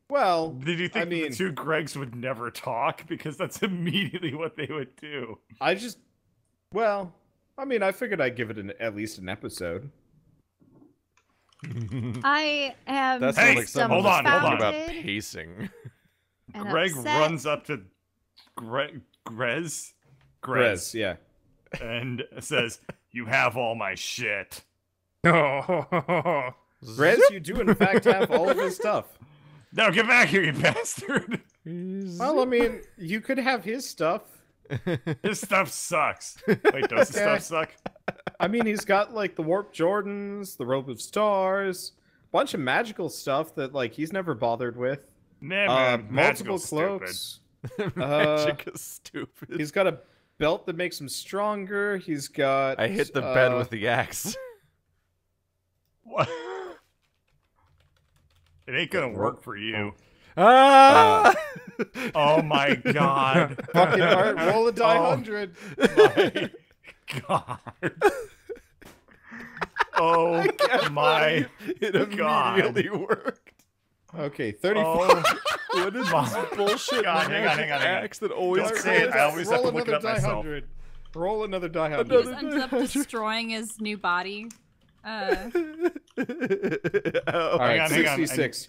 Well, Did you think I that mean, the 2 Gregs would never talk? Because that's immediately what they would do. I figured I'd give it at least an episode. I am That's Hey, not like someone hold on, hold on. about dumbfounded pacing. and Greg upset. runs up to Grez Grez, yeah. and says, "You have all my shit." Oh, Grez, you do in fact have all of his stuff. Now get back here, you bastard! Well, I mean, you could have his stuff. His stuff sucks. Wait, does his stuff suck? I mean, he's got like the Warp Jordans, the Robe of Stars, bunch of magical stuff that like he's never bothered with. Nah, man, Multiple magical's stupid. cloaks. Magic is stupid. He's got a belt that makes him stronger. He's got. I hit the bed with the axe. What? It ain't gonna work for you. Ah! Oh my god. Fucking art. Roll a die Oh. 100. My god. Oh my It God. immediately worked. Okay, 34. Oh What is my this bullshit God, hang on, magic hang on, hang on. axe that always Don't say it. I always have Roll to look it another up die myself. 100. Roll another die 100. He just ended up destroying his new body. Oh. All right, hang on. 66.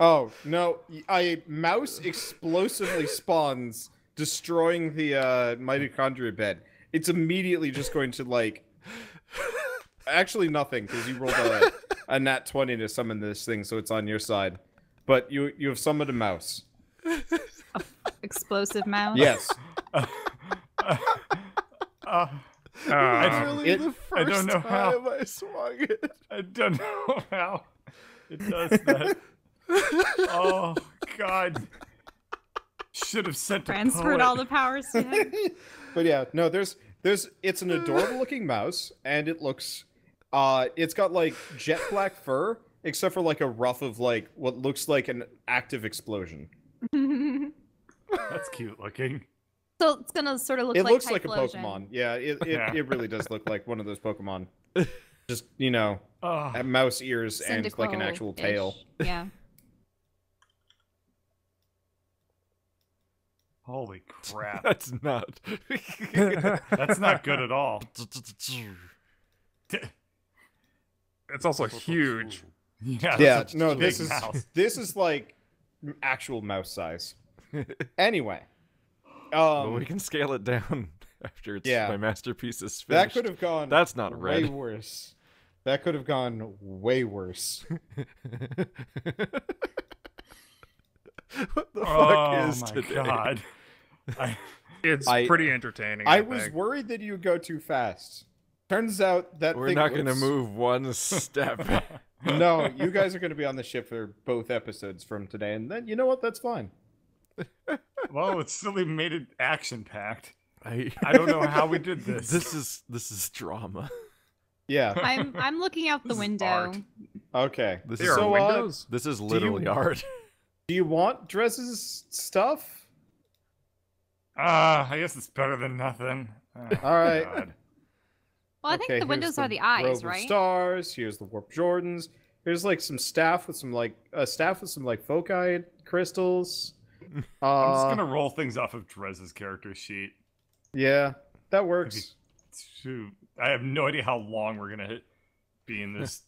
Oh, no. A mouse explosively spawns, destroying the mitochondria bed. It's immediately just going to, like... Actually, nothing, because you rolled a nat 20 to summon this thing, so it's on your side. But you have summoned a mouse. Explosive mouse. Yes. Literally it- the I don't first know how. time I swung it. I don't know how it does that. Oh God! Should have sent a Transferred poet. all the powers to him. But yeah, no, it's an adorable looking mouse, and it looks, it's got like jet black fur, except for like a ruff of like what looks like an active explosion. That's cute looking. So it's gonna sort of look It like looks like a Typhlosion. Pokemon. Yeah, Yeah. it really does look like one of those Pokemon. Just, you know, Oh, mouse ears and like an actual Cyndaquil-ish. tail. Yeah. holy crap! That's not. That's not good at all. It's also huge. Yeah, Yeah, that's a no, big this is mouse. this is like actual mouse size. Anyway, But we can scale it down after Yeah. my masterpiece is that finished. could have gone That's not way red. worse. That could have gone way worse. What the Oh fuck is my today? God! It's I- pretty entertaining. I I was think. worried that you would go too fast. Turns out that We're thing not going to looks- move one step. No, you guys are going to be on the ship for both episodes from today, and then you know what? That's fine. Well, it's still even made it action packed. I I don't know how we did this. This is drama. Yeah. I'm looking out the This is window. art. Okay. This There is are So, windows. this is literally you- art. Do you want Drez's stuff? I guess it's better than nothing. Oh, All right. God. Well, I think Okay, the here's windows are the eyes, robe of right? Stars. Here's the warp Jordans. Here's like some staff with some like foci crystals. I'm just gonna roll things off of Drez's character sheet. Yeah, that works. Shoot, I have no idea how long we're gonna be in this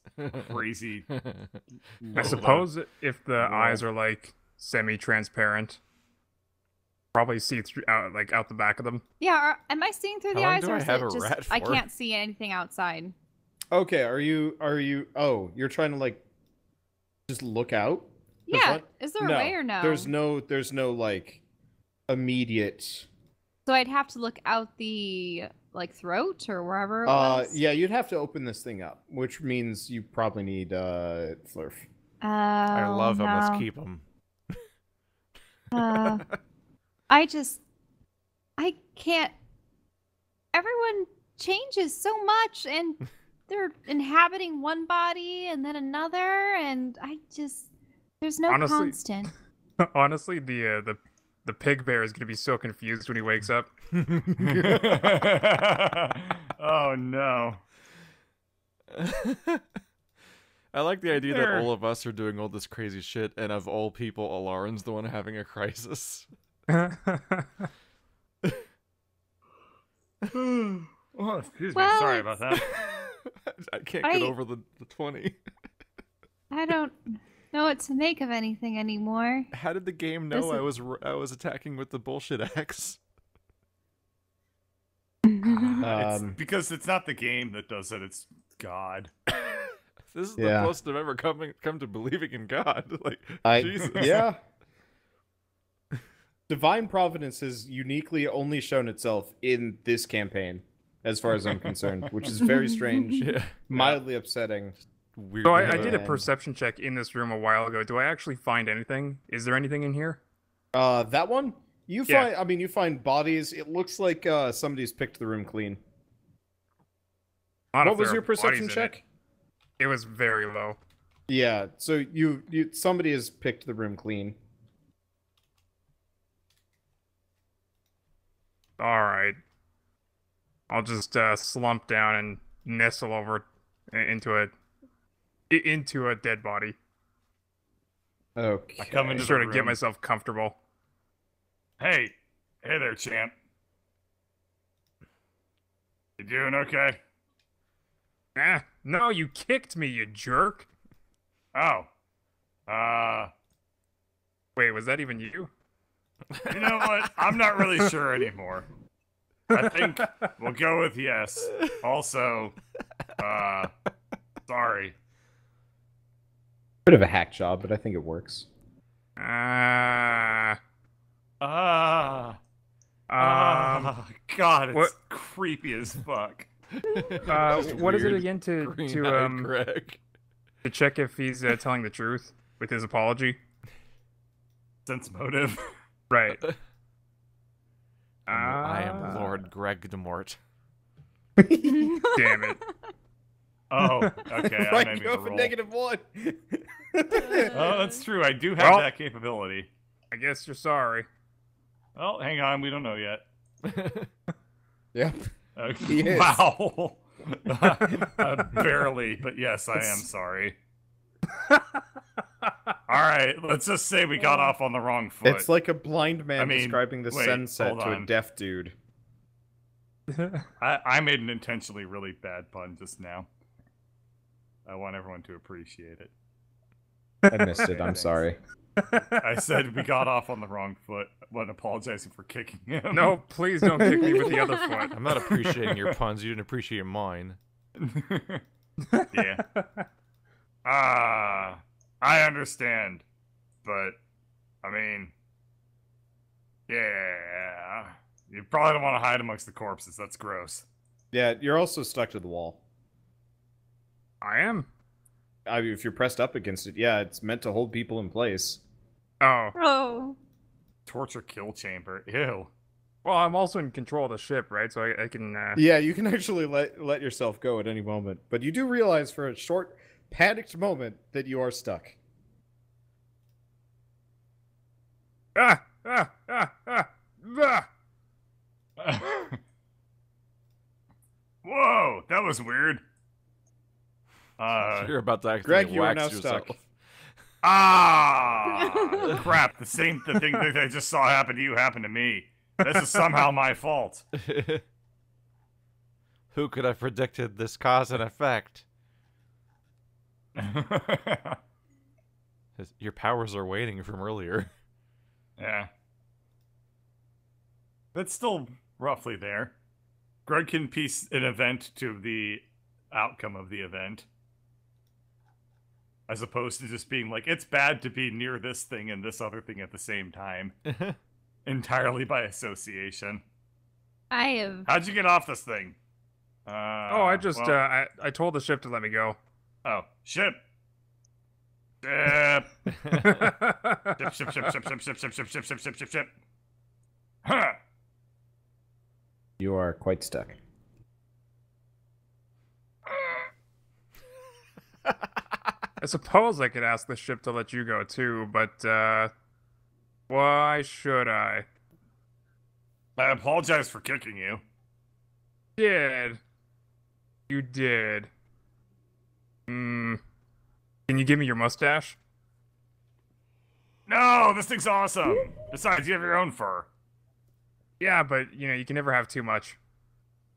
crazy. I load. suppose if the eyes are like semi-transparent, probably see through out the back of them. Yeah. Am I seeing through the How long eyes, do or I is have it a just rat I for? can't see anything outside? Okay, are you? Oh, you're trying to like just look out? 'Cause Yeah. what? Is there a way or no? There's no like immediate. So I'd have to look out the like throat or wherever it was. Yeah, you'd have to open this thing up, which means you probably need Flurf. I love him. Let's no. keep him. I can't. Everyone changes so much, and they're inhabiting one body and then another, and there's no Honestly- constant. Honestly, the pig bear is gonna be so confused when he wakes up. Oh no! I like the idea There. that all of us are doing all this crazy shit, and of all people, Alarin's the one having a crisis. Oh, excuse me. Well, Sorry about that. I can't get over the 20. I don't know what to make of anything anymore. How did the game This know is- I was attacking with the bullshit axe? It's because it's not the game that does it; it's God. This is Yeah. the closest I've ever come to believing in God. Like, I Jesus. yeah. Divine Providence has uniquely only shown itself in this campaign, as far as I'm concerned, which is very strange, Yeah. mildly upsetting. Weird. So I did a And- perception check in this room a while ago. Do I actually find anything? Is there anything in here? That one you Yeah. find. I mean, you find bodies. It looks like somebody's picked the room clean. Not if What was there your are bodies perception in check? It was very low. Yeah. So you somebody has picked the room clean. All right. I'll just slump down and nestle over into a dead body. Okay. I come into Sort the of get room. myself comfortable. Hey there, champ. You doing okay? Ah, no, you kicked me, you jerk. Oh, Wait, was that even you? you know what? I'm not really sure anymore. I think we'll go with yes. Also, sorry. Bit of a hack job, but I think it works. Ah. God, it's What? creepy as fuck. What is it Weird again green-eyed Greg. to check if he's telling the truth with his apology? Sense motive. Right. I am Lord Greg de Mort. Damn it. Oh, okay. I Right, made me you have a roll. -1. Oh, that's true. I do have Well- that capability. I guess you're sorry. Oh, hang on. We don't know yet. Yep. Okay. He is. Wow. Barely, but yes, I am sorry. All right, let's just say we got off on the wrong foot. It's like a blind man I mean, describing the wait, sunset hold to a on. deaf dude. I made an intentionally really bad pun just now. I want everyone to appreciate it. I missed it. I'm Thanks. sorry. I said we got off on the wrong foot when apologizing for kicking him. No, please don't kick me with the other foot. I'm not appreciating your puns. You didn't appreciate mine. Yeah. I understand. But, I mean, yeah. You probably don't want to hide amongst the corpses. That's gross. Yeah, you're also stuck to the wall. I am. I mean, if you're pressed up against it, yeah, it's meant to hold people in place. Oh. Oh. Torture kill chamber. Ew. Well, I'm also in control of the ship, right? So I can... Yeah, you can actually let yourself go at any moment, but you do realize for a short, panicked moment that you are stuck. Ah! Whoa, that was weird. You're about to actually Greg, you are wax now yourself. stuck. Crap, the thing that I just saw happen to you happened to me. This is somehow my fault. Who could have predicted this cause and effect? Your powers are waning from earlier. Yeah. That's still roughly there. Greg can piece an event to the outcome of the event. As opposed to just being like, it's bad to be near this thing and this other thing at the same time. Entirely by association. I have. How'd you get off this thing? I told the ship to let me go. Oh, ship. Ship. Ship. Huh. You are quite stuck. I suppose I could ask the ship to let you go too, but why should I? I apologize for kicking you. You did. Can you give me your mustache? No, this thing's awesome. Besides, you have your own fur. Yeah, but you can never have too much.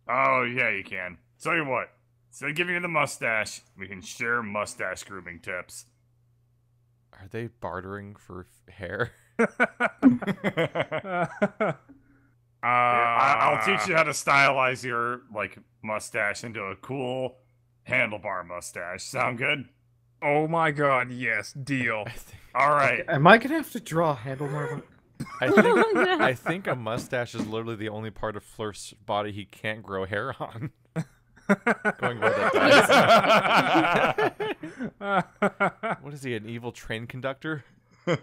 Oh, yeah, you can. Tell you what. Instead of giving you the mustache, we can share mustache grooming tips. Are they bartering for hair? I'll teach you how to stylize your mustache into a cool handlebar mustache. Sound good? Oh my god, yes, deal. All right. Am I gonna have to draw a handlebar? I think a mustache is literally the only part of Flirt's body he can't grow hair on. Going by that dice. What is he, an evil train conductor? How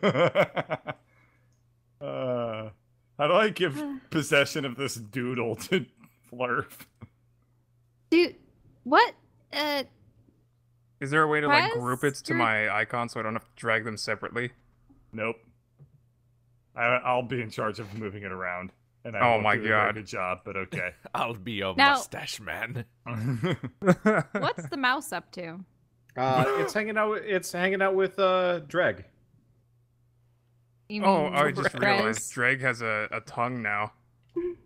do I give possession of this doodle to Flurf? Dude, what? Is there a way to Press group it to your- my icon so I don't have to drag them separately? Nope. I'll be in charge of moving it around. And I Oh won't my do a very God. good job, but okay. I'll be a Now- mustache man. What's the mouse up to? It's hanging out. It's hanging out with Dreg. You Oh, mean I just Grez? realized Dreg has a tongue now. He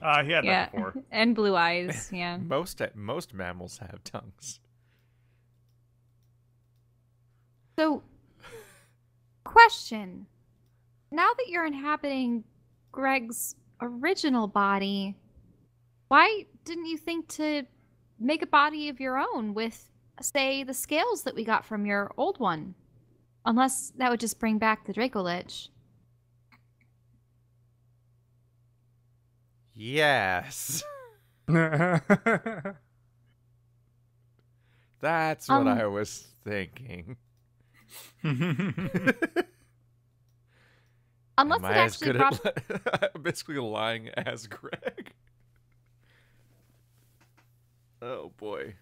had Yeah, that before. and blue eyes. Yeah. Most mammals have tongues. So, question: now that you're inhabiting Greg's original body, why didn't you think to make a body of your own with, say, the scales that we got from your old one? Unless that would just bring back the Dracolich. Yes. That's what I was thinking. Unless Am it I as actually good at I'm basically lying as Greg. Oh boy.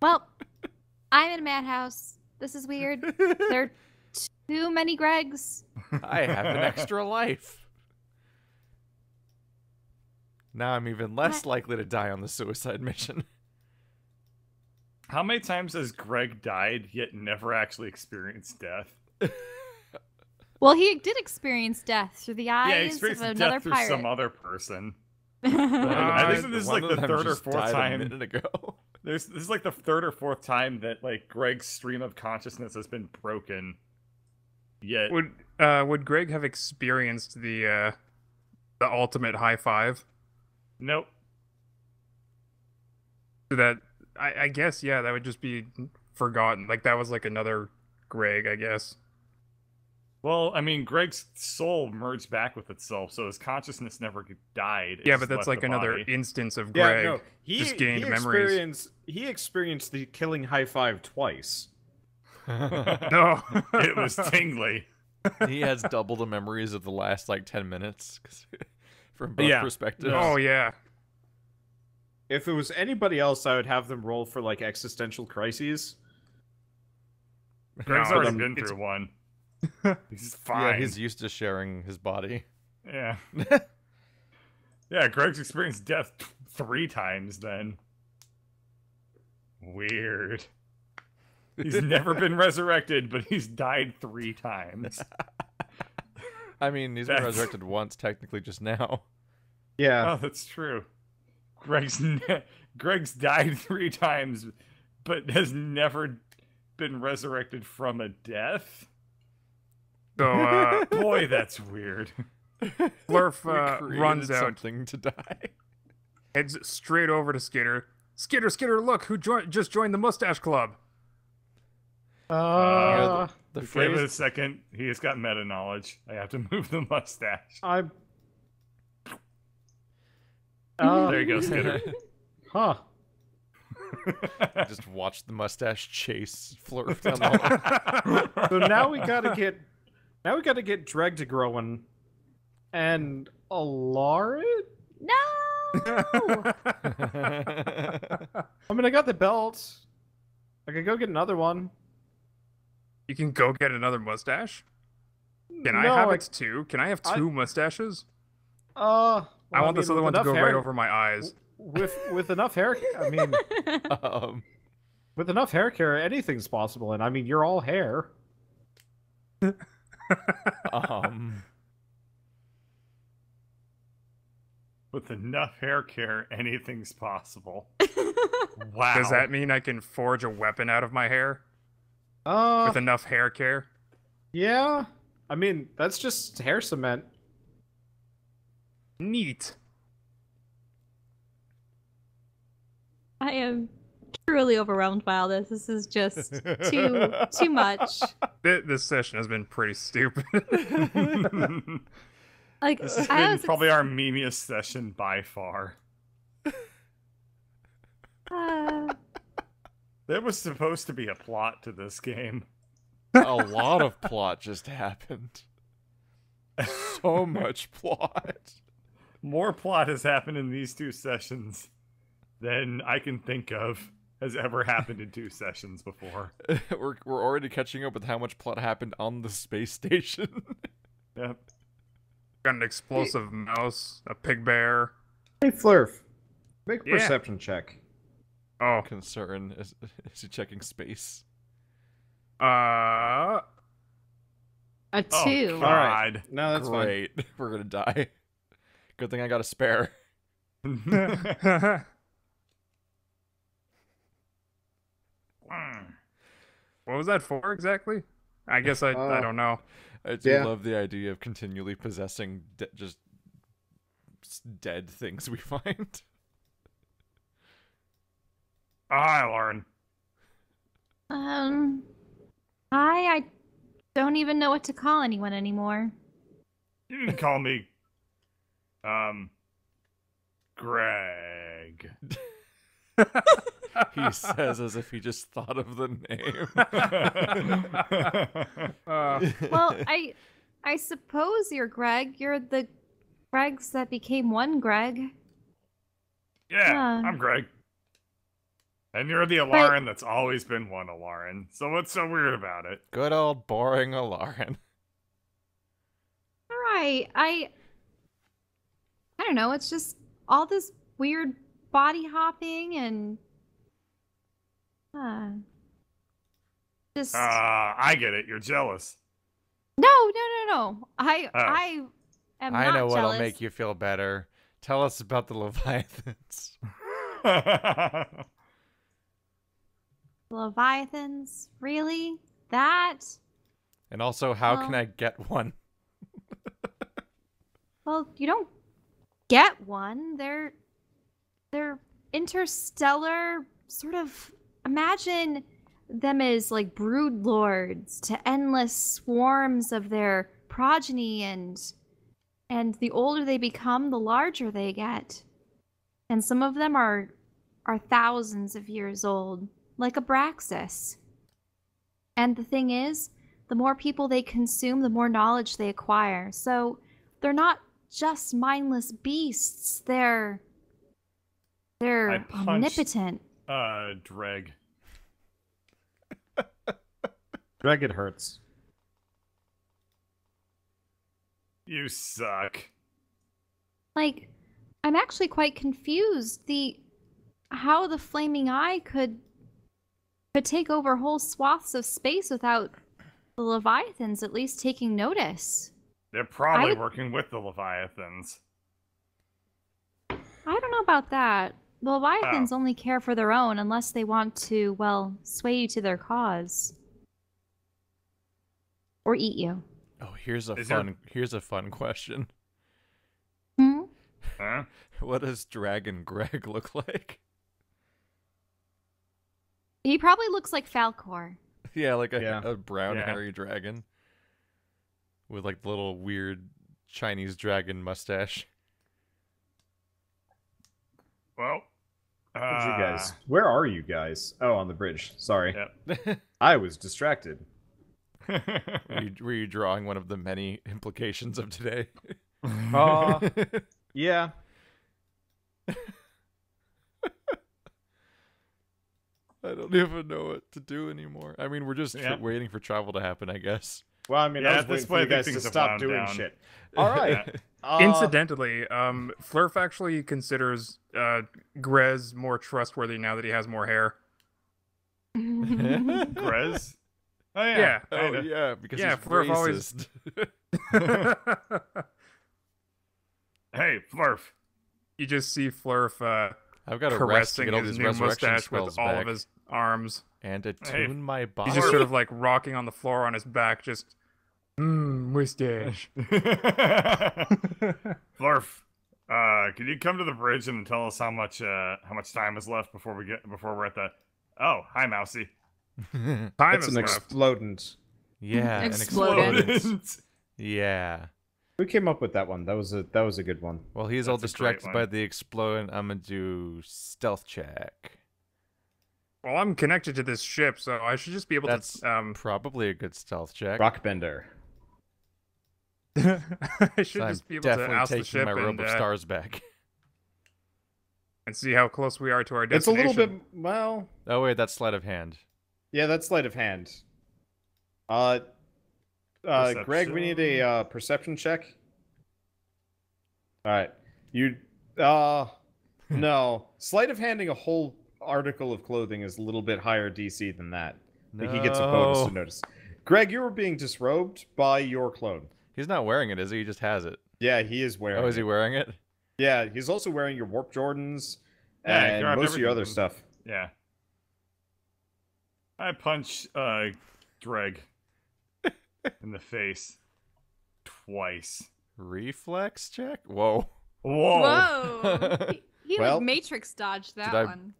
Well, I'm in a madhouse. This is weird. There are too many Gregs. I have an extra life. Now I'm even less likely to die on the suicide mission. How many times has Greg died yet never actually experienced death? Well, he did experience death through the Yeah, he eyes experienced of another death through some some other person. I I think this is like the third or fourth time. A minute ago. This is like the third or fourth time that like Greg's stream of consciousness has been broken. Yet Would Greg have experienced the ultimate high five? nope. So that I guess that would just be forgotten. Like that was like another Greg, I guess. Well, I mean, Greg's soul merged back with itself, so his consciousness never died. It Yeah, just but that's left like the another body. instance of Yeah, Greg. no, just gained memories. He experienced the killing high five twice. No, It was tingly. He has double the memories of the last like 10 minutes from both Yeah. perspectives. Oh yeah. If it was anybody else, I would have them roll for like existential crises. Greg's No, already it's- been through one. He's Yeah, fine. he's used to sharing his body. Yeah. Yeah, Greg's experienced death 3 times then. Weird. He's never been resurrected, but he's died 3 times. I mean, he's been That's- resurrected once, technically, just now. Yeah. Oh, that's true. Greg's died 3 times, but has never been resurrected from a death. So Boy, that's weird. Flurf We runs created out, something to die. heads straight over to Skitter. Skitter, look who just joined the Mustache Club. The Give it a phrase second. He has got meta knowledge. I have to move the mustache. I. There you go, Skitter. Huh. just watch the mustache chase Flurf down the hall. So now we gotta get Dreg to growing, and Alarid. No. I mean, I got the belt. I could go get another one. You can go get another mustache. Can I No, have it too? Can I have I- two mustaches? Well, I want this mean, other with one to enough go hair- right over my eyes. With enough hair. I mean, with enough hair care, anything's possible. And I mean, you're all hair. With enough hair care, anything's possible. Wow. Does that mean I can forge a weapon out of my hair Uh, with enough hair care? yeah. I mean, that's just hair cement. Neat. I am truly overwhelmed by all this. This is just too much. This session has been pretty stupid. Like, This has I been was probably our memeiest session by far. There was supposed to be a plot to this game. A lot of plot just happened. So much plot. More plot has happened in these 2 sessions than I can think of has ever happened in 2 sessions before. We're already catching up with how much plot happened on the space station. Yep. Got an explosive mouse, a pig bear. Hey, Flurf, make a Yeah. perception check. Oh, Concern is he checking space? a Oh, 2. God. All right. No, that's fine. Great. We're gonna die. Good thing I got a spare. what was that for exactly? I guess I don't know. I do Yeah. love the idea of continually possessing just dead things we find. Hi, Lauren. I don't even know what to call anyone anymore. You can call me, Greg. He says as if he just thought of the name. Well, I suppose you're Greg. You're the Gregs that became one Greg. Yeah, I'm Greg. And you're the Alarin that's always been one Alarin. So what's so weird about it? Good old boring Alarin. Right. I don't know. It's just all this weird body hopping and just I get it. You're jealous. no. I am I not know what'll jealous. make you feel better. Tell us about the Leviathans. Leviathans? Really? That? And also, how Well- can I get one? Well, you don't get one. They're interstellar, sort of. Imagine them as like brood lords to endless swarms of their progeny, and the older they become, the larger they get. And some of them are thousands of years old, like Abraxas. And the thing is, the more people they consume, the more knowledge they acquire. So they're not just mindless beasts. They're omnipotent. Dreg. Greg, it hurts. You suck. Like, I'm actually quite confused. How the flaming eye could take over whole swaths of space without the Leviathans at least taking notice. They're probably would- working with the Leviathans. I don't know about that. The Leviathans only care for their own unless they want to, well, sway you to their cause. Or eat you. Oh, here's a Is fun question. Hmm? Huh? What does Dragon Greg look like? He probably looks like Falcor. Yeah, like a Yeah. brown Yeah. hairy dragon. With like the little weird Chinese dragon mustache. Well, Where's you guys? Where are you guys? Oh, on the bridge. Sorry. Yep. I was distracted. Were you drawing one of the many implications of today? Yeah. I don't even know what to do anymore. I mean, we're just Yeah. waiting for travel to happen, I guess. Well, I mean, Yeah, I was at this waiting for you point, I guys think to things have stop wound doing down. shit. All right. Incidentally, Flurf actually considers Grez more trustworthy now that he has more hair. Grez? Oh, yeah. Yeah. Oh, kinda. yeah, because Yeah, he's Flurf always- racist. Hey, Flurf. You just see Flurf I've got to rest to caressing get all his these new resurrection mustache spells with all back. of his arms. And Hey, attune my body. He's just sort of like rocking on the floor on his back, just mustache. Flurf, can you come to the bridge and tell us how much time is left before we're at the... Oh, hi, Mousy. Time That's is an left. explodent. Yeah, an Exploded. explodent. Yeah. Who came up with that one? That was a good one. Well, he's all That's a great distracted one. by the exploding. I'm gonna do stealth check. Well, I'm connected to this ship, so I should just be able That's to. probably a good stealth check. Rockbender. I should So I'm just be able to definitely oust the taking ship my robe and, of stars back. and see how close we are to our It's a destination. little bit. Well, Oh wait, that's sleight of hand. yeah, that's sleight of hand. Greg, we need a perception check. All right, you. No, sleight of handing a whole article of clothing is a little bit higher DC than that. I think he gets a bonus No. to notice. Greg, you were being disrobed by your clone. He's not wearing it, is he? He just has it. Yeah, he is wearing. Oh, is he it. wearing it? Yeah, he's also wearing your warp Jordans Yeah, and grab most of your other everything. stuff. Yeah. I punch Greg in the face twice. Reflex check? Whoa. Whoa. Whoa. He Well, like Matrix dodged that did I- one.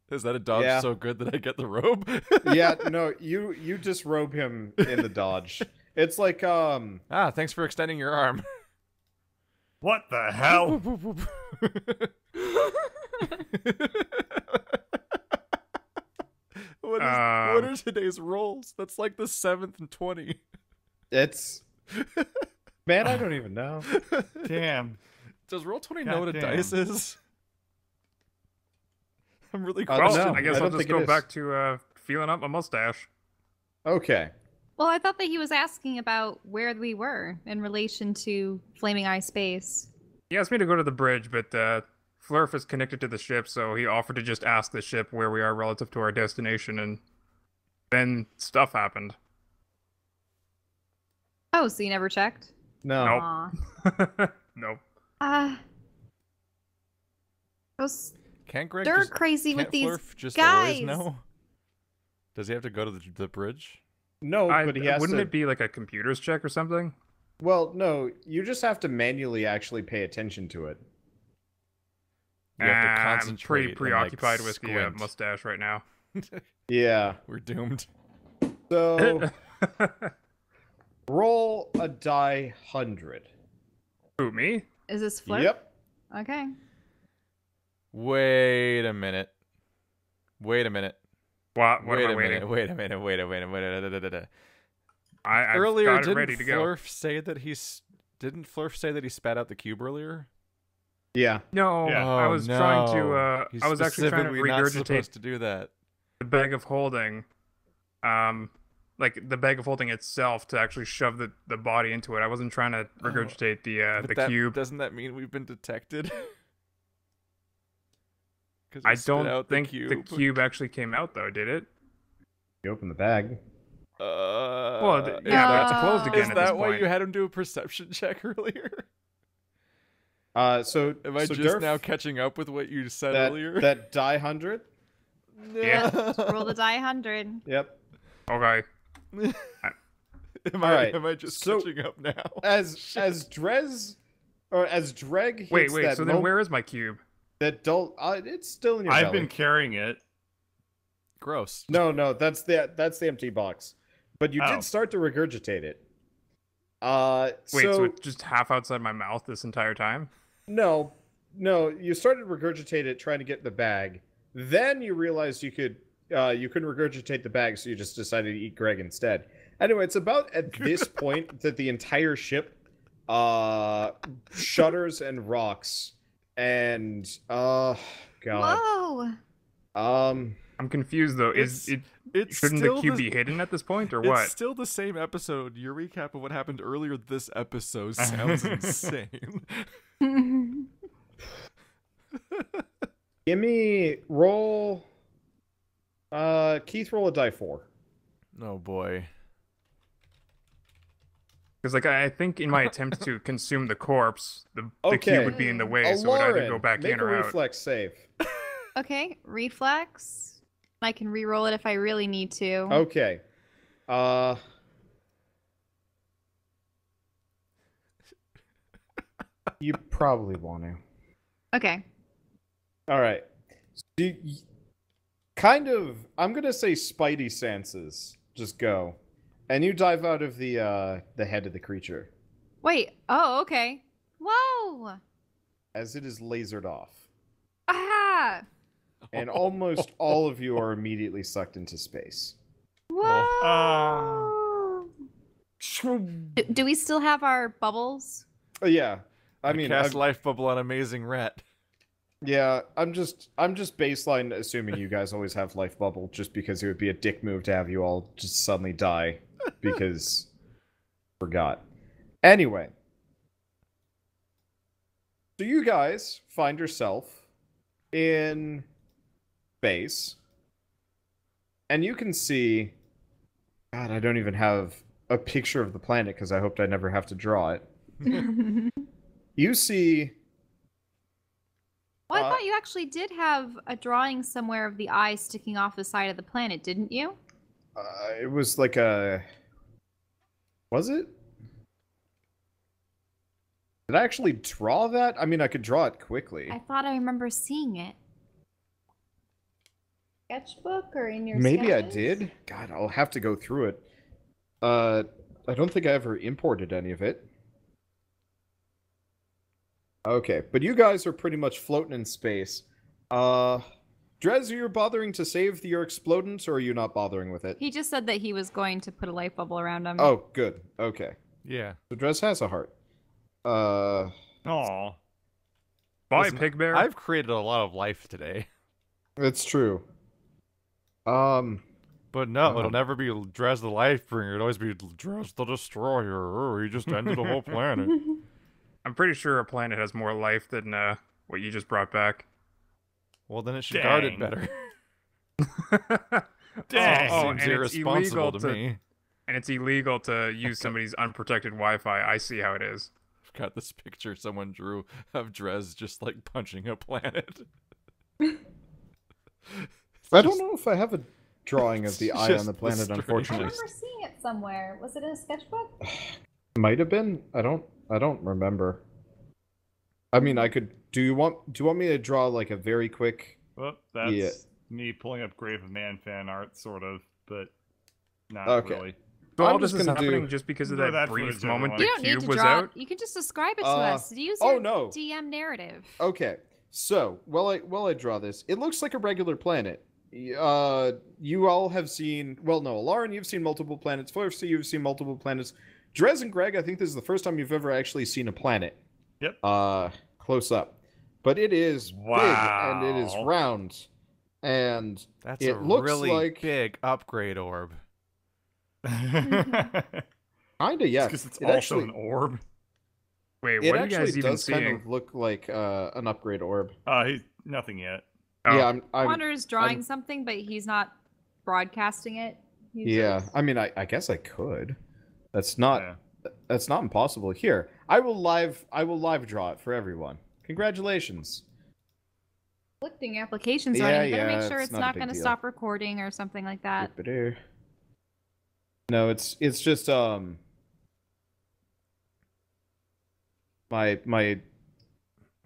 Is that a dodge Yeah. so good that I get the robe? Yeah, no, you disrobe him in the dodge. It's like Ah, thanks for extending your arm. What the hell? What are today's rolls? That's like the 7th and 20. It's man, I don't even know. Damn. Does Roll20 God know what a damn. dice is? I'm really I Well, don't know. I guess I I'll don't just think it go is. back to feeling up my mustache. Okay. Well, I thought that he was asking about where we were in relation to Flaming Eye Space. He asked me to go to the bridge, but Flurf is connected to the ship, so he offered to just ask the ship where we are relative to our destination, and then stuff happened. Oh, so you never checked? No. Nope. Aw. Nope. Those Can't Greg They're just, crazy with can't these Flurf just guys. always know? Does he have to go to the bridge? No, but he has Wouldn't to. it be like a computer's check or something? Well, no, you just have to manually actually pay attention to it. You have to I'm concentrate. pretty preoccupied and, with the squint. mustache right now. Yeah. We're doomed. So roll a die 100. Who, me? is this Flurf? Yep. Okay. Wait a minute. What am I waiting? Wait a minute. I've Earlier, got it didn't ready to go. Flurf say that didn't Flurf say that he spat out the cube earlier? Yeah. No, Yeah. I was trying to. He's I was actually trying to specifically not regurgitate supposed to do that. the bag of holding, like the bag of holding itself to actually shove the body into it. I wasn't trying to regurgitate But the that, cube. Doesn't that mean we've been detected? 'Cause we I spit don't out think the cube actually came out though, did it? You open the bag. Well, is yeah, that- it's closed again Is at that this why point. you had him do a perception check earlier? So Am I so just Durf, now catching up with what you said that, earlier? that die 100? Yeah. Roll the die 100. Yep. Okay. Am Alright, I just so- catching up now? As Drez or as Dreg hits Wait. that So then, where is my cube? that dull it's still in your I've belly. been carrying it. Gross. No, that's the empty box. But you Oh. did start to regurgitate it. Wait, so so it's just half outside my mouth this entire time? no, you started to regurgitate it trying to get in the bag. Then you realized you couldn't regurgitate the bag, so you just decided to eat Greg instead. Anyway, it's about at this point that the entire ship shudders and rocks, and god, Whoa! I'm confused though. It's Shouldn't still the cube be hidden at this point, or It's what? still the same episode. Your recap of what happened earlier this episode sounds insane. give me roll. Keith, roll a die 4. Oh boy. Because like I think in my attempt to consume the corpse, the Okay. cube would be in the way, so it would either go Lauren, back make in a or out. reflex save. Okay, reflex. I can re-roll it if I really need to. Okay. You probably want to. Okay. All right. Kind of. I'm gonna say Spidey senses just go, and you dive out of the head of the creature Wait. Oh, okay. Whoa! as it is lasered off, Ah! and almost all of you are immediately sucked into space. Whoa! Do we still have our bubbles? Yeah. I mean, cast I'm- life bubble on Amazing Rat. yeah. I'm just baseline assuming you guys always have life bubble, just because it would be a dick move to have you all just suddenly die because forgot. Anyway, so you guys find yourself in space, and you can see. God, I don't even have a picture of the planet because I hoped I never have to draw it. You see. Well, I thought you actually did have a drawing somewhere of the eye sticking off the side of the planet, didn't you? It was like a. Was it? Did I actually draw that? I mean, I could draw it quickly. I thought I remember seeing it. Sketchbook or in your Maybe I sketches? did. God, I'll have to go through it. I don't think I ever imported any of it. Okay, but you guys are pretty much floating in space. Drez, are you bothering to save your explodant, or are you not bothering with it? He just said that he was going to put a light bubble around him. Oh, good. Okay. Yeah. So Drez has a heart. Aw. Bye, Listen, Pig Bear. I've created a lot of life today. It's true. But no, it'll never be Drez the Lifebringer. It'll always be Drez the Destroyer. Oh, he just ended the whole planet. I'm pretty sure a planet has more life than what you just brought back. Well, then it should guard it Dang. better. Dang. Seems and irresponsible it's illegal to me. And it's illegal to use somebody's unprotected Wi-Fi. I see how it is. I've got this picture someone drew of Drez just like punching a planet. I don't know if I have a drawing of the eye on the just planet, the I unfortunately. remember seeing it somewhere. Was it in a sketchbook? Might have been. I don't remember. I mean, I could. Do you want me to draw like a very quick? Well, that's Yeah. me pulling up Grave of Man fan art, sort of, but not Okay. really. So I'm all this just is gonna happening do- just because of Enjoy that that brief footage, moment everyone. the You don't need cube to was draw out. it. You can just describe it to Uh, us. Use oh, your no. DM narrative. Okay. So while I draw this, it looks like a regular planet. You all have seen. Well, no, Lauren, you've seen multiple planets. Flurf, you've seen multiple planets. Drez and Greg, I think this is the first time you've ever actually seen a planet. Yep. Close up. But it is big and it is Wow. round, and That's it a looks really like big upgrade orb. kinda yeah. Because it's It also actually- an orb. Wait, It what are you actually guys even does kind seeing? of look like an upgrade orb. Nothing yet. Oh. Yeah, I'm Wander's drawing something, but he's not broadcasting it. He's yeah. just- I mean, I guess I could. That's not Yeah. that's not impossible. Here, I will live draw it for everyone. Congratulations. Conflicting applications Yeah, on it. You better yeah, make sure it's it's not a not big going to deal. stop recording or something like that. No, it's just my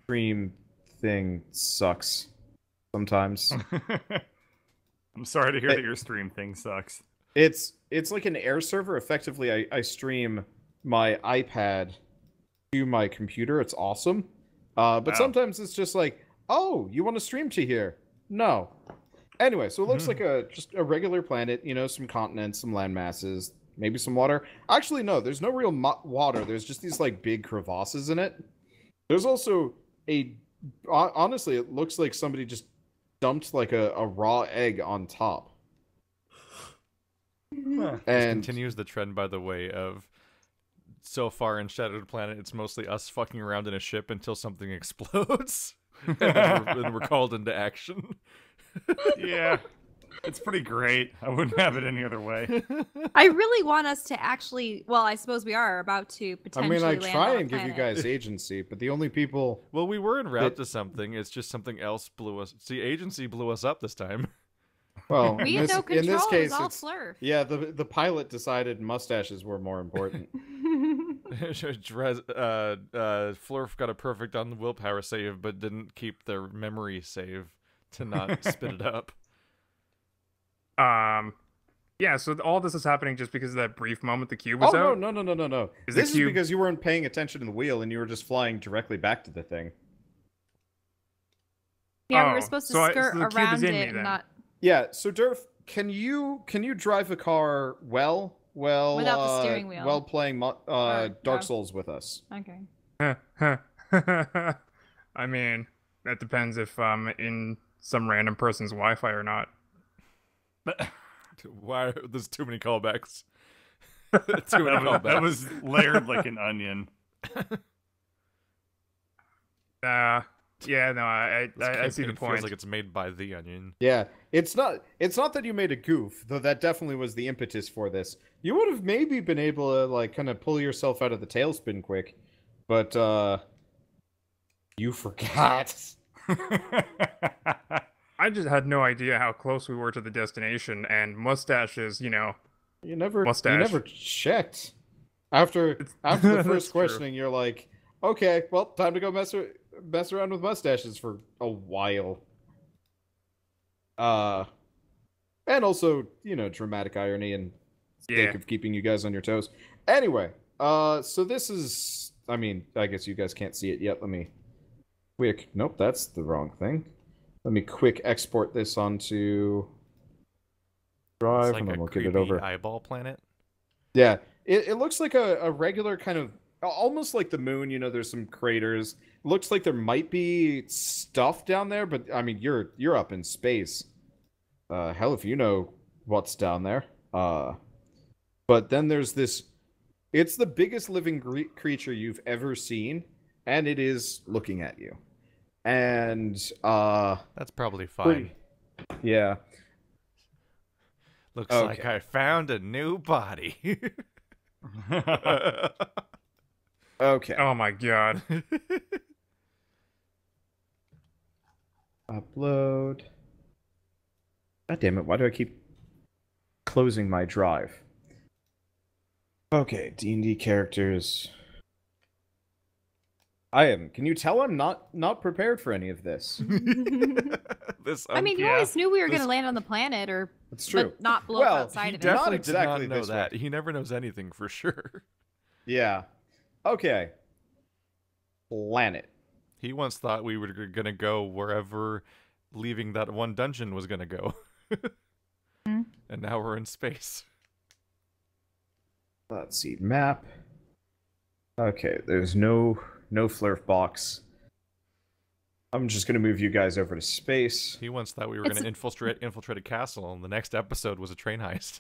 stream thing sucks sometimes. I'm sorry to hear that your stream thing sucks. It's like an air server. Effectively, I stream my iPad to my computer. It's awesome. But Wow. sometimes it's just like, oh, you want to stream to here? No. Anyway, so it looks like just a regular planet. You know, some continents, some land masses, maybe some water. Actually, no, there's no real water. There's just these like big crevasses in it. There's also honestly, it looks like somebody just dumped like a raw egg on top. Huh. This And continues the trend, by the way, of so far in Shadowed Planet, it's mostly us fucking around in a ship until something explodes, and then we're called into action. Yeah. It's pretty great. I wouldn't have it any other way. I really want us to actually. Well, I suppose we are about to I potentially. mean, I land try on a and give you planet. guys agency, but the only people. Well, we were en route to something. It's just something else blew us. See, agency blew us up this time. Well, We in had this, no control. in this case, it was all it's Flurf. yeah. The pilot decided mustaches were more important. Flurf got a perfect on the willpower save, but didn't keep their memory save to not spit it up. Yeah, so all this is happening just because of that brief moment the cube Oh was no out. no! Is the This is cube- because you weren't paying attention to the wheel and you were just flying directly back to the thing. Yeah, we Oh, were supposed to so skirt so the cube is around in me it and then. not Yeah. So Durf, can you drive a car well Without the steering wheel. while playing no. Dark Souls with us? Okay. I mean, that depends if I'm in some random person's Wi-Fi or not. Why? There's too many callbacks. Too many callbacks. That was layered like an onion. Yeah, no, I see the It point. feels like it's made by the Onion. Yeah, it's not that you made a goof, though that definitely was the impetus for this. You would have maybe been able to like kind of pull yourself out of the tailspin quick, but you forgot. I just had no idea how close we were to the destination, and mustaches, You never Mustache. checked. After the That's first true. questioning, you're like, okay, well, time to go mess around with mustaches for a while. And also, dramatic irony and sake Yeah. of keeping you guys on your toes. Anyway, so this is, I mean, I guess you guys can't see it yet. Let me quick... Nope, that's the wrong thing. Let me quick export this onto Drive, It's like and then a we'll get it creepy over. eyeball planet. Yeah, it looks like a regular kind of... Almost like the moon, you know, there's some craters. Looks like there might be stuff down there, but, I mean, you're up in space. Hell, if you know what's down there. But then there's this... It's the biggest living creature you've ever seen, and it is looking at you. And, That's probably fine. Yeah. Looks like I found a new body. Okay. Oh my god. Upload. God damn it, why do I keep closing my drive? Okay, D&D characters. Can you tell I'm not prepared for any of this? I mean, you always knew we were going to land on the planet, or It's true. but not blow up Well, outside of it. Definitely Not exactly did not know this that. way. He never knows anything for sure. Yeah. Okay. Planet. He once thought we were gonna go wherever leaving that one dungeon was gonna go. And now we're in space. Let's see. Map. Okay, there's no Flurf box. I'm just gonna move you guys over to space. He once thought we were gonna infiltrate a castle, and the next episode was a train heist.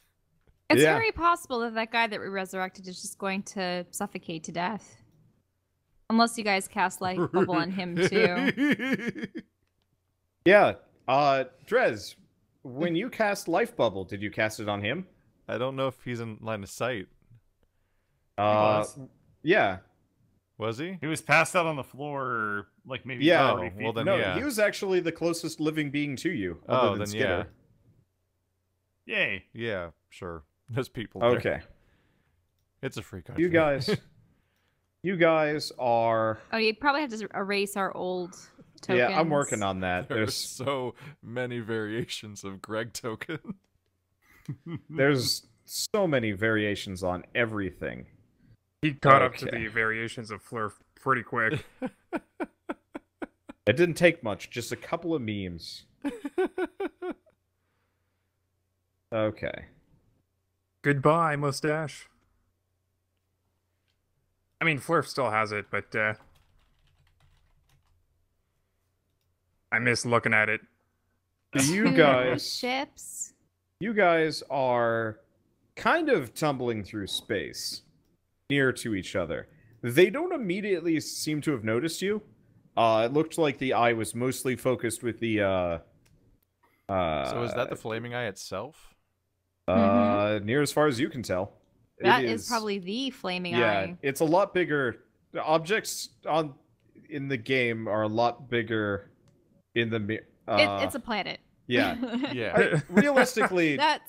It's Yeah. very possible that that guy that we resurrected is just going to suffocate to death. Unless you guys cast life bubble on him too. Yeah. Drez, when you cast life bubble, did you cast it on him? I don't know if he's in line of sight. Yeah. Was he? He was passed out on the floor, like maybe Yeah. 30 feet. Well, then No, yeah. he was actually the closest living being to you. Other Oh, than then Skitter. Yay. Yeah, sure. There's people there. Okay. It's a free country. You guys are... Oh, you probably have to erase our old tokens. Yeah, I'm working on that. There's so many variations of Greg token. There's so many variations on everything. He caught up to Okay. the variations of Flurf pretty quick. It didn't take much, just a couple of memes. Okay. Goodbye, mustache. I mean, Flurf still has it, but I miss looking at it. You guys... ships. You guys are kind of tumbling through space, near to each other. They don't immediately seem to have noticed you. It looked like the eye was mostly focused with the, So is that the flaming eye itself? near as far as you can tell. That is probably the flaming eye. It's a lot bigger. The objects in the game are a lot bigger in the... It's a planet. Yeah. Yeah. Realistically... That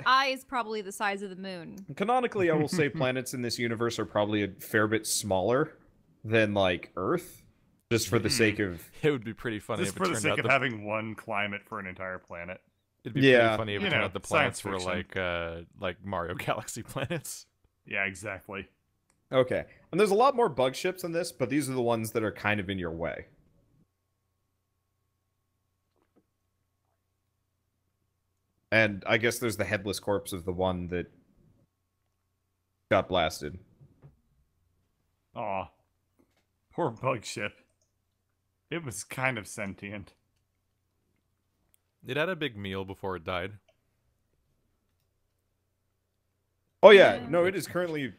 eye is probably the size of the moon. Canonically, I will say planets in this universe are probably a fair bit smaller than, like, Earth. Just for the sake of... It would be pretty funny Just if it for the turned sake out of having one climate for an entire planet. It'd be Yeah. pretty funny if it You turned know, out the planets science were fiction. like Mario Galaxy planets. Yeah, exactly. Okay. And there's a lot more bug ships in this, but these are the ones that are kind of in your way. And I guess there's the headless corpse of the one that got blasted. Aw. Poor bug ship. It was kind of sentient. It had a big meal before it died. Oh yeah, no, it is currently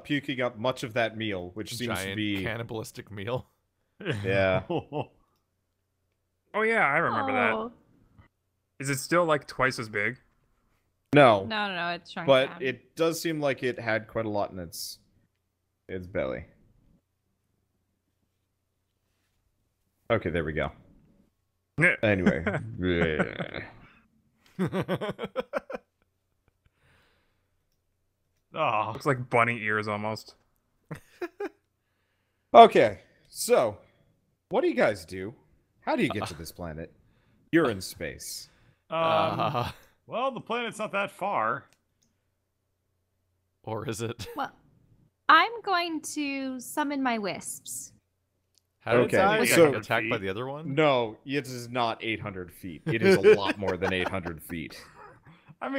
puking up much of that meal, which seems Giant to be... cannibalistic meal. Yeah. Oh yeah, I remember that. Oh. Is it still like twice as big? No. No, it's shrunk But down. it does seem like it had quite a lot in its belly. Okay, there we go. Anyway. Oh, Looks like bunny ears almost. Okay, so what do you guys do? How do you get to this planet? You're in space. well, the planet's not that far. Or is it? Well, I'm going to summon my wisps. How did it die? Okay, so attacked by the other one? no, it is not 800 feet. It is a lot more than 800 feet. I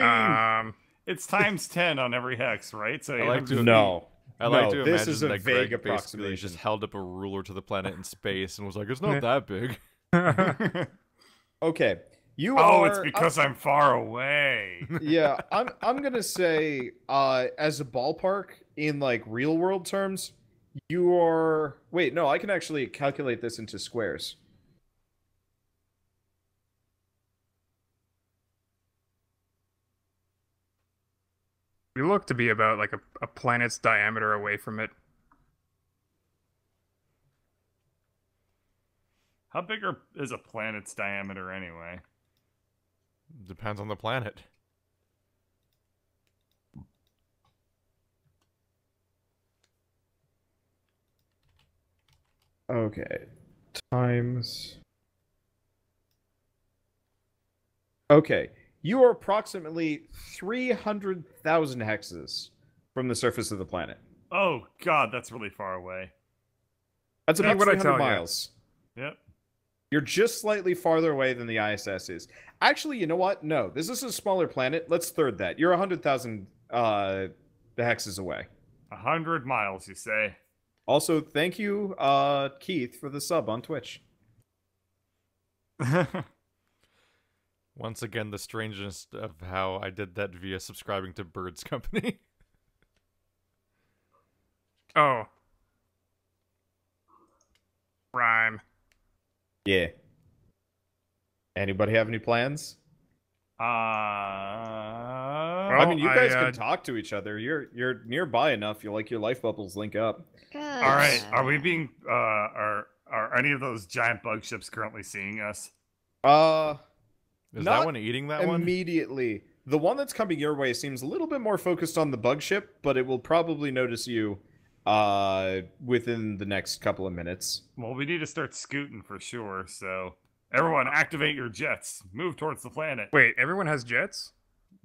mean, it's times 10 on every hex, right? So no. I like to this imagine is a that vague Greg basically approximation. just held up a ruler to the planet in space and was like, "It's not that big." Okay, you Oh, are. it's because I'm far away. Yeah, I'm gonna say, as a ballpark in like real world terms, you are. Wait, no, I can actually calculate this into squares. We look to be about like a planet's diameter away from it. How big is a planet's diameter anyway? Depends on the planet. Okay, times. Okay, you are approximately 300,000 hexes from the surface of the planet. Oh god, that's really far away. That's about what I 300 tell you. miles. Yep. You're just slightly farther away than the ISS is. Actually, you know what? No, this is a smaller planet. Let's third that. You're 100,000 hexes away. 100 miles, you say? Also, thank you, Keith, for the sub on Twitch. Once again, the strangeness of how I did that via subscribing to Bird's Company. Oh. Rhyme. Yeah. Anybody have any plans? Well, I mean, you guys can talk to each other. You're nearby enough. You like your life bubbles link up. all right. Are we being are any of those giant bug ships currently seeing us? Is Not that one eating that one? Immediately. The one that's coming your way seems a little bit more focused on the bug ship, but it will probably notice you within the next couple of minutes. Well, we need to start scooting for sure. So everyone, activate your jets. Move towards the planet. Wait, everyone has jets?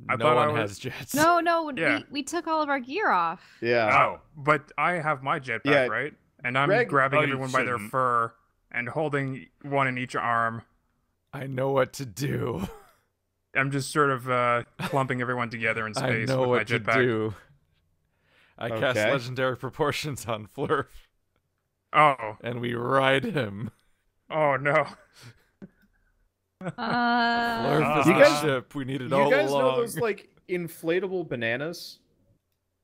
I No thought one I was- has jets. No, Yeah. we took all of our gear off. Yeah. Oh, But I have my jetpack, Yeah. right? And I'm Greg- grabbing Oh, you everyone by their shouldn't. fur and holding one in each arm. I know what to do. I'm just sort of clumping everyone together in I space know with what my to jetpack. do. I cast Okay. legendary proportions on Flurf, Oh. and we ride him. Oh no. Flurf is You the guys- ship. We need it You all guys along. know those like inflatable bananas?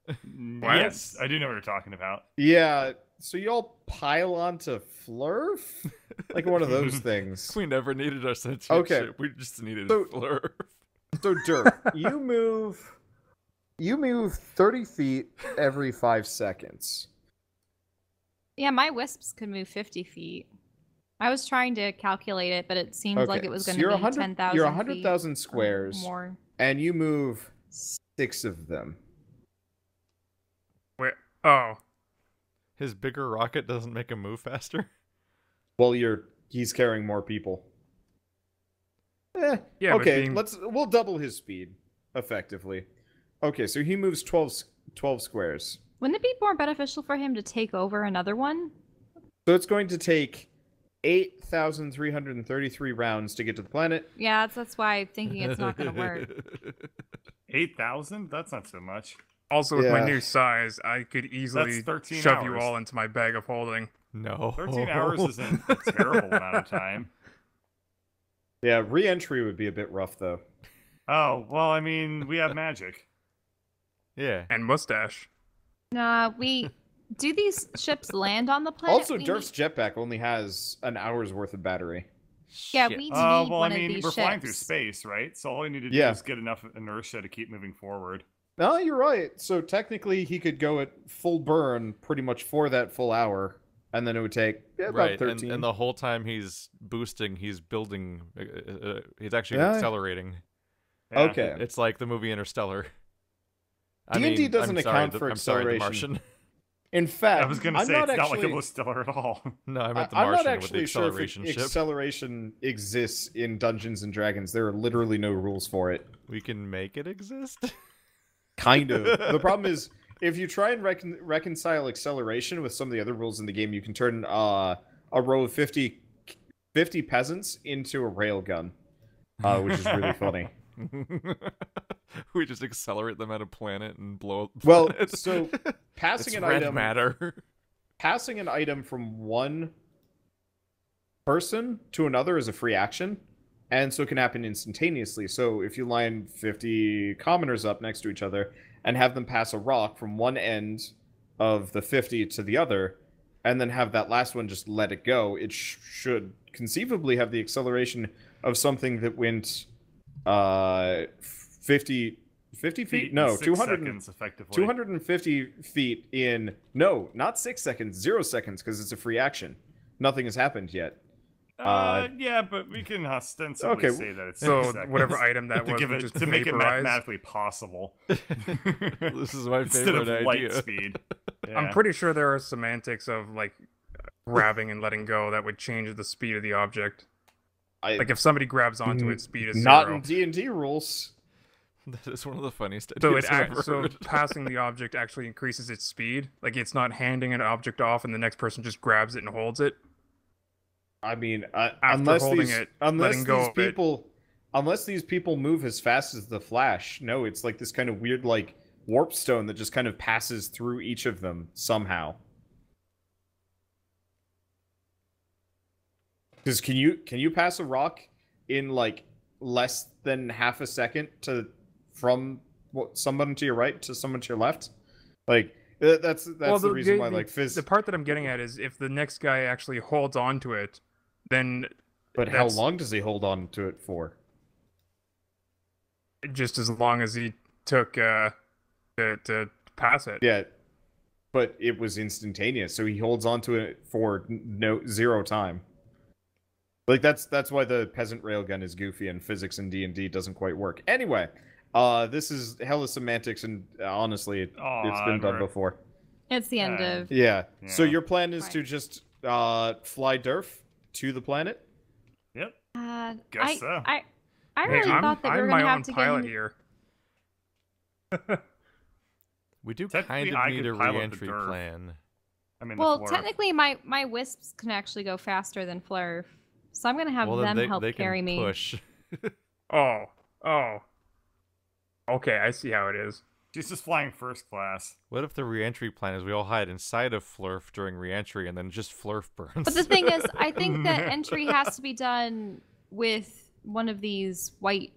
What? yes, I do know what you're talking about. Yeah. So y'all pile onto Flurf? Like one of those things. We never needed our sentient Okay. ship. We just needed So- Flurf. So Dirk, you move 30 feet every 5 seconds. Yeah, my wisps could move 50 feet. I was trying to calculate it, but it seemed like it was going to be 10,000 You're feet 100,000 or squares, more. and you move 6 of them. Wait. Oh. His bigger rocket doesn't make him move faster. Well, he's carrying more people. Yeah, but Okay, being- we'll double his speed effectively. Okay, so he moves 12 squares. Wouldn't it be more beneficial for him to take over another one? So it's going to take 8,333 rounds to get to the planet. Yeah, that's why I'm thinking it's not going to work. 8,000? That's not so much. Also, with my Yeah. new size, I could easily That's 13 shove you hours. all into my bag of holding. No. 13 hours isn't a terrible amount of time. Yeah, re-entry would be a bit rough though. Oh, well, I mean, we have magic. Yeah. And mustache. Nah, do these ships land on the planet? Also, We Durf's jetpack only has an hour's worth of battery. Yeah, Shit. we need Well, one I mean, of these we're ships. flying through space, right? So all we need to do Yeah. is get enough inertia to keep moving forward. No, you're right. So technically, he could go at full burn pretty much for that full hour, and then it would take about Right, 13. and the whole time he's boosting, he's building, he's actually Yeah. accelerating. Yeah. Okay. It's like the movie Interstellar. D&D doesn't I'm sorry, account for I'm sorry, the acceleration. Martian. In fact, I was going to I'm say, not it's not like actually, it was stellar at all. No, I meant the I'm Martian not with the actually sure if acceleration ship. acceleration exists in Dungeons and Dragons. There are literally no rules for it. We can make it exist. Kind of. The problem is, if you try and reconcile acceleration with some of the other rules in the game, you can turn a row of 50 peasants into a railgun, which is really funny. We just accelerate them at a planet and blow up. Well, planet. so passing It's an red item, matter. passing an item from one person to another is a free action, and so it can happen instantaneously. So if you line 50 commoners up next to each other and have them pass a rock from one end of the 50 to the other, and then have that last one just let it go, it should conceivably have the acceleration of something that went 50 feet? No, 200 seconds, effectively. 250 feet in, no, not 6 seconds, 0 seconds, because it's a free action. Nothing has happened yet. Yeah, but we can ostensibly say that it's 6 seconds. Whatever item that was, to make it mathematically possible. This is my Instead favorite of light idea. speed. Yeah. I'm pretty sure there are semantics of like grabbing and letting go that would change the speed of the object. Like if somebody grabs onto it, speed is Not 0. in D&D rules. That is one of the funniest So ideas I've ever so heard. passing the object actually increases its speed. Like it's not handing an object off and the next person just grabs it and holds it. I mean, After holding it, letting go of it. unless these people move as fast as the Flash, no, it's like this kind of weird like warp stone that just kind of passes through each of them somehow. Because can you pass a rock in like less than half a second from someone to your right to someone to your left? Like that's the reason why like the part that I'm getting at is if the next guy actually holds on to it, then. But how long does he hold on to it for? Just as long as he took to pass it. Yeah, but it was instantaneous, so he holds on to it for zero time. Like that's why the peasant railgun is goofy and physics in D&D doesn't quite work. Anyway, this is hella semantics, and honestly, it's been done before. It's the end of. Yeah. So your plan is Right. to just fly Durf to the planet? Yep. I so. I really thought that we were I'm my gonna have own to pilot get. here. We do Technically, kind I of need could a pilot the re-entry Durf. plan. I mean, Well, the Fleur. technically, my wisps can actually go faster than Flurf, so I'm gonna have Well, them then help they carry can me. push. Oh. Okay, I see how it is. She's just flying first class. What if the re-entry plan is we all hide inside of Flurf during re-entry and then just Flurf burns? But the thing is, I think that entry has to be done with one of these white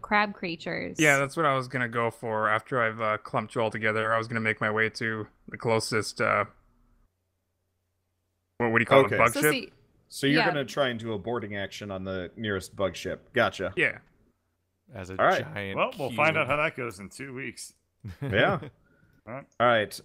crab creatures. Yeah, that's what I was gonna go for. After I've clumped you all together, I was gonna make my way to the closest. What do you call it? Okay. Bug So ship? see, So you're Yeah. gonna try and do a boarding action on the nearest bug ship. Gotcha. Yeah. As a All right. giant Well, we'll find cube. out how that goes in 2 weeks. Yeah. Alright. All right.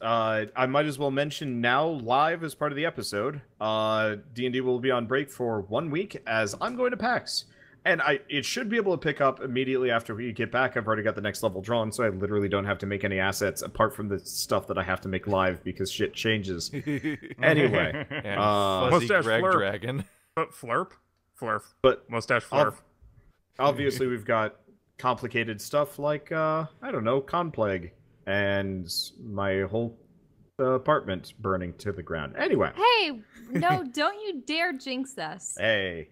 I might as well mention now, live as part of the episode, D&D will be on break for 1 week as I'm going to PAX. And it should be able to pick up immediately after we get back. I've already got the next level drawn, so I literally don't have to make any assets apart from the stuff that I have to make live because shit changes. Anyway, And Uh, fuzzy Mustache Greg Flurp. Dragon. Flurp? Flurf. but Mustache Flurf. obviously we've got complicated stuff like, I don't know, con plague and my whole apartment burning to the ground. Anyway. hey, no, don't you dare jinx us. Hey.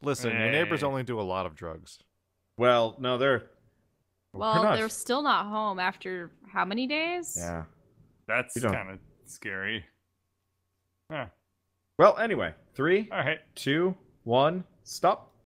Listen, your neighbors Hey. only do a lot of drugs. Well, no, they're Well, not- they're still not home after how many days? Yeah. That's We don't- kind of scary. Huh. Well, anyway, 3, All right. 2, 1, stop.